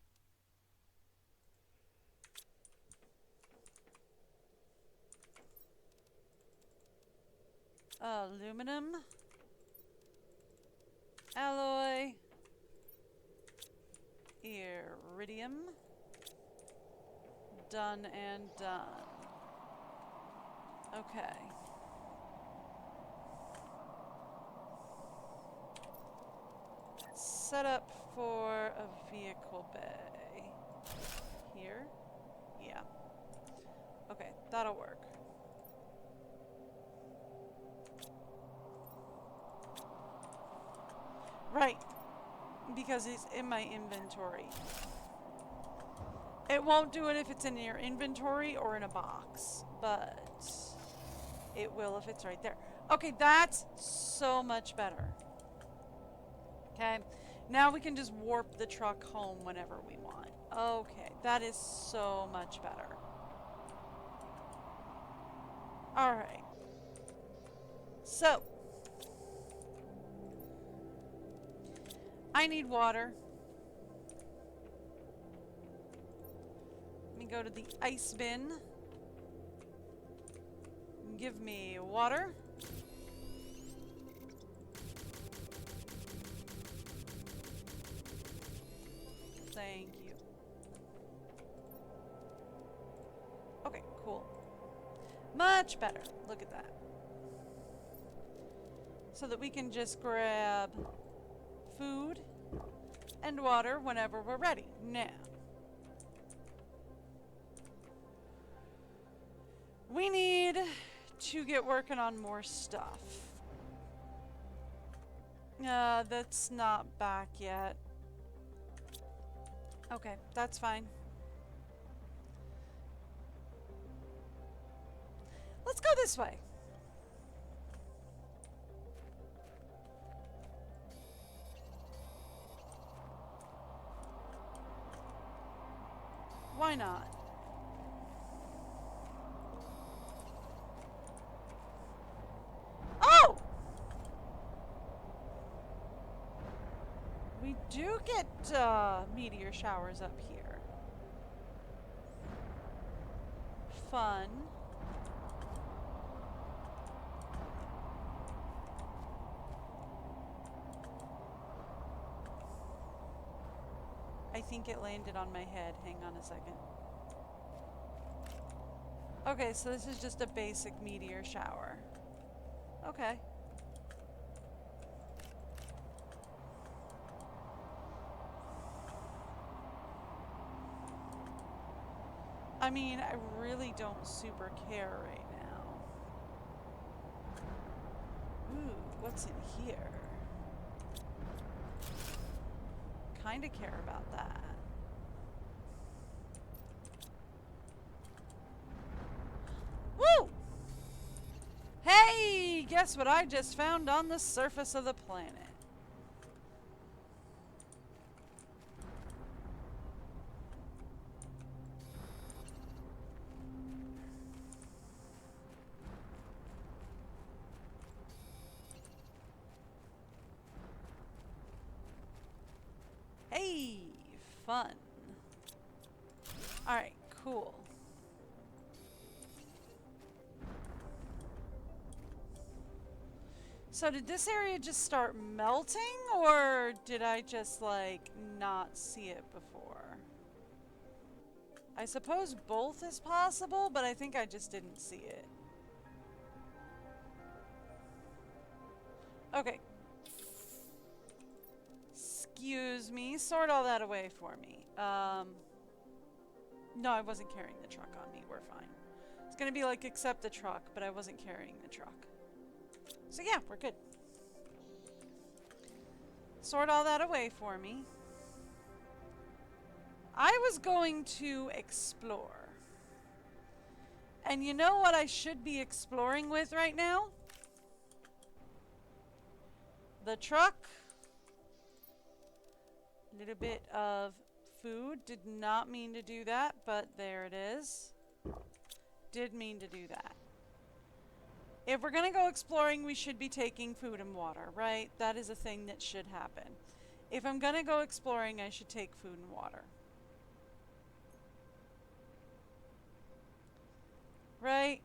Aluminum. Alloy. Iridium. Done and done. Okay. Set up for a vehicle bay. Here? Yeah. Okay, that'll work. Right. Because it's in my inventory. It won't do it if it's in your inventory or in a box, but it will if it's right there. Okay, that's so much better. Okay, now we can just warp the truck home whenever we want. Okay, that is so much better. Alright. So, I need water. Let me go to the ice bin. Give me water. Thank you. Okay, cool. Much better. Look at that. So that we can just grab food and water whenever we're ready. Now, we need to get working on more stuff. That's not back yet. Okay, that's fine. Let's go this way. Why not? Oh! We do get meteor showers up here. Fun. I think it landed on my head. Hang on a second. Okay, so this is just a basic meteor shower. Okay. I mean, I really don't super care right now. Ooh, what's in here? Kinda care about that. Woo! Hey, guess what I just found on the surface of the planet? Hey, fun. Alright, cool. So did this area just start melting, or did I just, like, not see it before? I suppose both is possible, but I think I just didn't see it. Okay. Excuse me. Sort all that away for me. No, I wasn't carrying the truck on me. We're fine. It's gonna be like, accept the truck, but I wasn't carrying the truck. So yeah, we're good. Sort all that away for me. I was going to explore. And you know what I should be exploring with right now? The truck. A little bit of food. Did not mean to do that, but there it is. Did mean to do that. If we're going to go exploring, we should be taking food and water, right? That is a thing that should happen. If I'm going to go exploring, I should take food and water. Right?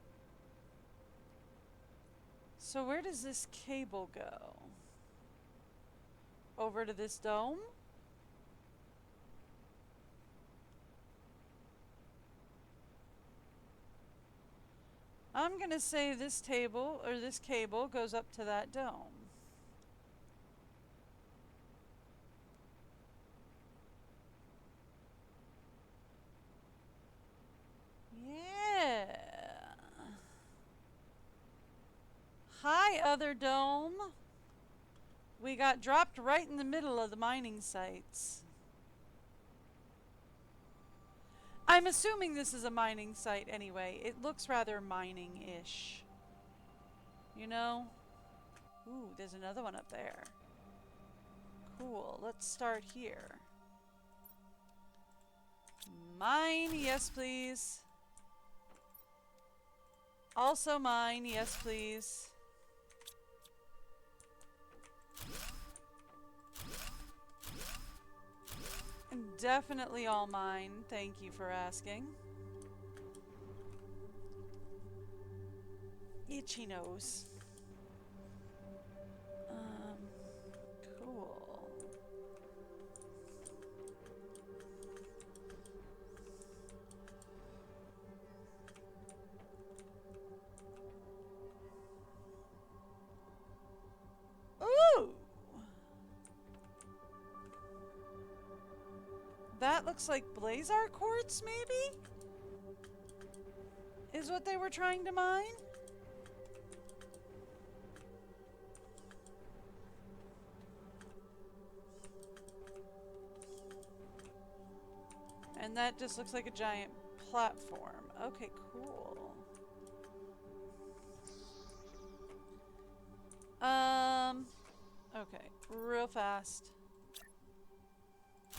So where does this cable go? Over to this dome? I'm gonna say this table, or this cable, goes up to that dome. Yeah. Hi, other dome. We got dropped right in the middle of the mining sites. I'm assuming this is a mining site anyway. It looks rather mining-ish. You know? Ooh, there's another one up there. Cool. Let's start here. Mine, yes please. Also mine, yes please. Definitely all mine. Thank you for asking. Itchy nose. Cool. Ooh! That looks like Blazar quartz, maybe? Is what they were trying to mine? And that just looks like a giant platform. Okay, cool. Okay, real fast.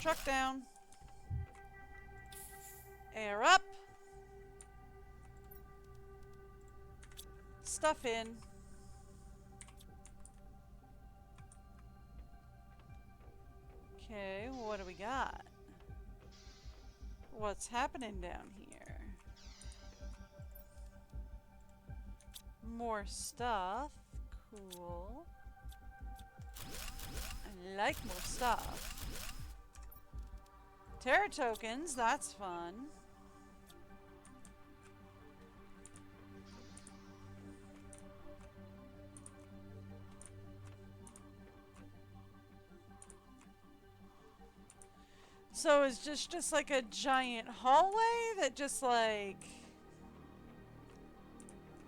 Truck down. Air up. Stuff in. Okay, what do we got? What's happening down here? More stuff. Cool. I like more stuff. Terra tokens, that's fun. So it's just like a giant hallway that just like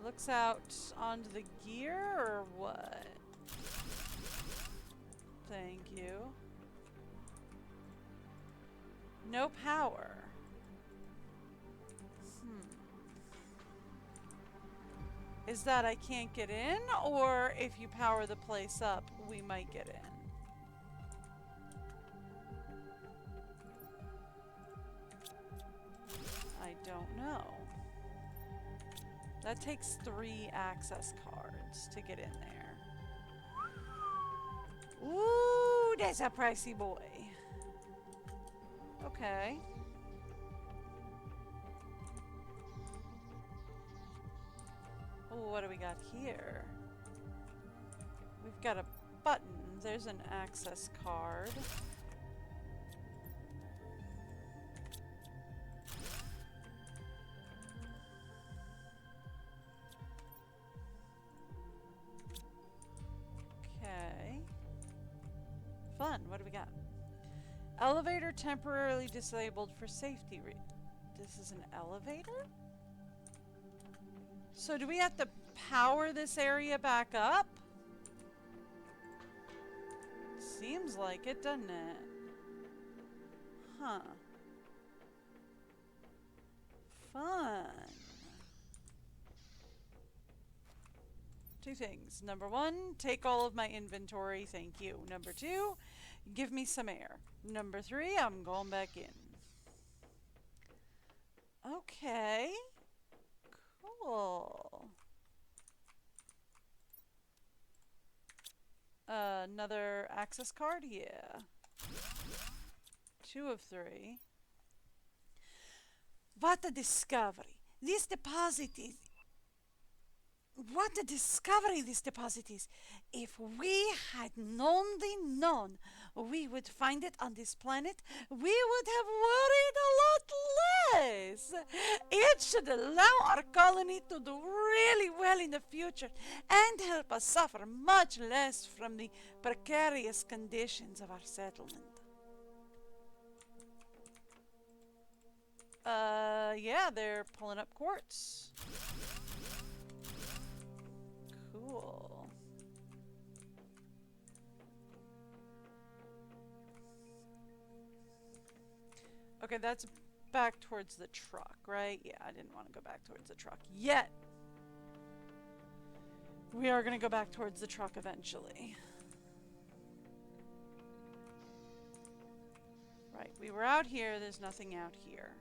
looks out onto the gear or what? Thank you. No power. Is that I can't get in, or if you power the place up, we might get in? I don't know. That takes 3 access cards to get in there. Ooh, that's a pricey boy. Okay. Ooh, what do we got here? We've got a button. There's an access card. Okay. Fun. What do we got? Elevator temporarily disabled for safety this is an elevator? So do we have to power this area back up? Seems like it, doesn't it? Huh. Fun. 2 things. Number 1, take all of my inventory, thank you. Number 2, give me some air. Number 3, I'm going back in. Okay. Cool. Another access card? Yeah. 2 of 3. What a discovery. This deposit is... What a discovery this deposit is. If we had only known we would find it on this planet, we would have worried a lot less. It should allow our colony to do really well in the future and help us suffer much less from the precarious conditions of our settlement. Yeah, they're pulling up quartz. Cool. Okay, that's back towards the truck, right? Yeah, I didn't want to go back towards the truck yet. We are going to go back towards the truck eventually. Right, we were out here. There's nothing out here.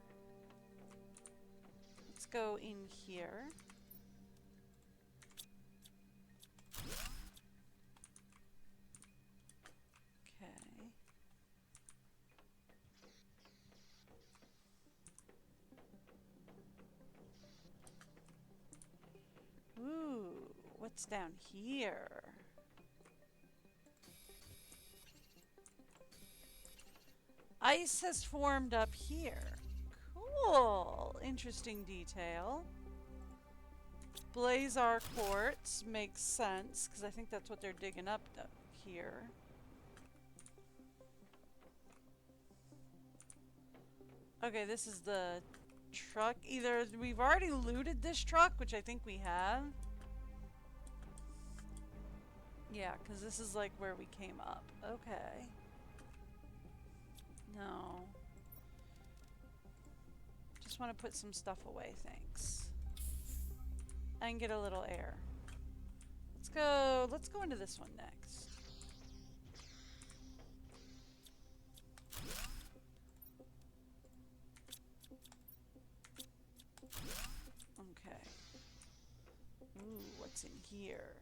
Let's go in here. What's down here? Ice has formed up here. Cool. Interesting detail. Blazar quartz makes sense, because I think that's what they're digging up here. Okay, this is the truck. Either we've already looted this truck, which I think we have. Yeah, because this is like where we came up. Okay. No. Just want to put some stuff away, thanks. And get a little air. Let's go into this one next. Okay. Ooh, what's in here?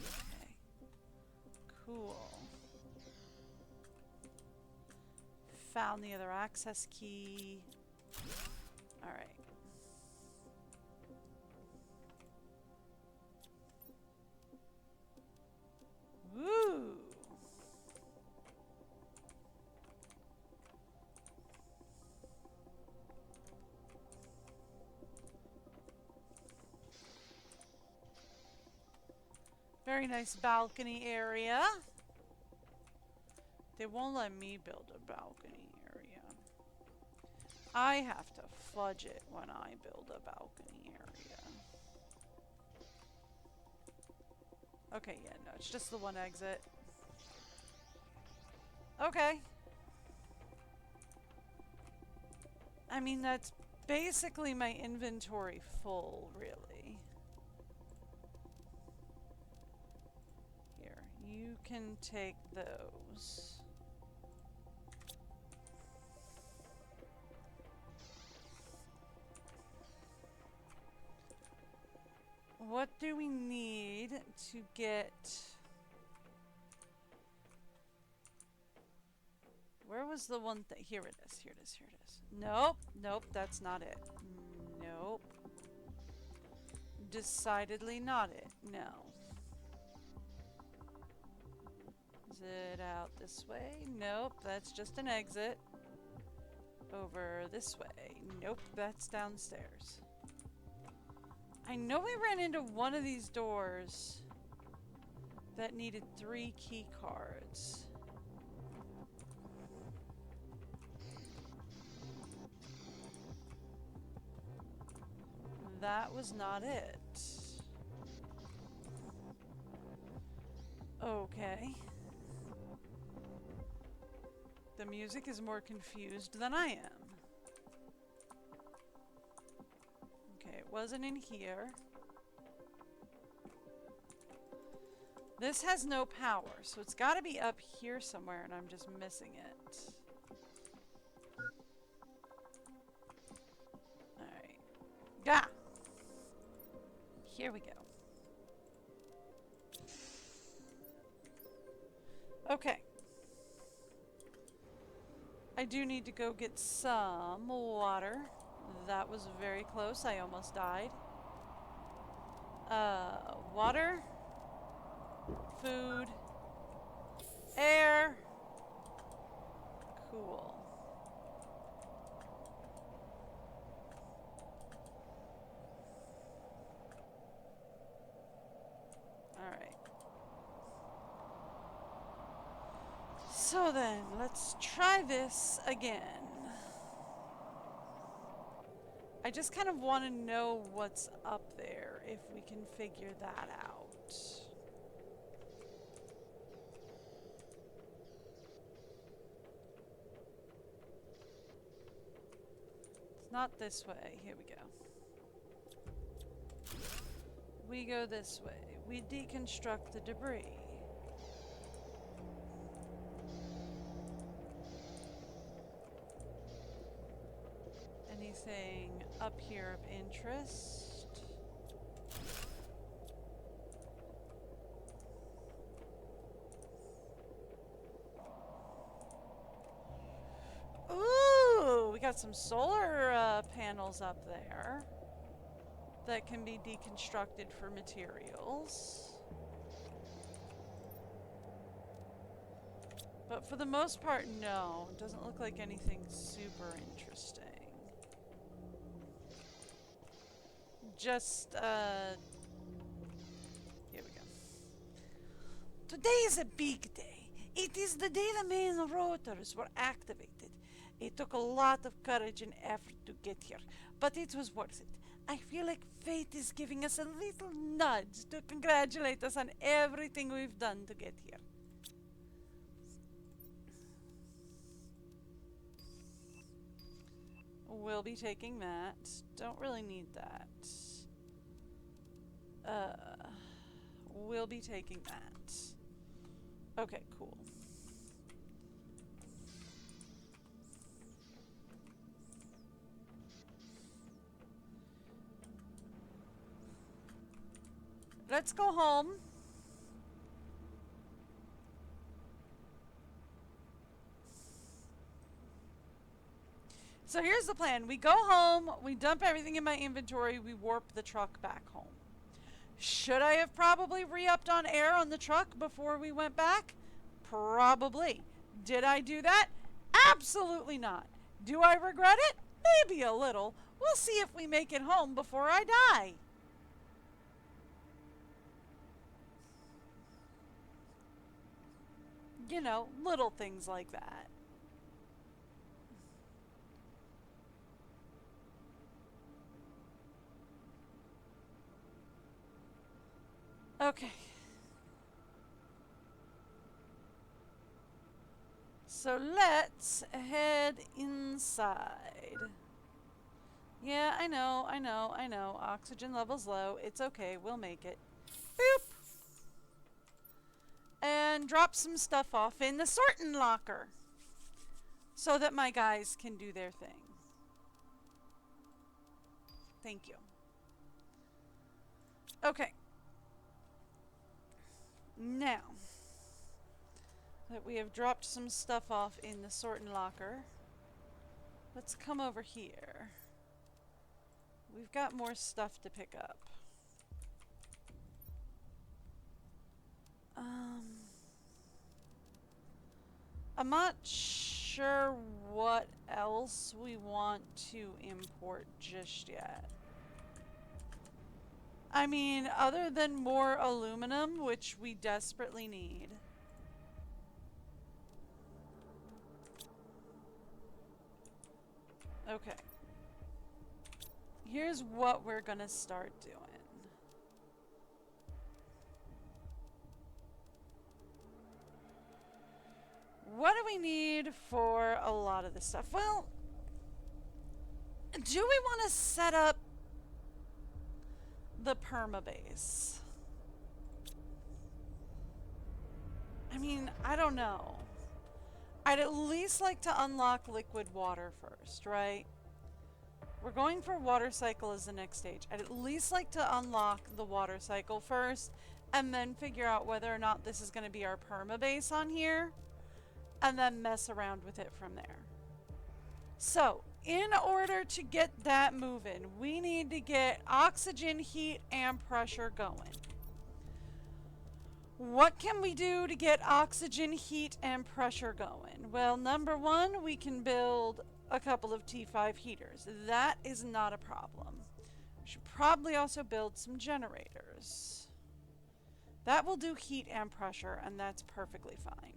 Okay. Cool. Found the other access key. Alright. Woo! Very nice balcony area. They won't let me build a balcony area. I have to fudge it when I build a balcony area. Okay, yeah, no, it's just the one exit. Okay. I mean, that's basically my inventory full, really. Here, you can take those. What do we need to get... Where was the one thing? Here it is, here it is, here it is. Nope, nope, that's not it. Nope. Decidedly not it, no. Is it out this way? Nope, that's just an exit. Over this way. Nope, that's downstairs. I know we ran into one of these doors that needed 3 key cards. That was not it. Okay. The music is more confused than I am. Okay, it wasn't in here. This has no power, so it's got to be up here somewhere, and I'm just missing it. Alright. Gah! Here we go. Okay. I do need to go get some water. That was very close. I almost died. Water. Food. Air. Cool. Alright. So then, let's try this again. I just kind of want to know what's up there, if we can figure that out. It's not this way. Here we go. We go this way. We deconstruct the debris. Anything up here of interest? Ooh, we got some solar panels up there. that can be deconstructed for materials. But for the most part, no. It doesn't look like anything super interesting. Just, here we go. Today is a big day. It is the day the main rotors were activated. It took a lot of courage and effort to get here, but it was worth it. I feel like fate is giving us a little nudge to congratulate us on everything we've done to get here. We'll be taking that. Don't really need that. We'll be taking that. Okay, cool. Let's go home. So here's the plan. We go home, we dump everything in my inventory, we warp the truck back home. Should I have probably re-upped on air on the truck before we went back? Probably. Did I do that? Absolutely not. Do I regret it? Maybe a little. We'll see if we make it home before I die. You know, little things like that. Okay. So let's head inside. Yeah, I know. Oxygen level's low. It's okay, we'll make it. Boop! And drop some stuff off in the sorting locker so that my guys can do their thing. Thank you. Okay. Now that we have dropped some stuff off in the sorting locker, let's come over here. We've got more stuff to pick up. I'm not sure what else we want to import just yet. I mean, other than more aluminum, which we desperately need. Okay. Here's what we're gonna start doing. What do we need for a lot of this stuff? Well, do we want to set up the permabase? I mean, I don't know. I'd at least like to unlock liquid water first, right? We're going for water cycle as the next stage. I'd at least like to unlock the water cycle first and then figure out whether or not this is going to be our permabase on here and then mess around with it from there. So, in order to get that moving, we need to get oxygen, heat, and pressure going. What can we do to get oxygen, heat, and pressure going? Well, number one, we can build a couple of T5 heaters. That is not a problem. We should probably also build some generators. That will do heat and pressure, and that's perfectly fine.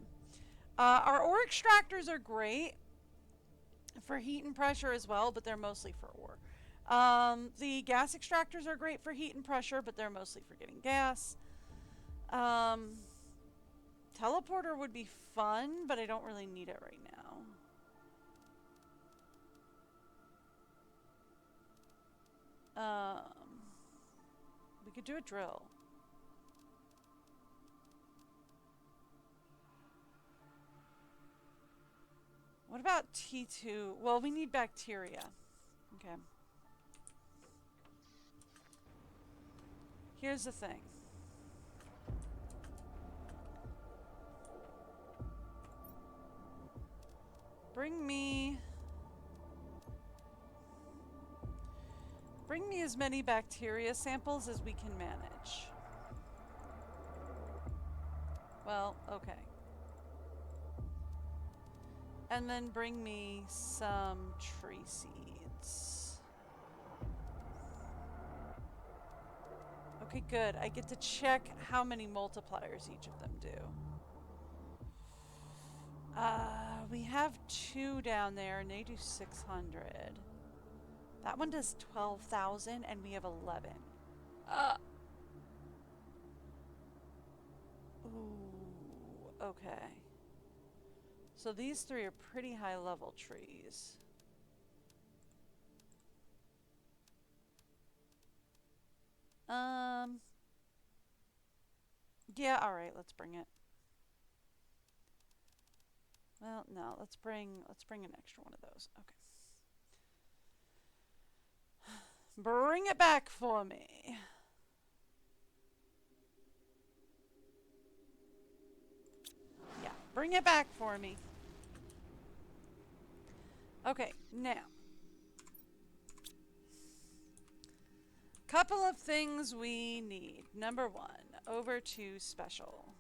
Our ore extractors are great for heat and pressure as well, but they're mostly for ore. The gas extractors are great for heat and pressure, but they're mostly for getting gas. Teleporter would be fun, but I don't really need it right now. We could do a drill. What about T2? Well, we need bacteria. Okay. Here's the thing. Bring Bring me as many bacteria samples as we can manage. Well, okay. And then bring me some tree seeds. Okay, good. I get to check how many multipliers each of them do. We have 2 down there, and they do 600. That one does 12,000, and we have 11. Ooh, okay. So these 3 are pretty high level trees. Yeah, alright, let's bring it. Well, no, let's bring an extra one of those. Okay. Bring it back for me. Yeah, bring it back for me. Okay, now. Couple of things we need. Number 1, over to special.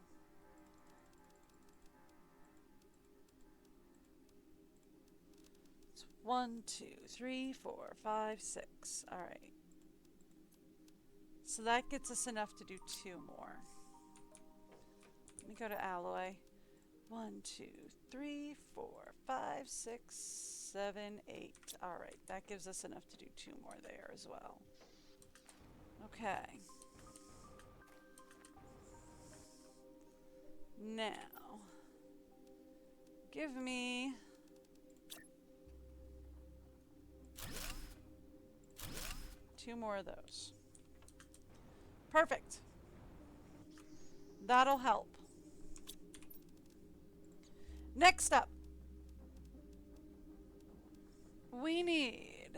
It's 1, 2, 3, 4, 5, 6. Alright. So that gets us enough to do 2 more. Let me go to alloy. 1, 2, 3, 4, 5, 6, 7, 8. Alright, that gives us enough to do 2 more there as well. Okay. Now, give me two more of those. Perfect. That'll help. Next up, we need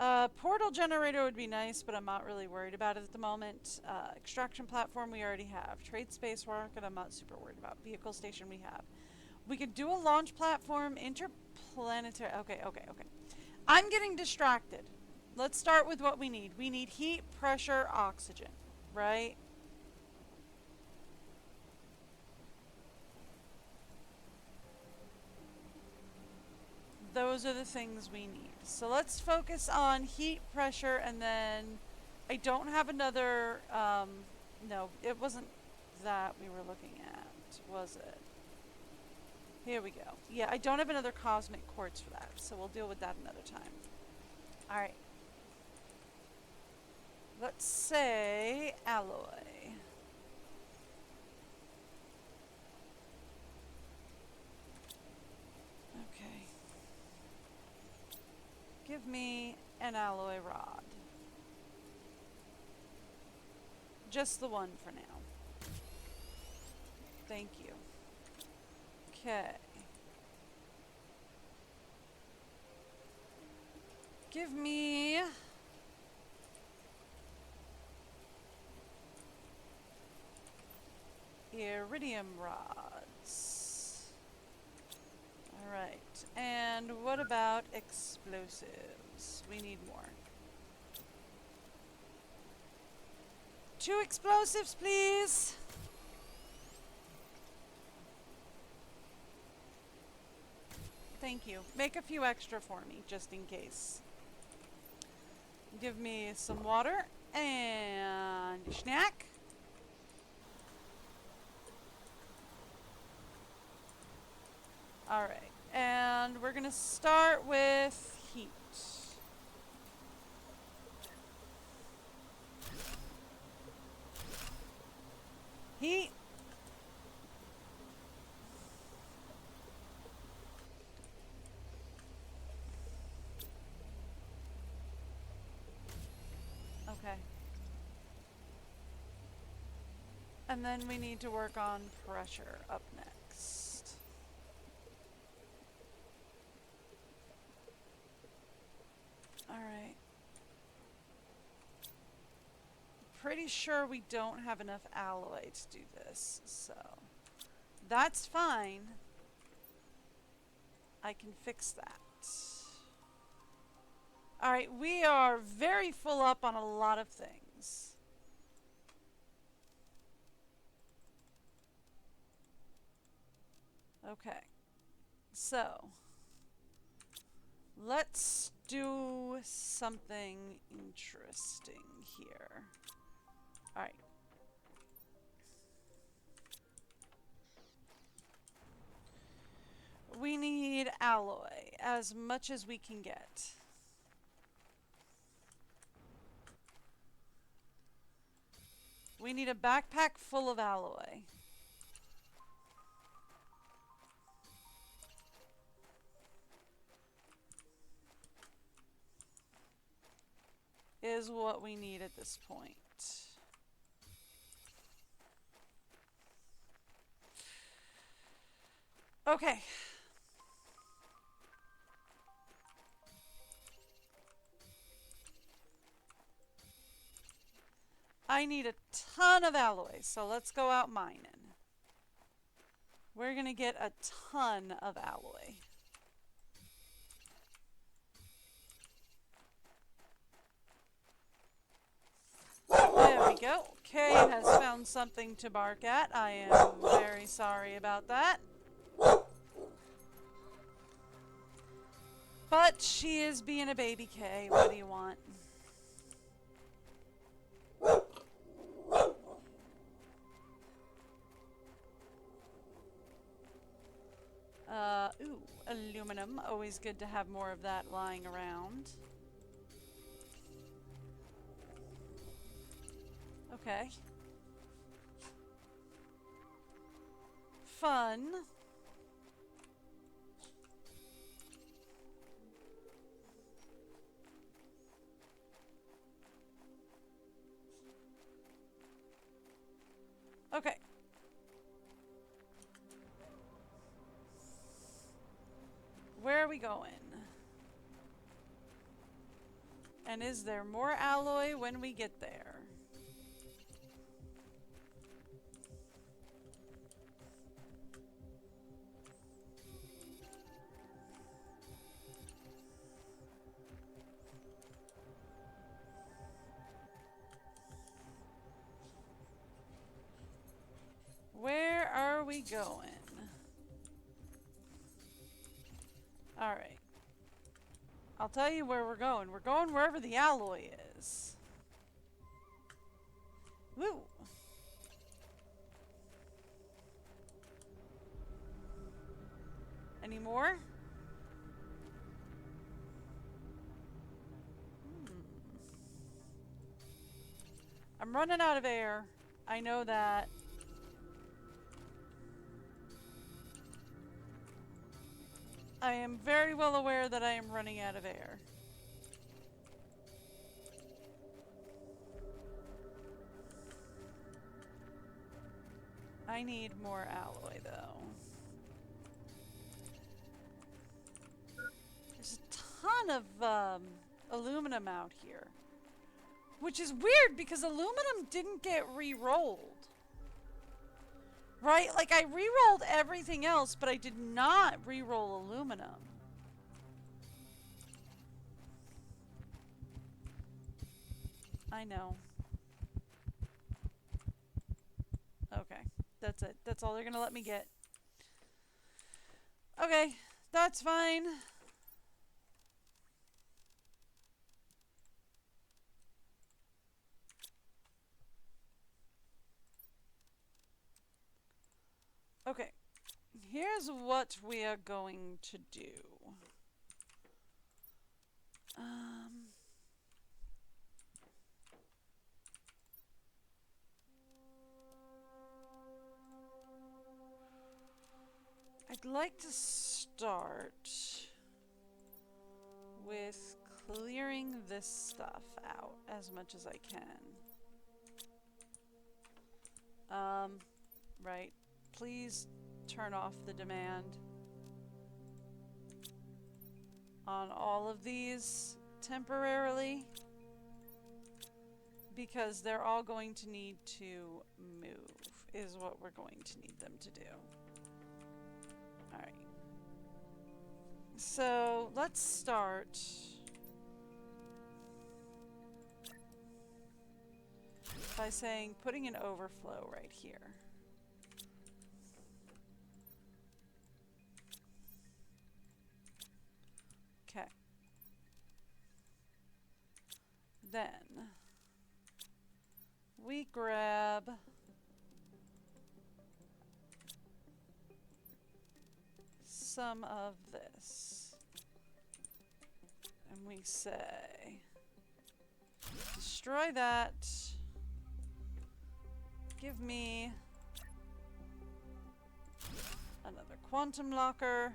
a portal generator would be nice, but I'm not really worried about it at the moment. Extraction platform we already have. Trade space rocket I'm not super worried about. Vehicle station we have. We could do a launch platform, interplanetary. Okay. I'm getting distracted. Let's start with what we need. We need heat, pressure, oxygen, right? Those are the things we need. So let's focus on heat, pressure, and then I don't have another, no, it wasn't that we were looking at, was it? Here we go. Yeah, I don't have another cosmic quartz for that, so we'll deal with that another time. Alright. Let's say alloy. Okay. Give me an alloy rod. Just the one for now. Thank you. Okay. Give me iridium rods. Alright. And what about explosives? We need more. 2 explosives, please. Thank you. Make a few extra for me, just in case. Give me some water and a snack. Alright, and we're gonna start with heat. Heat. Okay. And then we need to work on pressure up next. Alright. Pretty sure we don't have enough alloy to do this, so that's fine. I can fix that. Alright, we are very full up on a lot of things. Okay. So, let's do something interesting here. Alright. We need alloy, as much as we can get. We need a backpack full of alloy. Is what we need at this point. Okay. I need a ton of alloy, so let's go out mining. We're gonna get a ton of alloy. There we go. Kay has found something to bark at. I am very sorry about that. But she is being a baby, Kay. What do you want? Ooh, aluminum. Always good to have more of that lying around. Okay. Fun. Okay. Where are we going? And is there more alloy when we get there? Where are we going? Alright. I'll tell you where we're going. We're going wherever the alloy is. Woo! Any more? I'm running out of air. I know that. I am very well aware that I am running out of air. I need more alloy, though. There's a ton of aluminum out here. Which is weird, because aluminum didn't get re-rolled. Right? Like, I re-rolled everything else, but I did not re-roll aluminum. I know. Okay. That's it. That's all they're gonna let me get. Okay. That's fine. Okay. Here's what we are going to do. I'd like to start with clearing this stuff out as much as I can. Right. Please turn off the demand on all of these temporarily, because they're all going to need to move, is what we're going to need them to do. Alright. So, let's start by saying putting an overflow right here. Okay. Then we grab some of this and we say destroy that, give me another quantum locker.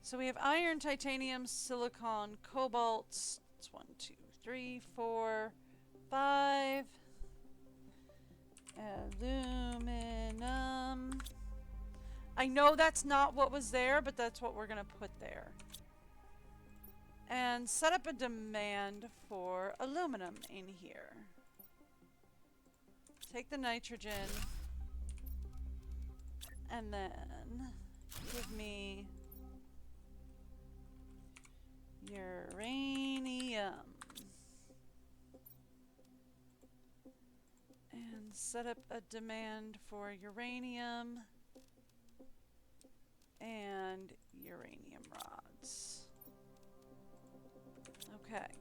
So we have iron, titanium, silicon, cobalt. It's 1, 2, 3, 4, 5. Aluminum. I know that's not what was there, but that's what we're going to put there. And set up a demand for aluminum in here. Take the nitrogen. And then give me uranium. And set up a demand for uranium and uranium rods. Okay.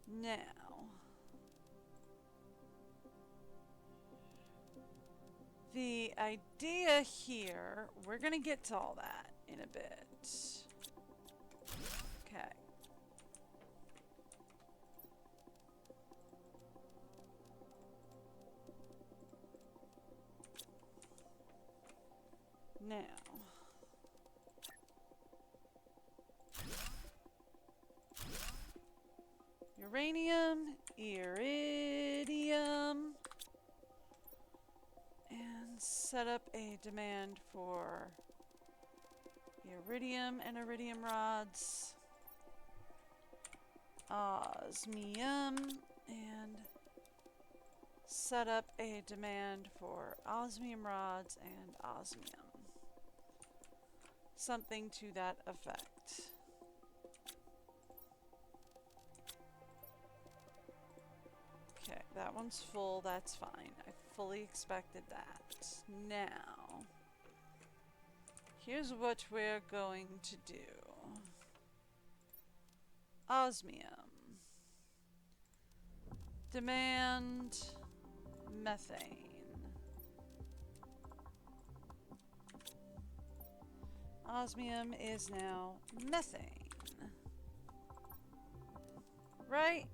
Now, the idea here, we're going to get to all that in a bit. Okay. Now, uranium, iridium, and set up a demand for iridium and iridium rods, osmium, and set up a demand for osmium rods and osmium. Something to that effect. Okay, that one's full, that's fine. I fully expected that. Now, here's what we're going to do. Osmium. Demand methane. Osmium is now methane. Right?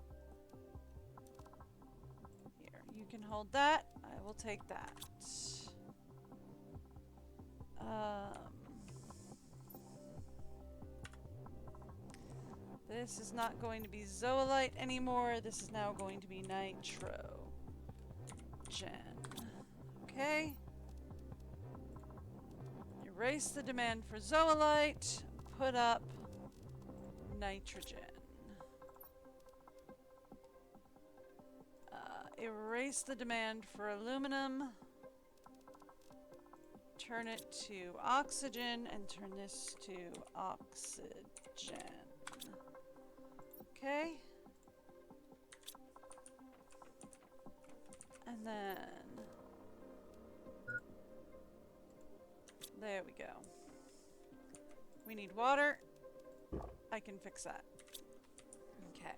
Here, you can hold that. I will take that. This is not going to be zoolite anymore. This is now going to be nitrogen. Okay. Erase the demand for zoolite. Put up nitrogen. Erase the demand for aluminum. Turn it to oxygen and turn this to oxygen. Okay. And then there we go. We need water. I can fix that. Okay.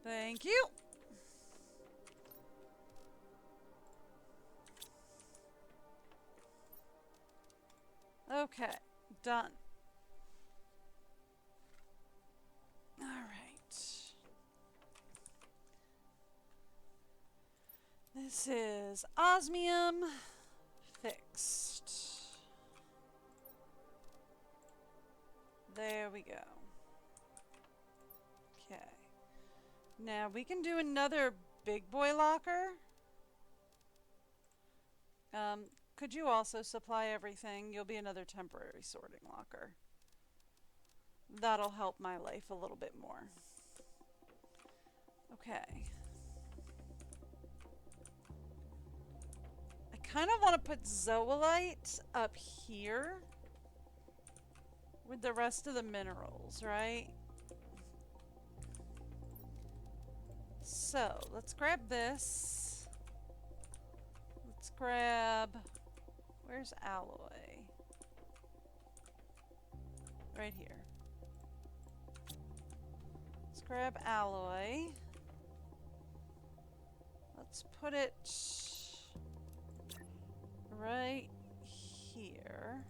Thank you. Okay, done. All right. This is osmium fixed. There we go. Okay. Now we can do another big boy locker. Could you also supply everything? You'll be another temporary sorting locker. That'll help my life a little bit more. Okay. I kind of want to put zoolite up here with the rest of the minerals, right? So, let's grab this. Let's grab... Where's alloy? Right here. Let's grab alloy. Let's put it right here.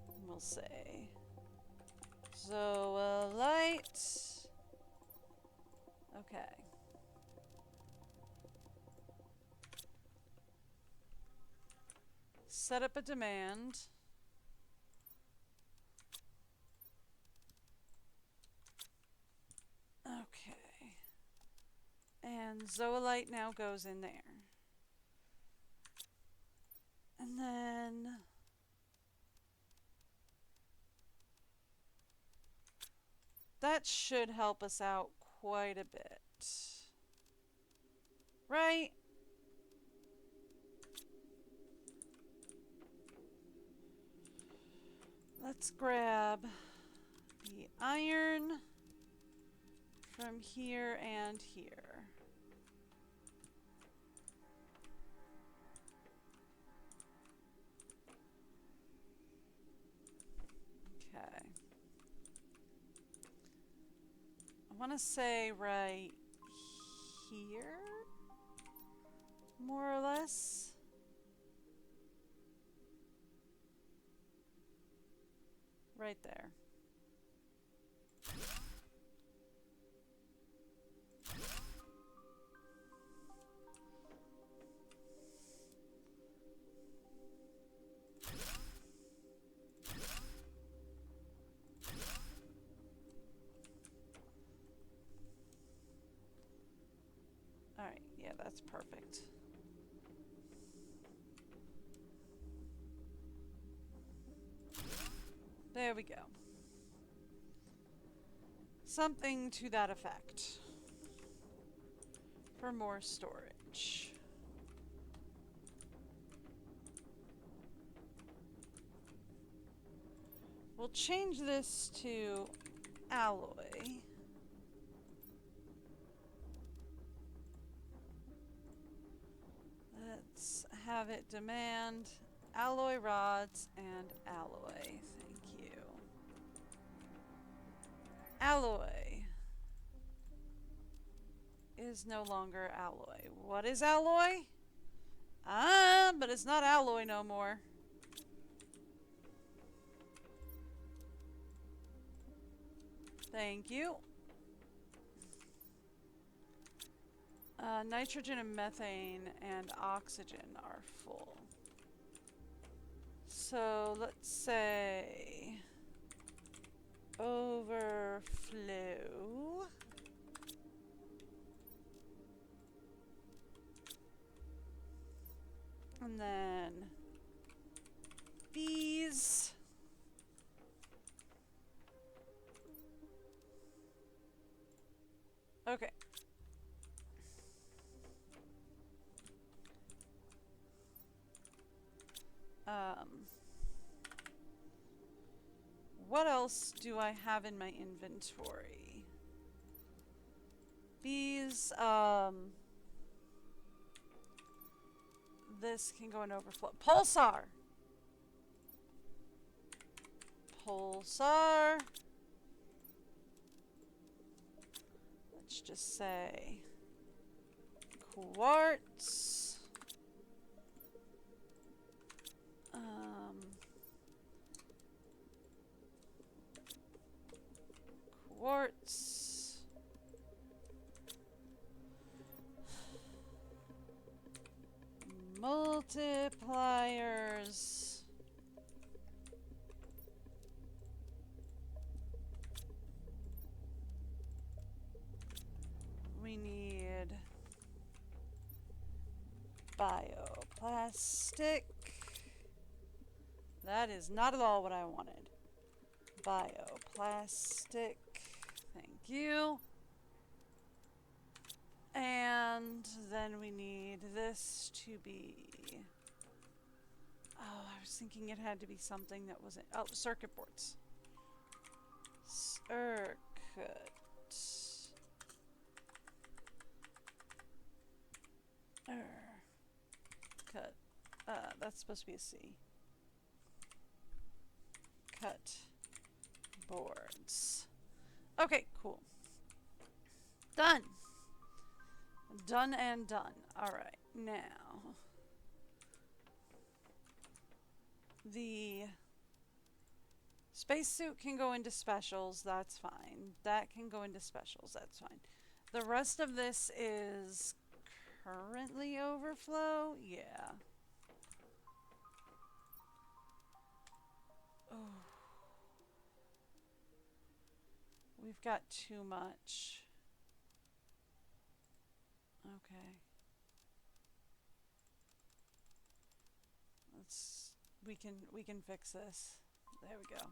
And we'll say zoolite. Okay. Set up a demand. Okay. And zoolite now goes in there. And then that should help us out quite a bit. Right? Let's grab the iron from here and here. Okay. I want to say right here, more or less. Right there. Alright, yeah, that's perfect. There we go. Something to that effect. For more storage. We'll change this to alloy. Let's have it demand alloy rods and alloy. Thank you. Alloy is no longer alloy. What is alloy? But it's not alloy no more. Thank you. Nitrogen and methane and oxygen are full. So let's say overflow. And then bees. Okay. What else do I have in my inventory? Bees, this can go in overflow. Pulsar! Pulsar. Let's just say quartz. Quartz. Multipliers. We need bioplastic. That is not at all what I wanted. Bioplastic. Thank you. And then we need this to be... Oh, I was thinking it had to be something that wasn't. Oh, circuit boards. Circuit. Cut. That's supposed to be a C. Cut boards. Okay, cool. Done. Done and done. Alright, now. The spacesuit can go into specials, that's fine. That can go into specials, that's fine. The rest of this is currently overflow? Yeah. Oh. We've got too much. Okay. We can fix this. There we go.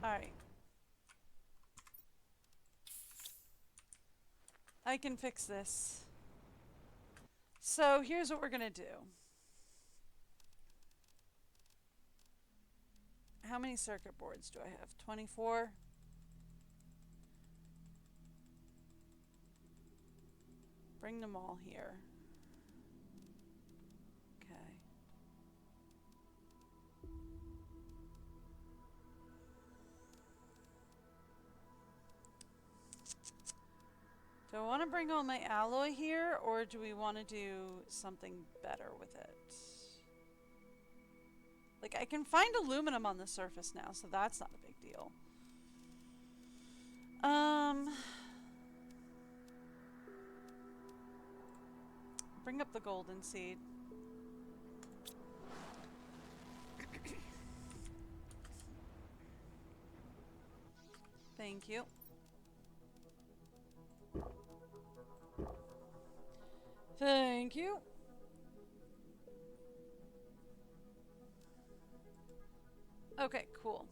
Alright. I can fix this. So here's what we're gonna do. How many circuit boards do I have? 24? Bring them all here. Okay. Do I want to bring all my alloy here, or do we want to do something better with it? Like, I can find aluminum on the surface now, so that's not a big deal. Bring up the golden seed. Thank you. Thank you. Okay, cool.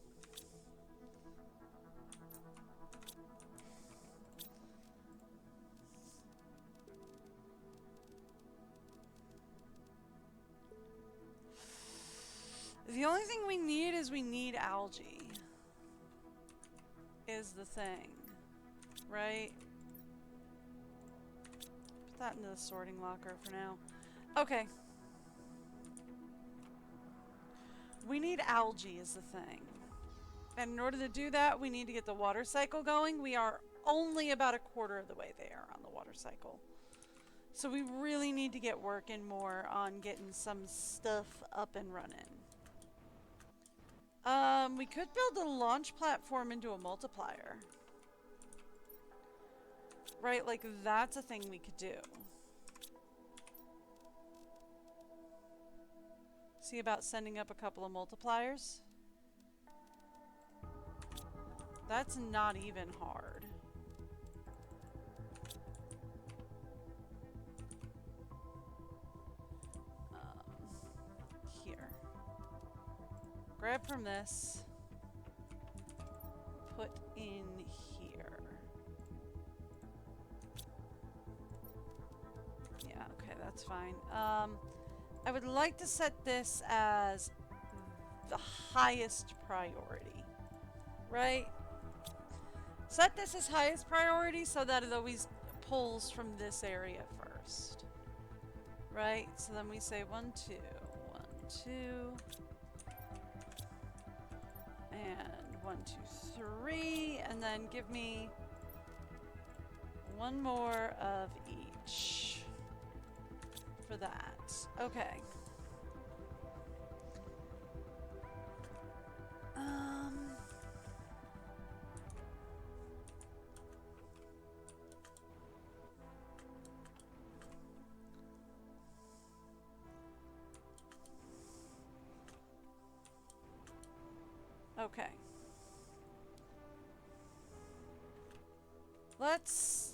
The only thing we need is we need algae. Is the thing. Right? Put that into the sorting locker for now. Okay. We need algae is the thing. And in order to do that, we need to get the water cycle going. We are only about a quarter of the way there on the water cycle. So we really need to get working more on getting some stuff up and running. We could build a launch platform into a multiplier. Right, like that's a thing we could do. See about sending up a couple of multipliers? That's not even hard. Here. Grab from this. Put in here. Yeah, okay, that's fine. I would like to set this as the highest priority, right? Set this as highest priority so that it always pulls from this area first, right? So then we say 1, 2, 1, 2, and 1, 2, 3, and then give me one more of each for that. Okay. Okay. Let's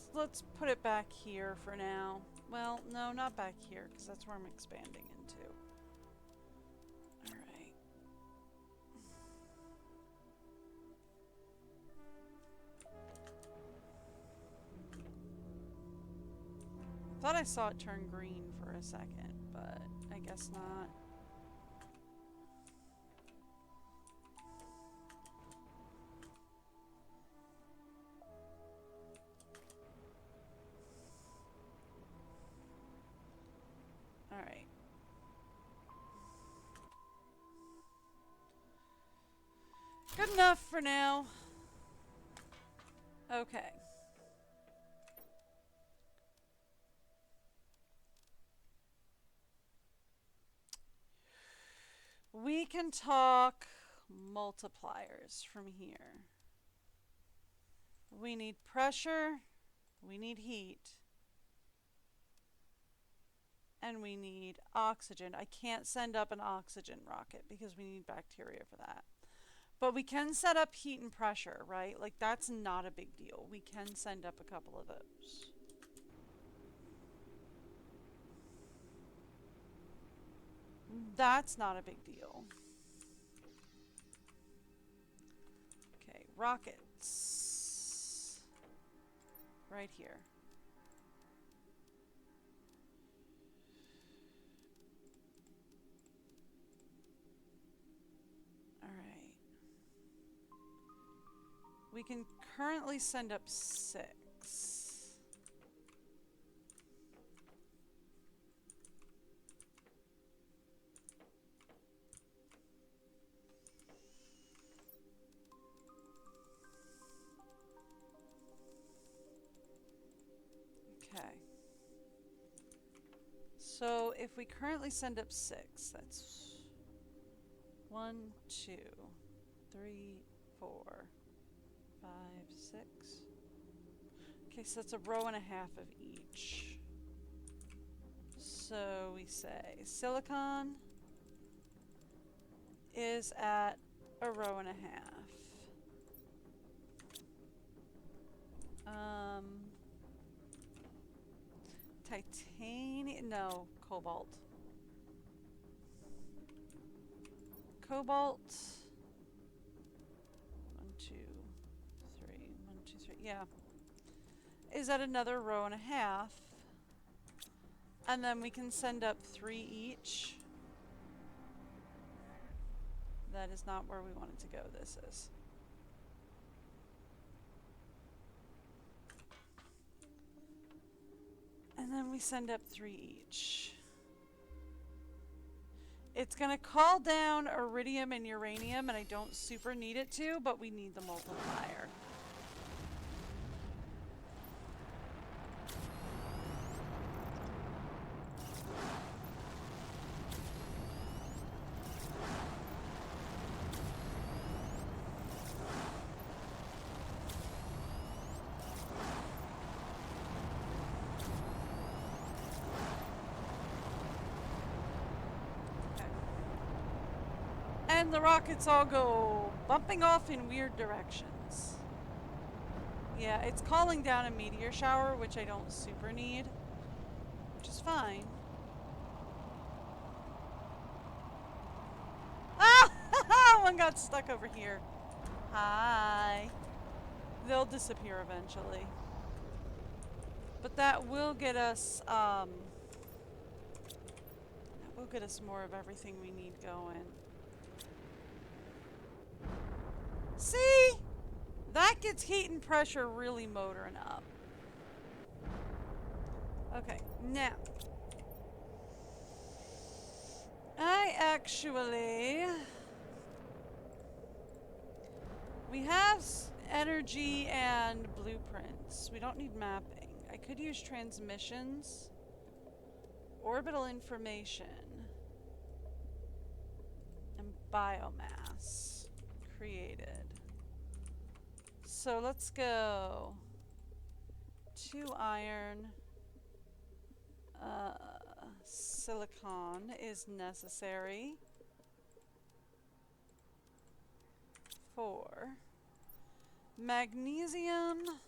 put it back here for now. Well, no, not back here, because that's where I'm expanding into. Alright. Thought I saw it turn green for a second, but I guess not. Alright. Good enough for now. Okay. We can talk multipliers from here. We need pressure, we need heat, and we need oxygen. I can't send up an oxygen rocket because we need bacteria for that. But we can set up heat and pressure, right? Like, that's not a big deal. We can send up a couple of those. That's not a big deal. Okay, rockets. Right here. Alright. We can currently send up 6. Okay. So if we currently send up 6, that's 1, 2, 3, 4, 5, 6. Okay, so that's a row and a half of each. So we say silicon is at a row and a half. Titanium, no, cobalt. Cobalt. 1, 2, 3, 1, 2, 3, yeah. Is at another row and a half. And then we can send up 3 each. That is not where we wanted to go. This is. And then we send up 3 each. It's going to call down iridium and uranium, and I don't super need it to, but we need the multiplier. And the rockets all go bumping off in weird directions. Yeah, it's calling down a meteor shower, which I don't super need, which is fine. Ah! One got stuck over here. Hi. They'll disappear eventually. But that will get us, more of everything we need going. See? That gets heat and pressure really motoring up. Okay, now. We have energy and blueprints. We don't need mapping. I could use transmissions. Orbital information. And biomass. Created. So let's go 2 iron, silicon is necessary, 4 magnesium,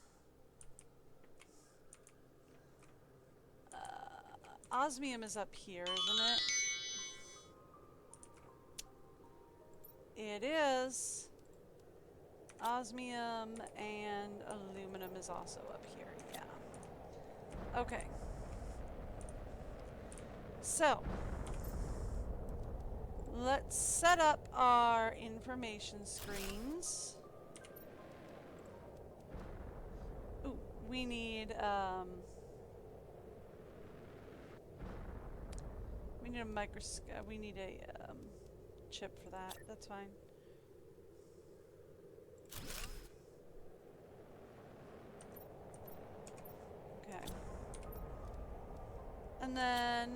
osmium is up here, isn't it? It is. Osmium and aluminum is also up here, yeah. Okay. So, let's set up our information screens. Ooh, we need a microscope. We need a chip for that. That's fine. Okay. And then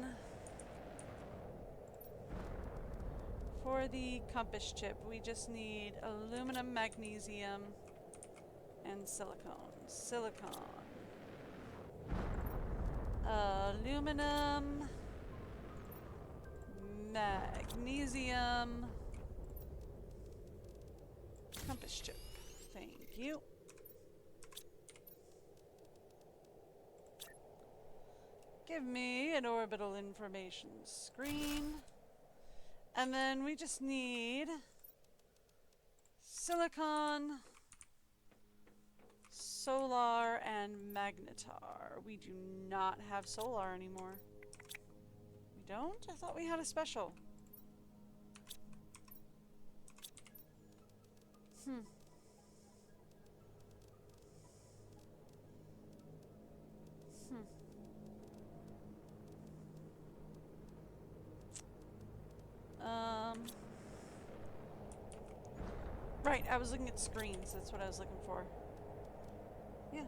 for the compass chip, we just need aluminum, magnesium, and silicone. Silicone. Aluminum, magnesium, compass chip. Thank you. Give me an orbital information screen. And then we just need silicon, solar, and magnetar. We do not have solar anymore. We don't? I thought we had a special. Right, I was looking at screens. That's what I was looking for. Yeah.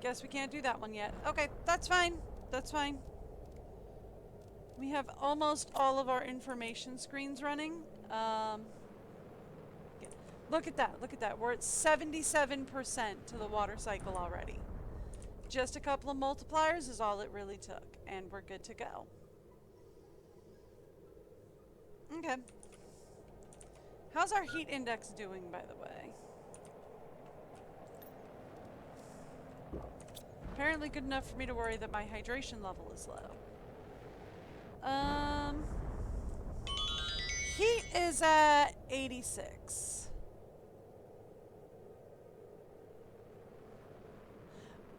Guess we can't do that one yet. Okay, that's fine. That's fine. We have almost all of our information screens running. Yeah. Look at that. Look at that. We're at 77% to the water cycle already. Just a couple of multipliers is all it really took. And we're good to go. Okay. How's our heat index doing, by the way? Apparently good enough for me to worry that my hydration level is low. Heat is at 86.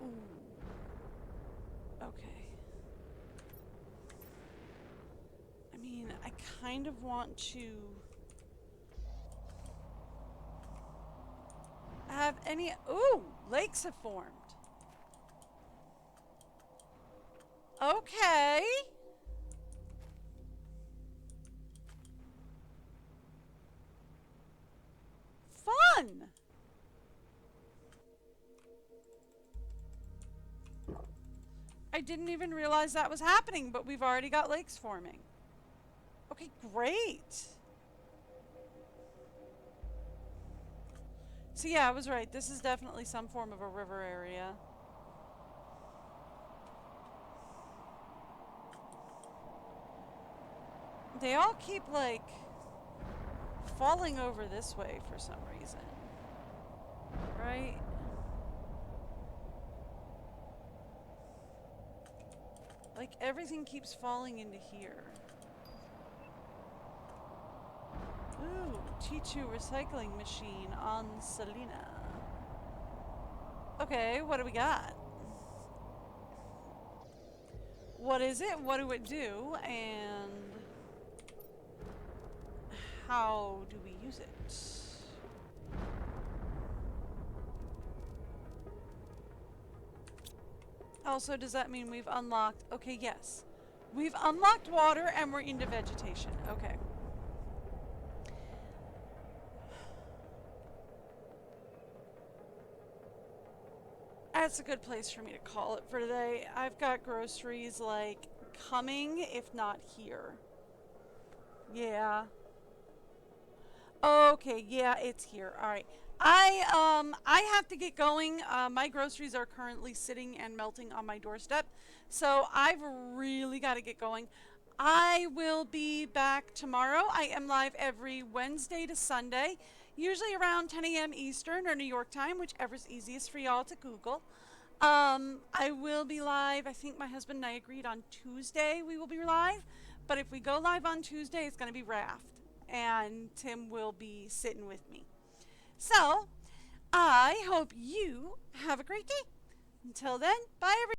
Ooh. Okay. I mean, I kind of want to have any... Ooh! Lakes have formed. Okay. Fun! I didn't even realize that was happening, but we've already got lakes forming. Okay, great. So yeah, I was right. This is definitely some form of a river area. They all keep, like, falling over this way for some reason. Right? Like, everything keeps falling into here. Ooh, T2 recycling machine on Selenea. Okay, what do we got? What is it? What do it do? And how do we use it? Also, does that mean we've unlocked... Okay, yes. We've unlocked water and we're into vegetation. Okay. That's a good place for me to call it for today. I've got groceries, like, coming, if not here. Yeah. Okay, yeah, it's here. All right. I have to get going. My groceries are currently sitting and melting on my doorstep. So I've really got to get going. I will be back tomorrow. I am live every Wednesday to Sunday, usually around 10 a.m. Eastern or New York time, whichever's easiest for y'all to Google. I will be live. I think my husband and I agreed on Tuesday we will be live. But if we go live on Tuesday, it's going to be Raft. And Tim will be sitting with me. So, I hope you have a great day. Until then, bye everybody.